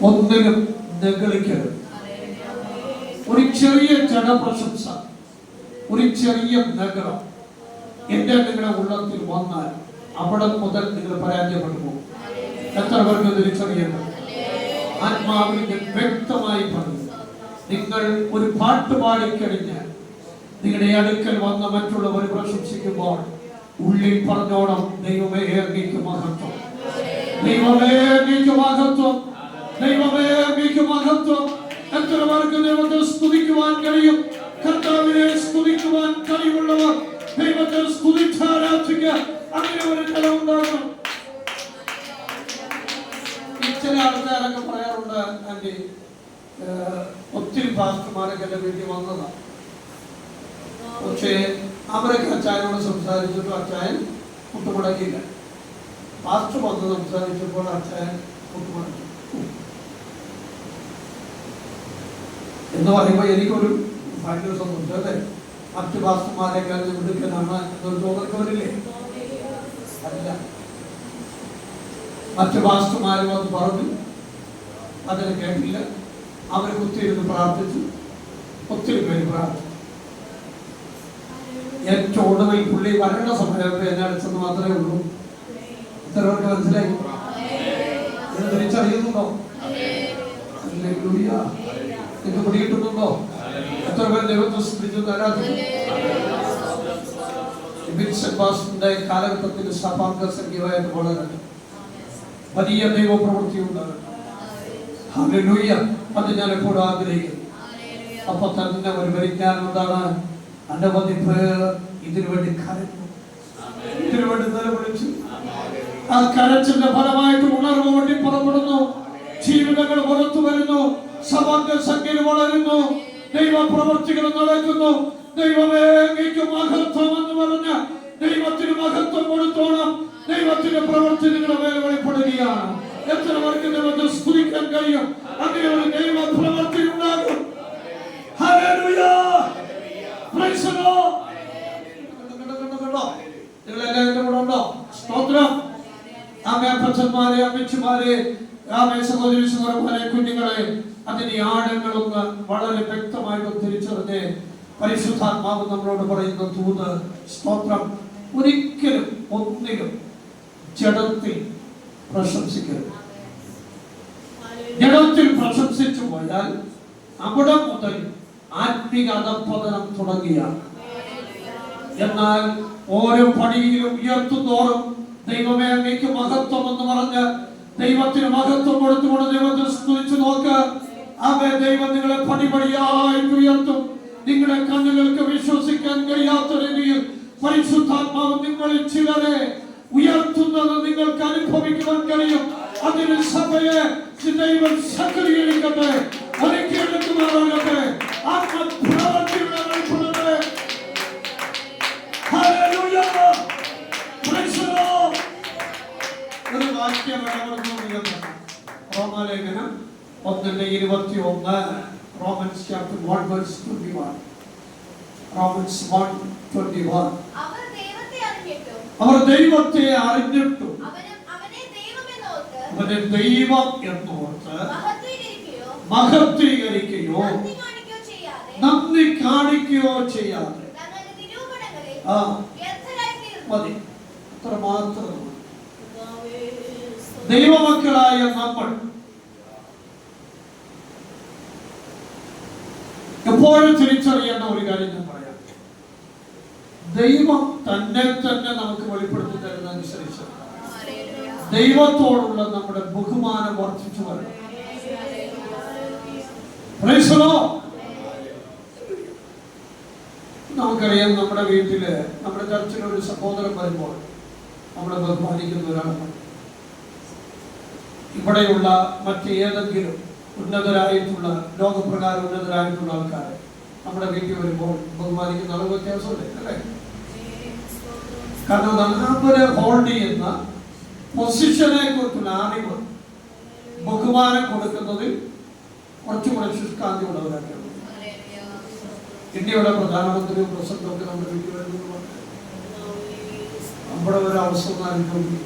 ഒന്നിലും നെഗളിക്കരുത്. ഒരു ചെറിയ ജഡപ്രശംസ, ഒരു ചെറിയ നഗരം എന്റെ നിങ്ങളുടെ ഉള്ളത്തിൽ വന്നാൽ അവിടെ മുതൽ നിങ്ങൾ പരാജയപ്പെട്ടു പോകും. എത്ര പേർക്ക് തിരിച്ചറിയണം? ആത്മാവിൽ വ്യക്തമായി പറഞ്ഞു, നിങ്ങൾ ഒരു പാട്ട് പാടിക്കഴിഞ്ഞാൽ നിങ്ങളുടെ അടുക്കൽ വന്ന മറ്റുള്ളവർ പ്രശംസിക്കുമ്പോൾ ഉള്ളിൽ പറഞ്ഞോണം, ദൈവമേ അങ്ങേക്ക് മഹത്വം, ദൈവമേ അങ്ങേക്ക് മഹത്വം, ദൈവമേ അങ്ങേക്ക് മഹത്വം. എത്ര പേർക്ക് ദൈവത്തെ സ്തുതിക്കുവാൻ കഴിയും? കർത്താവിനെ സ്തുതിക്കുവാൻ കഴിവുള്ളവർ ദൈവത്തെ സ്തുതിച്ചാരാധിക്കുക. അങ്ങനെ ഒരു തലം ഉണ്ടാകണം. ചില ആൾക്കാരൊക്കെ പറയാറുണ്ട്, ആന്റി ഒത്തിരി പാസ്റ്റർമാരൊക്കെ എന്റെ വീട്ടിൽ വന്നതാണ്, പക്ഷേ അവരൊക്കെ അച്ചായനോട് സംസാരിച്ചിട്ടും അച്ചായൻ മുട്ടുമുടക്കിയില്ല. പാസ്റ്റർ വന്ന് സംസാരിച്ചപ്പോൾ അച്ചായൻ മുട്ടുമുടക്കി എന്ന് പറയുമ്പോൾ എനിക്കൊരു ഭയങ്കര സന്തോഷം അല്ലേ? മറ്റു പാസ്റ്റർമാരെക്കാൾ മിടുക്കനാണ് എന്നൊരു തോന്നൽക്കവരില്ലേ? അല്ല, മറ്റു പാസ്റ്റർമാർ വന്ന് പറഞ്ഞു, അതിനെ കേട്ടില്ല. അവർ കുത്തിയിരുന്ന് പ്രാർത്ഥിച്ചു, ഒത്തിരി പേര് പ്രാർത്ഥിച്ചു. ഏറ്റവും ഒടുവിൽ പുള്ളി വരേണ്ട സമയത്ത് എന്നെ അടിച്ചെന്ന് മാത്രമേ ഉള്ളൂ. എത്ര പേർക്ക് മനസ്സിലായി? ഇത് തിരിച്ചറിയുന്നുണ്ടോ? ഇത് പിടികിട്ടുന്നുണ്ടോ? എത്ര പേര് ദൈവത്തെ സ്തുതിച്ചു ആരാധിന്റെ കാലഘട്ടത്തിൽ സഭാംഗ സംഖ്യമായിട്ട് വളരെ വലിയ ദൈവ പ്രവൃത്തി ഉണ്ടാകും. ഹല്ലേലൂയ. അത് ഞാൻ എപ്പോഴും ആഗ്രഹിക്കുന്നു. അപ്പൊ തന്നെ ഒരു പരിജ്ഞാനം എന്താണ്? അനവധി പേർ ഇതിനു വേണ്ടി കരഞ്ഞു, ഇതിനു വേണ്ടി നിലവിളിച്ചു. ആ കരച്ചിന്റെ ഫലമായിട്ട് ഉണർവ് വേണ്ടി പുറപ്പെടുന്നു, ജീവിതങ്ങൾ പുറത്തു വരുന്നു, സഭാംഗ സംഖ്യ വളരുന്നു, ദൈവ പ്രവർത്തികൾ നടക്കുന്നു. ദൈവമേ അങ്ങേക്ക് മഹത്വം എന്ന് പറഞ്ഞ ദൈവത്തിന് മഹത്വം കൊടുത്തോണം. ദൈവത്തിന്റെ പ്രവൃത്തി നിങ്ങളുടെ മേൽ വെളിപ്പെടുകയാണ്. എത്ര പേർക്ക് ദൈവത്തെ സ്തുതിക്കാൻ കഴിയും? അങ്ങനെ ഒരു ദൈവ പ്രവൃത്തി ഉണ്ടാകും. ഹല്ലേലൂയ. Praise the Lord. നിങ്ങളെല്ലാവരും കൂടെ ഉണ്ടോ? സ്തോത്രം. ആമേ. അപ്പച്ചന്മാരെ, അമ്മച്ചിമാരെ, ആമേ, സഹോദരി സഹോദരന്മാരെ, കുഞ്ഞുങ്ങളെ, അതിന്റെ ആഴങ്ങളൊന്ന് വളരെ വ്യക്തമായിട്ട് തിരിച്ചറിഞ്ഞ് പരിശുദ്ധാത്മാവ് നമ്മളോട് പറയുന്ന തൂത്, സ്തോത്രം, ഒരിക്കലും ഒന്നിലും ജഡത്തിൽ പ്രശംസിക്കരുത്. ജഡത്തിൽ പ്രശംസിച്ചു പോയാൽ അവിടെ മുതൽ ആത്മിക അധപ്പതനം തുടങ്ങിയാണ്. എന്നാൽ ഓരോ പടിയിലും ഉയർത്തുന്നോറും ദൈവമേ അങ്ങേക്ക് മഹത്വം എന്ന് പറഞ്ഞ് ദൈവത്തിന് മഹത്വം കൊടുത്തുകൊണ്ട് ദൈവത്തെ സ്തുതിച്ചു നോക്ക്. അവ ദൈവം നിങ്ങളെ പടിപടിയായിട്ട് ഉയർത്തും. നിങ്ങളുടെ കണ്ണുകൾക്ക് വിശ്വസിക്കാൻ കഴിയാത്ത രീതിയിൽ പരിശുദ്ധാത്മാവ് നിങ്ങളിൽ ചിലരെ ഉയർത്തുന്നത് നിങ്ങൾക്ക് അനുഭവിക്കുവാൻ കഴിയും. അതിന് സഭയെ ദൈവം സക്രിയീകരിക്കട്ടെ, ഒരുക്കിയെടുക്കുമാറാകട്ടെ. ആത്മപ്രവൃത്തിയുടെ വെളിപ്പെടട്ടെ. ഹല്ലേലൂയ. Praise the Lord. ഒരു വാക്യം റോമാലേഖനം 1:21. Romance chapter 1:21. റോമൻസ് 1:21. അവർ ദൈവത്തെ അറിഞ്ഞിട്ടും അവനെ ദൈവം എന്നോർത്ത് മഹത്വീകരിക്കുകയോ നന്ദി കാണിക്കുകയോ ചെയ്യാതെ മതി. അത്ര മാത്രം. ദൈവമക്കളായ നമ്മൾ എപ്പോഴും തിരിച്ചറിയേണ്ട ഒരു കാര്യം ഞാൻ പറയാം. ദൈവം തന്നെ നമുക്ക് വെളിപ്പെടുത്തി തരുന്നതനുസരിച്ച് ദൈവത്തോടുള്ള നമ്മുടെ ബഹുമാനം വർദ്ധിച്ചു വരണം. Price the Lord. നമുക്കറിയാം, നമ്മുടെ വീട്ടില് നമ്മുടെ ചർച്ചിൽ ഒരു സഹോദരൻ വരുമ്പോൾ നമ്മളെ ബഹുമാനിക്കുന്ന ഒരാളാണ്. ഇവിടെയുള്ള മറ്റേതെങ്കിലും ഉന്നതരായിട്ടുള്ള ലോകപ്രകാരം ഉന്നതരായിട്ടുള്ള ആൾക്കാരെ നമ്മുടെ വീട്ടിൽ വരുമ്പോൾ ബഹുമാനിക്കുന്ന അളവ് വ്യത്യാസമല്ലേ, അല്ലേ? കാരണം അവരെ ഹോൾഡ് ചെയ്യുന്ന പൊസിഷനെ കുറിച്ചുള്ള അറിവ് ബഹുമാനം കൊടുക്കുന്നതിൽ കുറച്ചുകൂടെ ശുഷ്കാന്തി ഉള്ളവരാണ്. ഇന്ത്യയുടെ പ്രധാനമന്ത്രിയും പ്രസിഡന്റൊക്കെ നമ്മുടെ വീട്ടിൽ വരുന്നത് നമ്മുടെ ഒരു അവസ്ഥ അനുഭവിക്കും.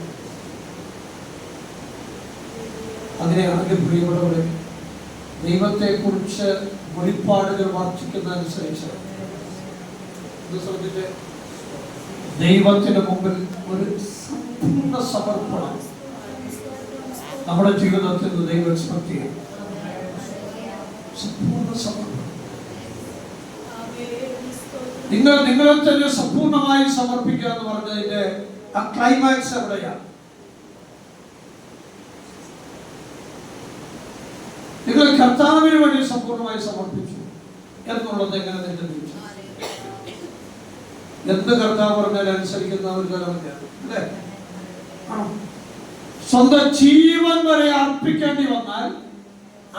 അതിനെ അതിന്റെ പ്രിയപ്പെട്ടവരെ, ദൈവത്തെ കുറിച്ച് വെളിപ്പാടുകൾ വർദ്ധിക്കുന്നതനുസരിച്ച് ദൈവത്തിന് മുമ്പിൽ ഒരു സമ്പൂർണ്ണ സമർപ്പണം നമ്മുടെ ജീവിതത്തിൽ നിന്ന് ദൈവം എക്സ്പെക്ട് ചെയ്യും. സമ്പൂർണ്ണ സമർപ്പണം. നിങ്ങളെ തന്നെ സമ്പൂർണ്ണമായി സമർപ്പിക്കുക എന്ന് പറഞ്ഞതിന്റെ ആ ക്ലൈമാക്സ് എവിടെയാണ്? നിങ്ങൾ കർത്താവിന് വേണ്ടി സമ്പൂർണ്ണമായി സമർപ്പിച്ചു എന്നുള്ളത് എങ്ങനെ നിന്റെ എന്ത് കർത്താവ് പറഞ്ഞാൽ അനുസരിക്കുന്ന ഒരു തലമുറയാണ്, അല്ലേ? സ്വന്തം ജീവൻ വരെ അർപ്പിക്കേണ്ടി വന്നാൽ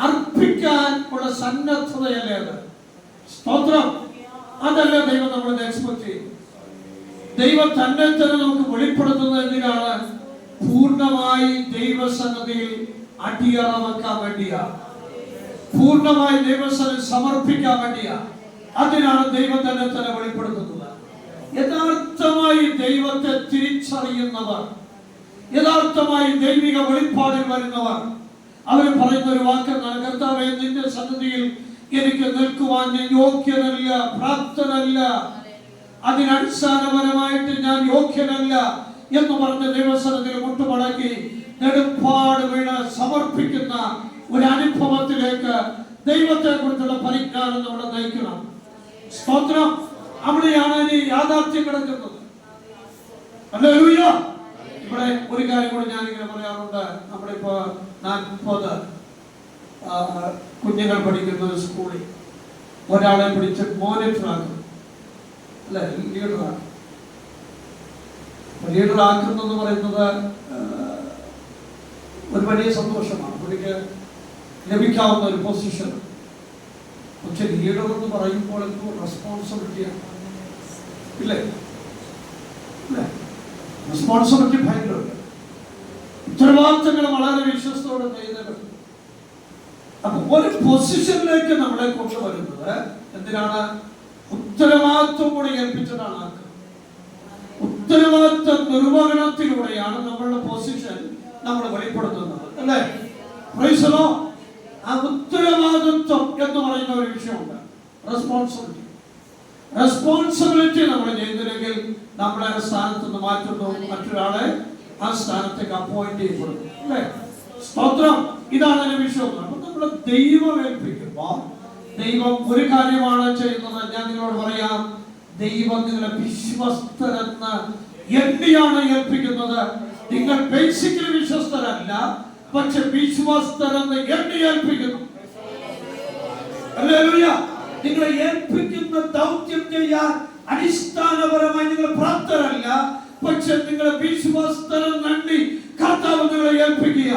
അർപ്പിക്കാൻ ഉള്ള സന്നദ്ധതയല്ലേ അത്? സ്തോത്രം. അതല്ല ദൈവം നമ്മളെ എക്സ്പെക്ട് ചെയ്യും. ദൈവം തന്നെ നമുക്ക് വെളിപ്പെടുത്തുന്നത് എന്തിനാണ്? പൂർണ്ണമായി ദൈവസന്നിധിയിൽ അടിയറ വെക്കാൻ വേണ്ടിയാ, പൂർണ്ണമായി ദൈവസന്നിധിയിൽ സമർപ്പിക്കാൻ വേണ്ടിയാ. അതിനാണ് ദൈവം തന്നെ വെളിപ്പെടുത്തുന്നത്. യഥാർത്ഥമായി ദൈവത്തെ തിരിച്ചറിയുന്നവർ, യഥാർത്ഥമായി ദൈവിക വെളിപ്പാടിൽ വരുന്നവർ, അവർ പറയുന്ന ഒരു വാക്കെന്നാണ്, കർത്താവേ, നിന്റെ സന്നിധിയിൽ എനിക്ക് നിൽക്കുവാൻ ഞാൻ യോഗ്യനല്ല, പ്രാപ്തനല്ല, അതിനടിസ്ഥാനപരമായിട്ട് ഞാൻ യോഗ്യനല്ല എന്ന് പറഞ്ഞ് ദൈവസന്നിധിയിൽ മുട്ടുമടക്കി നെടുപ്പാട് വീണ് സമർപ്പിക്കുന്ന ഒരു അനുഭവത്തിലേക്ക് ദൈവത്തെ കുറിച്ചുള്ള പരിജ്ഞാനം നമ്മളെ നയിക്കണം. സ്തോത്രം. അവിടെയാണ് ഇനി യാഥാർത്ഥ്യം കിടക്കുന്നത്. ഹല്ലേലൂയ. ഇവിടെ ഒരു കാര്യം കൂടി ഞാനിങ്ങനെ പറയാറുണ്ട്. നമ്മളിപ്പോ 40 കുഞ്ഞുങ്ങൾ പഠിക്കുന്ന ഒരു സ്കൂളിൽ ഒരാളെ പിടിച്ച് മോണിറ്റർ ആക്കും, അല്ലെ? ലീഡറാക്കും. ലീഡറാക്കുന്നെന്ന് പറയുന്നത് ഒരു വലിയ സന്തോഷമാണ്, പുള്ളിക്ക് ലഭിക്കാവുന്ന ഒരു പൊസിഷൻ. പക്ഷെ ലീഡർ എന്ന് പറയുമ്പോൾ എന്തോ റെസ്പോൺസിബിലിറ്റിയാണ്, ഇല്ലേ? റെസ്പോൺസിബിലിറ്റി ഭയങ്കരമുണ്ട്. ഉത്തരവാദിത്തങ്ങൾ വളരെ വിശ്വസ്തയോടെ ചെയ്യുന്നത്. അപ്പൊ ഒരു പൊസിഷനിലേക്ക് നമ്മളെ കൊണ്ടുവരുന്നത് എന്തിനാണ്? ഉത്തരവാദിത്വം കൂടി ഏൽപ്പിച്ചതാണ് ആൾക്ക്. ഉത്തരവാദിത്വ നിർവഹണത്തിലൂടെയാണ് നമ്മളുടെ പൊസിഷൻ നമ്മൾ വെളിപ്പെടുത്തുന്നത്, അല്ലേ? Price the Lord. ആ ഉത്തരവാദിത്വം എന്ന് പറയുന്ന ഒരു വിഷയമുണ്ട്, റെസ്പോൺസിബിലിറ്റി. റെസ്പോൺസിബിലിറ്റി നമ്മൾ ചെയ്തില്ലെങ്കിൽ നമ്മളെ സ്ഥാനത്ത് നിന്ന് മാറ്റുന്നു, മറ്റൊരാളെ ആ സ്ഥാനത്തേക്ക് അപ്പോയിന്റ് ചെയ്യപ്പെടുന്നു, അല്ലേ? സ്തോത്രം. ഇതാണ് അതിന്റെ വിഷയം. അപ്പൊ നമ്മളെ ദൈവം ഏൽപ്പിക്കുമ്പോൾ ദൈവം ഒരു കാര്യമാണ് ചെയ്യുന്നത്. ഞാൻ നിങ്ങളോട് പറയാം, ദൈവം നിങ്ങളെ വിശ്വസ്തരെന്ന് എണ്ണിയാണ് ഏൽപ്പിക്കുന്നത്. നിങ്ങൾ ബേസിക്കലി വിശ്വസ്തരല്ല, പക്ഷെ വിശ്വസ്തരെന്ന് എണ്ണി ഏൽപ്പിക്കുന്നു. ഹല്ലേലൂയ. നിങ്ങളെ ഏൽപ്പിക്കുന്ന ദൗത്യം ചെയ്യാൻ അടിസ്ഥാനപരമായി നിങ്ങൾ പ്രാപ്തരല്ല. പക്ഷെ നിങ്ങളെ വിശ്വാസത്തരം നന്ദി കർത്താവ് നിങ്ങളെ ഏൽപ്പിക്കുക.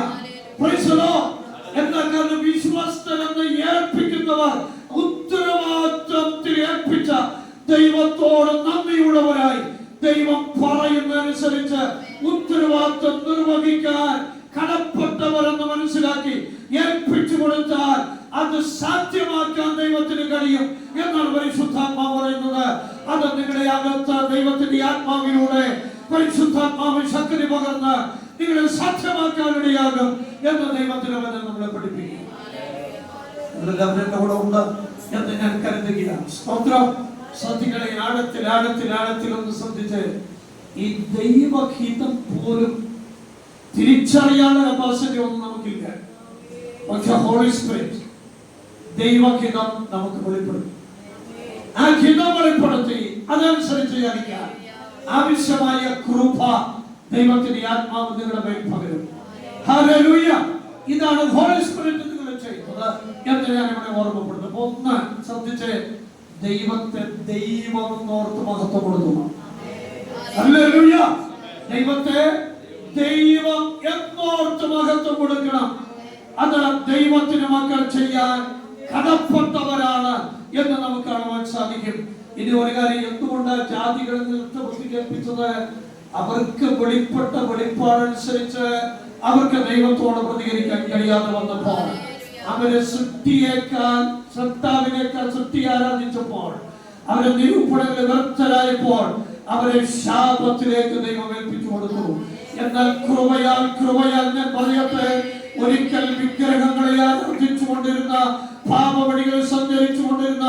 എന്താ കാരണം? വിശ്വാസത്തരം ഏൽപ്പിക്കുന്നവർ ഉത്തരവാദിത്വത്തിൽ ഏൽപ്പിച്ച ദൈവത്തോട് നന്ദിയുള്ളവരായി ദൈവം പറയുന്നതനുസരിച്ച് ഉത്തരവാദിത്വം നിർവഹിക്കാൻ കടപ്പെട്ടവരെന്ന് മനസ്സിലാക്കി ഏൽപ്പിച്ചു കൊടുത്താൽ അത് സാധ്യമാക്കാൻ ദൈവത്തിന് കഴിയും എന്നാണ് പരിശുദ്ധാത്മാവ് പറയുന്നത്. അത് നിങ്ങളുടെ അകത്ത് ദൈവത്തിന്റെ ആത്മാവിലൂടെ പരിശുദ്ധാത്മാവ് ശക്തി പകർന്ന് നിങ്ങളെ സാധ്യമാക്കാനിടയാകും എന്ന് ദൈവത്തിന്റെ വചനം നമ്മളെ പഠിപ്പിക്കും. അവിടെ ഉണ്ട് എന്ന് ഞാൻ കരുതുകയാണ്. സ്തോത്രം. ശ്രദ്ധിക്കണേ, ആഴത്തിൽ ഒന്ന് ശ്രദ്ധിച്ച്, ഈ ദൈവഹിതം പോലും തിരിച്ചറിയാനുള്ള കപ്പാസിറ്റി ഒന്നും നമുക്കില്ല. പക്ഷെ ഹോളി സ്പിരിറ്റ് ദൈവഹിതം നമുക്ക് വെളിപ്പെടുത്തും. ആ ഹിതം വെളിപ്പെടുത്തി അതനുസരിച്ച് യാനിക്കാൻ ആവശ്യമായ കൃപ ദൈവത്തിന്റെ ആത്മാവ് നിങ്ങളുടെ മേൽ പകരും. ഹല്ലേലൂയ. ഇതാണ് ഹോളി സ്പിരിറ്റ് നിങ്ങൾ ചെയ്യുന്നത് എന്ന് ഞാൻ ഇവിടെ ഓർമ്മപ്പെടുന്നു. ഒന്ന് ശ്രദ്ധിച്ച്, ദൈവത്തെ ദൈവം എന്നോർത്ത് മഹത്വപ്പെടുത്തുന്നു. ഹല്ലേലൂയ. ദൈവത്തെ ദൈവം എന്നോർത്ത് മഹത്വം കൊടുക്കണം. അത് ദൈവത്തിന് മക്കൾ ചെയ്യാൻ കടപ്പെട്ടവരാണ് എന്ന് നമുക്ക് കാണുവാൻ സാധിക്കും. ഇനി ഒരു കാര്യം, എന്തുകൊണ്ട് ജാതികളിൽ നിന്ന് പ്രതികരിപ്പിച്ചത്? അവർക്ക് വെളിപ്പെട്ട വെളിപ്പാടനുസരിച്ച് അവർക്ക് ദൈവത്തോട് പ്രതികരിക്കാൻ കഴിയാതെ വന്നപ്പോൾ, അവര് സൃഷ്ടിയേക്കാൾ സൃഷ്ടിയെ ആരാധിച്ചപ്പോൾ, അവരെ നിരൂപണങ്ങളിൽ വ്യർത്ഥരായപ്പോൾ അവരെ ശാപത്തിലേക്ക് ദൈവം ഏൽപ്പിച്ചു കൊടുത്തു. എന്നാൽ കൃപയാൽ ഞാൻ പറയട്ടെ, ഒരിക്കൽ വിഗ്രഹങ്ങളെ ആരാധിച്ചുകൊണ്ടിരുന്ന, പാപവഴികളിൽ സഞ്ചരിച്ചുകൊണ്ടിരുന്ന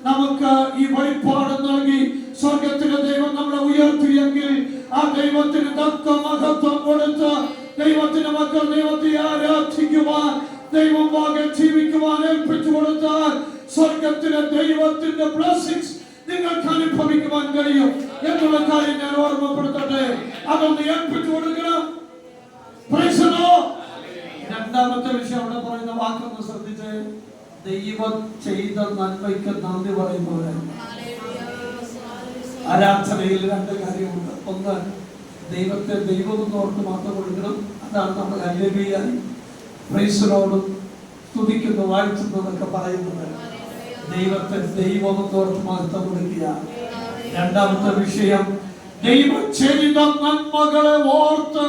നമുക്ക് ഈ വെളിപ്പാട് നൽകി സ്വർഗത്തിലെ ദൈവം നമ്മളെ ഉയർത്തിയെങ്കിൽ ആ ദൈവത്തിന് തക്ക മഹത്വം കൊടുത്ത് ദൈവത്തിന്റെ മക്കൾ ദൈവത്തെ ആരാധിക്കുവാൻ, ദൈവം വാങ്ങി ജീവിക്കുവാൻ ഏൽപ്പിച്ചു കൊടുത്താൽ സ്വർഗത്തിലെ ദൈവത്തിന്റെ ബ്ലെസ്സിങ്സ് നിങ്ങൾക്ക് അനുഭവിക്കുവാൻ കഴിയും എന്നുള്ള കാര്യം ഞാൻ ഓർമ്മപ്പെടുത്തട്ടെ. അതൊന്ന് ഏൽപ്പിച്ചു കൊടുക്കണം. രണ്ടാമത്തെ വിഷയം അവിടെ പറയുന്ന വാക്കൊന്ന് ശ്രദ്ധിച്ച്, ദൈവം ചെയ്ത നന്മയ്ക്ക് നന്ദി പറയുന്നവരാണ്. ആരാധനയിൽ രണ്ട് കാര്യമുണ്ട്. ഒന്ന്, ദൈവത്തെ ദൈവം എന്നോർത്ത് മാത്രം കൊടുക്കണം. അതാണ് നമ്മൾ ഹല്ലേലൂയ, പ്രൈസ് ലോർഡ്, സ്തുതിക്കുന്നു, വാഴ്ത്തുന്നതൊക്കെ പറയുന്നത്. ദൈവത്തെ ദൈവം എന്നോർത്ത് മാത്രം കൊടുക്കുക. രണ്ടാമത്തെ വിഷയം, ദൈവം ചെയ്ത നന്മകളെ ഓർത്ത്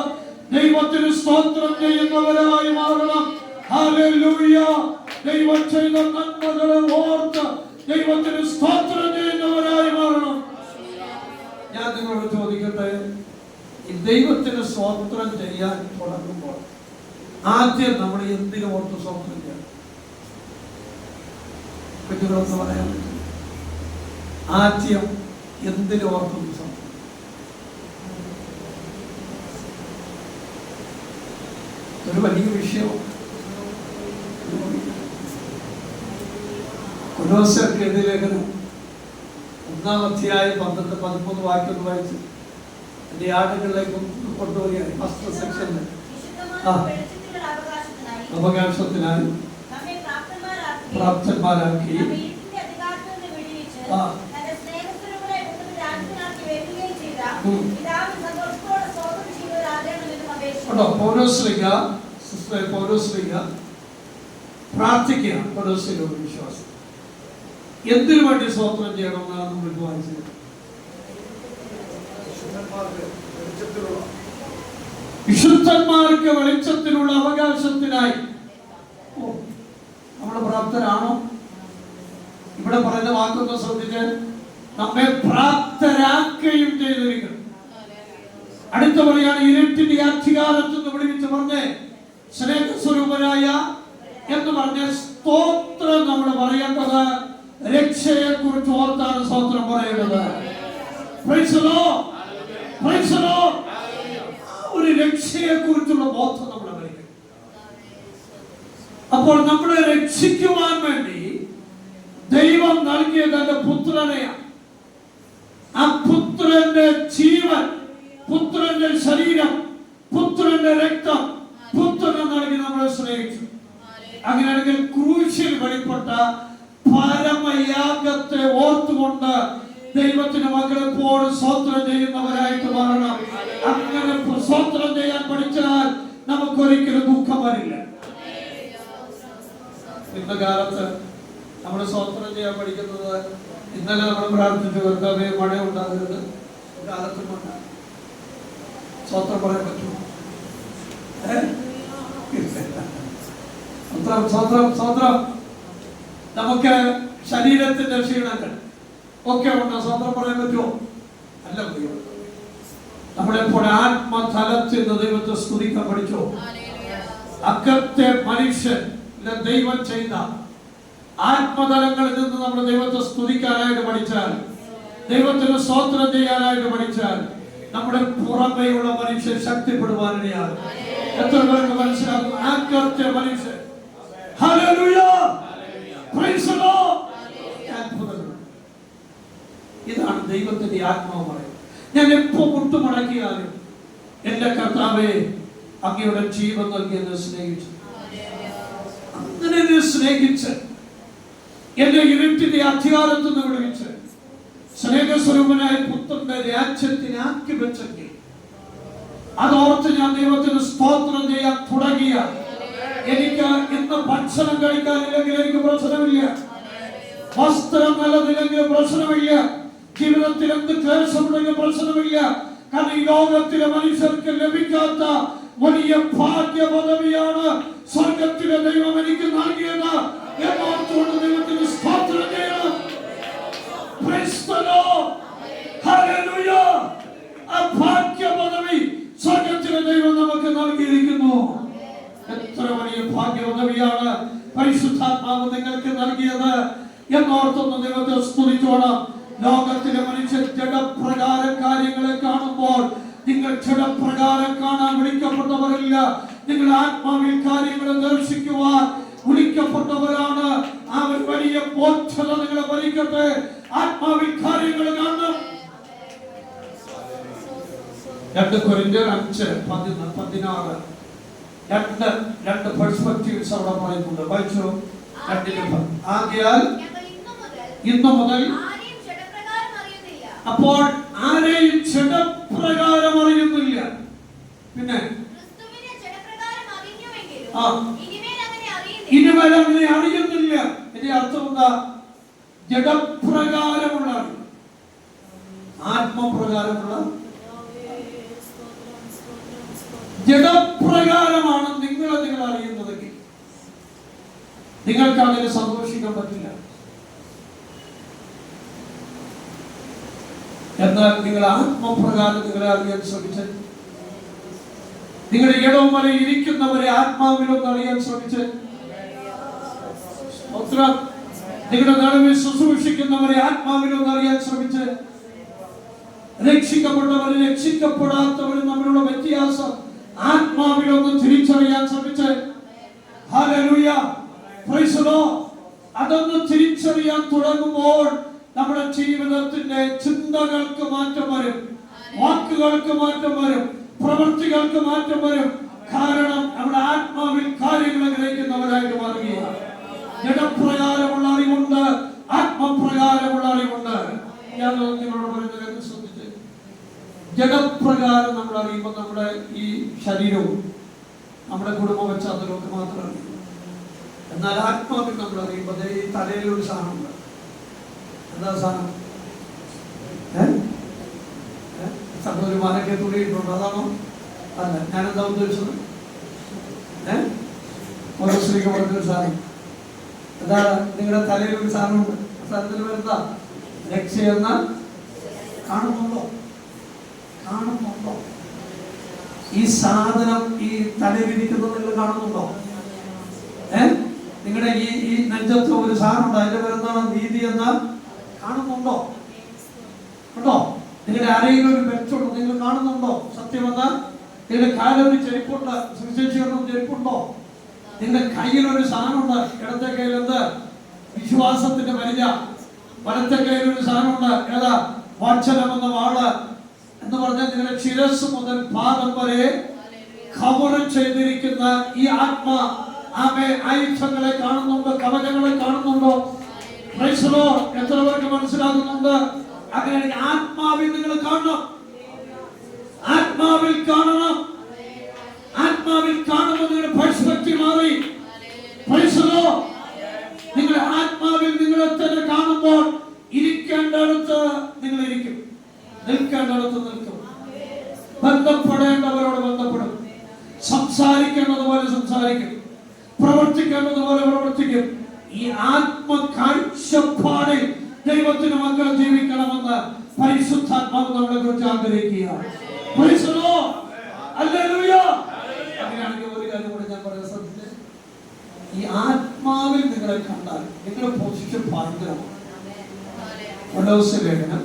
ദൈവത്തിന് സ്തോത്രം ചെയ്യുന്നവരായി മാറണം. ഹല്ലേലൂയ. ദൈവം ചെയ്ത നന്മകളെ ഓർത്ത് ദൈവത്തിന് സ്തോത്രം ചെയ്യുന്നവരായി മാറണം. ഞാൻ നിങ്ങളോട് ചോദിക്കട്ടെ, ഈ ദൈവത്തിന് സ്തോത്രം ചെയ്യാൻ തുടങ്ങുമ്പോൾ ആദ്യം നമ്മൾ എന്തിനു ഓർത്ത് സ്തോത്രം ചെയ്യണം? കുട്ടികളൊന്ന് പറയാൻ പറ്റും. ആദ്യം എന്തിനു ഓർക്കുന്നു സ്തോത്രം? ഒരു വലിയ വിഷയമാണ്. കൊലോസ്യർക്കെതിരെ ലേഖനം 1-ാം അധ്യായം 12-13 വാക്യം വായിച്ച് എന്റെ ആടുകളിലേക്ക് കൊണ്ടുപോവുകയാണ്. ഫസ്റ്റ് സെക്ഷനിൽ അവകാശത്തിനായി പ്രാപ്തന്മാരാക്കി പൗലോസ്ലീഹ പ്രാർത്ഥിക്കുകയാണ്. പൗലോസ്ലീഹയുടെ വിശ്വാസം എന്തിനു വേണ്ടി സ്തോത്രം ചെയ്യണമെന്നാണ് നമ്മൾ വായിച്ചത്. വിശുദ്ധന്മാർക്ക് വെളിച്ചത്തിലുള്ള അവകാശത്തിനായി. നമ്മൾ പ്രാപ്തരാണോ? ഇവിടെ പറയുന്ന വാക്കൊന്ന് ശ്രദ്ധിച്ച്, നമ്മെ പ്രാപ്തരാക്കുകയും ചെയ്തിരിക്കണം. അടുത്ത പറയാണ്, ഇരുട്ടിന്റെ അധികാരത്തിൽ നിന്ന് വിടുവിച്ച് പറഞ്ഞ് സ്നേഹസ്വരൂപനായ എന്ന് പറഞ്ഞ സ്തോത്രം നമ്മൾ പറയേണ്ടത് രക്ഷയെ കുറിച്ച് ഓർത്താണ് സ്തോത്രം പറയുന്നത്. ഒരു രക്ഷയെ കുറിച്ചുള്ള ബോധം നമ്മൾ അറിയിക്കും. അപ്പോൾ നമ്മളെ രക്ഷിക്കുവാൻ വേണ്ടി ദൈവം നൽകിയ തന്റെ പുത്രനെയാണ്. ആ പുത്രന്റെ ജീവൻ, പുത്രന്റെ ശരീരം, പുത്രന്റെ രക്തം, പുത്രനെ നൽകി നമ്മളെ സ്നേഹിച്ചു. അങ്ങനെയാണെങ്കിൽ ക്രൂശിൽ വെളിപ്പെട്ട പരമയാഗത്തെ ഓർത്തുകൊണ്ട് ദൈവത്തിന് മക്കൾ എപ്പോഴും സ്തോത്രം ചെയ്യുന്നവരായിട്ട് മാറണം. അങ്ങനെ സ്തോത്രം ചെയ്യാൻ പഠിച്ചാൽ നമുക്കൊരിക്കലും ദുഃഖം വരില്ല. ഇന്ന കാലത്ത് നമ്മൾ സ്തോത്രം ചെയ്യാൻ പഠിക്കുന്നത്, ഇന്നലെ നമ്മൾ പ്രാർത്ഥിച്ചു കർത്താവേ മഴ ഉണ്ടാകരുത്, കാലത്തും സ്തോത്രം പറയാൻ പറ്റുമോ? സ്വന്തം നമുക്ക് ശരീരത്തിന്റെ ക്ഷീണങ്ങൾ ഒക്കെ ഉണ്ട്, സ്വന്തം പറയാൻ പറ്റുമോ? അല്ല, നമ്മളെപ്പോൾ ആത്മതലത്തിൽ നിന്ന് ദൈവത്തെ സ്തുതിക്കാൻ പഠിച്ചോ? അകത്തെ മനുഷ്യൻ ദൈവം ചെയ്ത ആത്മതലങ്ങളിൽ നിന്ന് നമ്മൾ ദൈവത്തെ സ്തുതിക്കാനായിട്ട് പഠിച്ചാൽ, ദൈവത്തിന് സ്തോത്രം ചെയ്യാനായിട്ട് പഠിച്ചാൽ, നമ്മുടെ പുറമേയുള്ള മനുഷ്യൻ ശക്തിപ്പെടുവാനിടയാണ്. എത്ര പേർക്ക് മനസ്സിലാക്കും? അകത്തെ മനുഷ്യൻ. Hallelujah, praise the Lord. ഇതാണ് ദൈവത്തിന്റെ ആത്മാവ് പറയുന്നത്. ഞാൻ എപ്പോ മുട്ടുമടക്കിയാലും എന്റെ കർത്താവേ അങ്ങയുടെ ജീവൻ നൽകി എന്നെ സ്നേഹിച്ചു. അങ്ങനെ എന്നെ സ്നേഹിച്ച് എന്നെ ഇരുട്ടിന്റെ അധികാരത്തിൽ നിന്ന് വിടുവിച്ച് സ്നേഹസ്വരൂപനായ പുത്രന്റെ രാജ്യത്തിനാക്കി വെച്ചെങ്കിൽ അതോർത്ത് ഞാൻ ദൈവത്തിന് സ്തോത്രം ചെയ്യാൻ തുടങ്ങിയ എനിക്ക് ഇന്ന് ഭക്ഷണം കഴിക്കാനില്ലെങ്കിൽ എനിക്ക് പ്രശ്നമില്ല, വസ്ത്രം നല്ലതില്ലെങ്കിൽ പ്രശ്നമില്ല, ജീവിതത്തിൽ എന്ത് ക്ലേശമുണ്ടെങ്കിൽ പ്രശ്നമില്ല. കാരണം ഈ ലോകത്തിലെ മനുഷ്യർക്ക് ലഭിക്കാത്ത വലിയ ഭാഗ്യ പദവിയാണ് സ്വർഗത്തിലെ ദൈവം എനിക്ക് നൽകിയത് എന്നോർത്തുകൊണ്ട് ദൈവത്തിന് സ്തോത്രം ചെയ്യണം. Price the Lord, hallelujah. ആ ഭാഗ്യ പദവി സ്വർഗത്തിലെ ദൈവം നമുക്ക് നൽകിയിരിക്കുന്നു. എത്ര വലിയ ഭാഗ്യ പദവിയാണ് പരിശുദ്ധാത്മാവ് നിങ്ങൾക്ക് നൽകിയത് എന്നോർത്തൊന്ന് ദൈവത്തെ സ്തുതിച്ചോണം. ലോകത്തിലെ മനുഷ്യർ ജഡപ്രകാരം കാര്യങ്ങളെ കാണുമ്പോൾ നിങ്ങൾ ജഡപ്രകാരം കാണാൻ വിളിക്കപ്പെട്ടവരില്ല, നിങ്ങൾ ആത്മാവിൽ കാര്യങ്ങളെ ദർശിക്കുവാൻ വിളിക്കപ്പെട്ടവരാണ്. ആ ഒരു വലിയ ബോധ്യത നിങ്ങളെ ഭരിക്കട്ടെ. ആത്മാവിൽ കാര്യങ്ങൾ കാണണം. 2 കൊരിന്ത്യർ 5:16 രണ്ട് പെർസ്പെക്റ്റീവ്സ് അവിടെ പറയുന്നുണ്ട്. വായിച്ചോ. ആകയാൽ ഇന്നു മുതൽ അപ്പോൾ ആരെയും ജഡപ്രകാരം അറിയുന്നില്ല. പിന്നെ ഇനിമേൽ അങ്ങനെ അറിയുന്നില്ല. ഇതിന്റെ അർത്ഥം എന്താ? ജഡപ്രകാരമുള്ള, ആത്മപ്രകാരമുള്ള, ജഡപ്രകാരമാണ് നിങ്ങൾ അറിയുന്നതെങ്കിൽ നിങ്ങൾക്ക് അതിന് സന്തോഷിക്കാൻ പറ്റില്ല. എന്നാൽ നിങ്ങൾ ആത്മപ്രകാരം നിങ്ങളെ അറിയാൻ ശ്രമിച്ച്, നിങ്ങളുടെ ഇടവും വരെ ഇരിക്കുന്നവരെ ആത്മാവിലൊന്ന് അറിയാൻ ശ്രമിച്ച്, നിങ്ങളുടെ നടുവിൽ ശുശ്രൂഷിക്കുന്നവരെ ആത്മാവിലൊന്ന് അറിയാൻ ശ്രമിച്ച്, രക്ഷിക്കപ്പെട്ടവരും രക്ഷിക്കപ്പെടാത്തവരും തമ്മിലുള്ള വ്യത്യാസം ആത്മാവിലൊന്ന് തിരിച്ചറിയാൻ ശ്രമിച്ച്, ഹല്ലേലൂയ, പ്രൈസ് ദി ലോർഡ്. അതൊന്ന് തിരിച്ചറിയാൻ തുടങ്ങുമ്പോൾ നമ്മുടെ ജീവിതത്തിന്റെ ചിന്തകൾക്ക് മാറ്റം വരും, വാക്കുകൾക്ക് മാറ്റം വരും, പ്രവൃത്തികൾക്ക് മാറ്റം വരും. കാരണം നമ്മുടെ ആത്മാവിൽ കാര്യങ്ങൾ ഗ്രഹിക്കുന്നവരായിട്ട് മാറുകയാണ്. ജഡപ്രകാരമുള്ള അറിവുണ്ട്, ആത്മപ്രകാരമുള്ള അറിവുണ്ട്. ഞാൻ നിങ്ങളോട് പറയുന്നത് ശ്രദ്ധിച്ച്, ജഡപ്രകാരം നമ്മൾ അറിയുമ്പോൾ നമ്മുടെ ഈ ശരീരവും നമ്മുടെ കുടുംബ പശ്ചാത്തലമൊക്കെ മാത്രം അറിയും. എന്നാൽ ആത്മാവിൽ നമ്മൾ അറിയുമ്പോൾ ഈ തലയിലൊരു സാധനമുണ്ട്. എന്താ സാധനം? ഒരു മനക്കെ തുണിയിട്ടുണ്ട്, അതാണോ? അല്ല, ഞാനെന്താ ഉദ്ദേശിച്ചത്? ഓരോ സ്ത്രീക്ക് പറഞ്ഞൊരു സാധനം. എന്താണ്? നിങ്ങളുടെ തലയിൽ ഒരു സാധനമുണ്ട്. സാധനത്തിൽ വരുന്ന രക്ഷയെന്ന കാണുന്നുണ്ടോ? ഈ സാധനം ഈ തലയിലിരിക്കുന്നത് നിങ്ങൾ കാണുന്നുണ്ടോ? നിങ്ങളുടെ ഈ നെഞ്ചത്ത് ഒരു സാധനം ഉണ്ട്, അതിന്റെ പേരെന്താണ്? നീതി എന്ന കാണുന്നുണ്ടോ? ഉണ്ടോ? നിങ്ങളുടെ അരയിൽ ഒരു ബെൽറ്റുണ്ട്, നിങ്ങൾ കാണുന്നുണ്ടോ? സത്യമെന്ന നിങ്ങളുടെ കാലൊരു ചെരുപ്പുണ്ട്, സുവിശേഷീകരണം ചെരുപ്പുണ്ടോ? നിങ്ങളുടെ കയ്യിൽ ഒരു സാധനമുണ്ട്, ഇടത്തെ കയ്യിൽ എന്ത്? വിശ്വാസത്തിന്റെ പരിച. വലത്തെ കയ്യിൽ ഒരു സാധനമുണ്ട്, ഏതാ? വചനം എന്ന വാള്. എന്ന് പറഞ്ഞാൽ നിങ്ങളുടെ ശിരസ് മുതൽ പാദം വരെ കവർ ചെയ്തിരിക്കുന്ന ഈ ആത്മാ ആയുധങ്ങളെ കാണുന്നുണ്ടോ? കവചങ്ങളെ കാണുന്നുണ്ടോ? Praise the Lord. എത്ര പേർക്ക് മനസ്സിലാകുന്നുണ്ട്? അങ്ങനെയാണെങ്കിൽ ആത്മാവിൽ നിങ്ങൾ കാണണം. ആത്മാവിൽ കാണണം. ആത്മാവിൽ കാണുമ്പോൾ നിങ്ങളുടെ പെർസ്പെക്റ്റീവ് മാറി. Praise the Lord. നിങ്ങൾ ആത്മാവിൽ നിങ്ങളെ തന്നെ കാണുമ്പോൾ ഇരിക്കേണ്ടടുത്ത് നിങ്ങൾ ഇരിക്കും, നിൽക്കേണ്ടടുത്ത് നിൽക്കും, ബന്ധപ്പെടേണ്ടവരോട് ബന്ധപ്പെടും, സംസാരിക്കേണ്ടതുപോലെ സംസാരിക്കും, പ്രവർത്തിക്കേണ്ടതുപോലെ പ്രവർത്തിക്കും. ഈ ആത്മകാഴ്ചപ്പാടിൽ ദൈവത്തിന് മക്കൾ ജീവിക്കണമെന്ന് പരിശുദ്ധാത്മാവ് നമ്മളെ കുറിച്ച് ആഗ്രഹിക്കുകയാണ്. Praise the Lord. Hallelujah. അങ്ങനെയാണെങ്കിൽ ഒരു കാര്യം കൂടെ ഞാൻ പറയാൻ ശ്രദ്ധിച്ചേ, ഈ ആത്മാവിൽ നിങ്ങളെ കണ്ടാൽ നിങ്ങളുടെ പൊസിഷൻ ഭയങ്കരമാണ്. കൊലോസ്യ ലേഖനം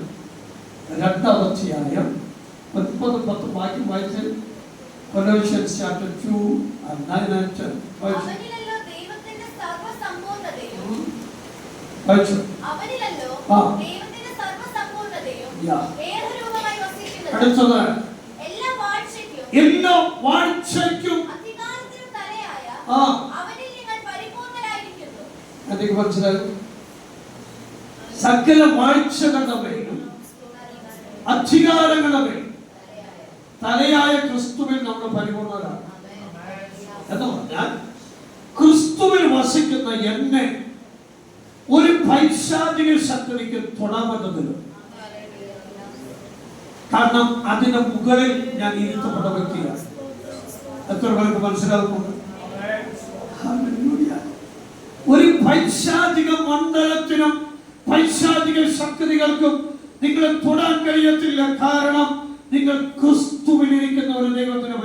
2-ാം അധ്യായം 9-10 വാക്യം വായിച്ച്. Colossians chapter 2 and 9 and 10. അവനിലല്ലോ ദൈവത്തിന്റെ സർവ്വസമ്പൂർണ്ണതയും ദൈവത്തിന്റെ സർവ്വസമ്പൂർണ്ണതയും ഏകരൂപമായി വസിക്കുന്നത്. അടുത്തത് എല്ലാ വാഴ്ചയ്ക്കും അധികാരത്തിനും തലയായ അവനിൽ നിങ്ങൾ പരിപൂർണ്ണരായിരിക്കുന്നു. അതൊക്കെ മനസ്സിലാകും. സകല വാഴ്ചകളുടെ മേലും അധികാരങ്ങളുടെ മേലും തലയായ ക്രിസ്തുവിൽ നമ്മൾ പരിപൂർണ്ണരാണ് എന്ന് പറഞ്ഞാൽ ക്രിസ്തുവിൽ വസിക്കുന്ന എന്നെ ഒരു പൈശാചിക ശക്തിക്ക് തൊടാൻ പറ്റത്തില്ല. കാരണം അതിന്റെ മുകളിൽ ഞാൻ ഇരുത്തപ്പെട്ട വ്യക്തിയാണ്. എത്ര പേർക്ക് മനസ്സിലാകുന്നുണ്ട്? ഒരു പൈശാചിക മണ്ഡലത്തിനും പൈശാചിക ശക്തികൾക്കും നിങ്ങളെ തൊടാൻ കഴിയത്തില്ല. കാരണം നിങ്ങൾ ക്രിസ്തുവിലിരിക്കുന്ന ഒരു ദൈവത്തിന്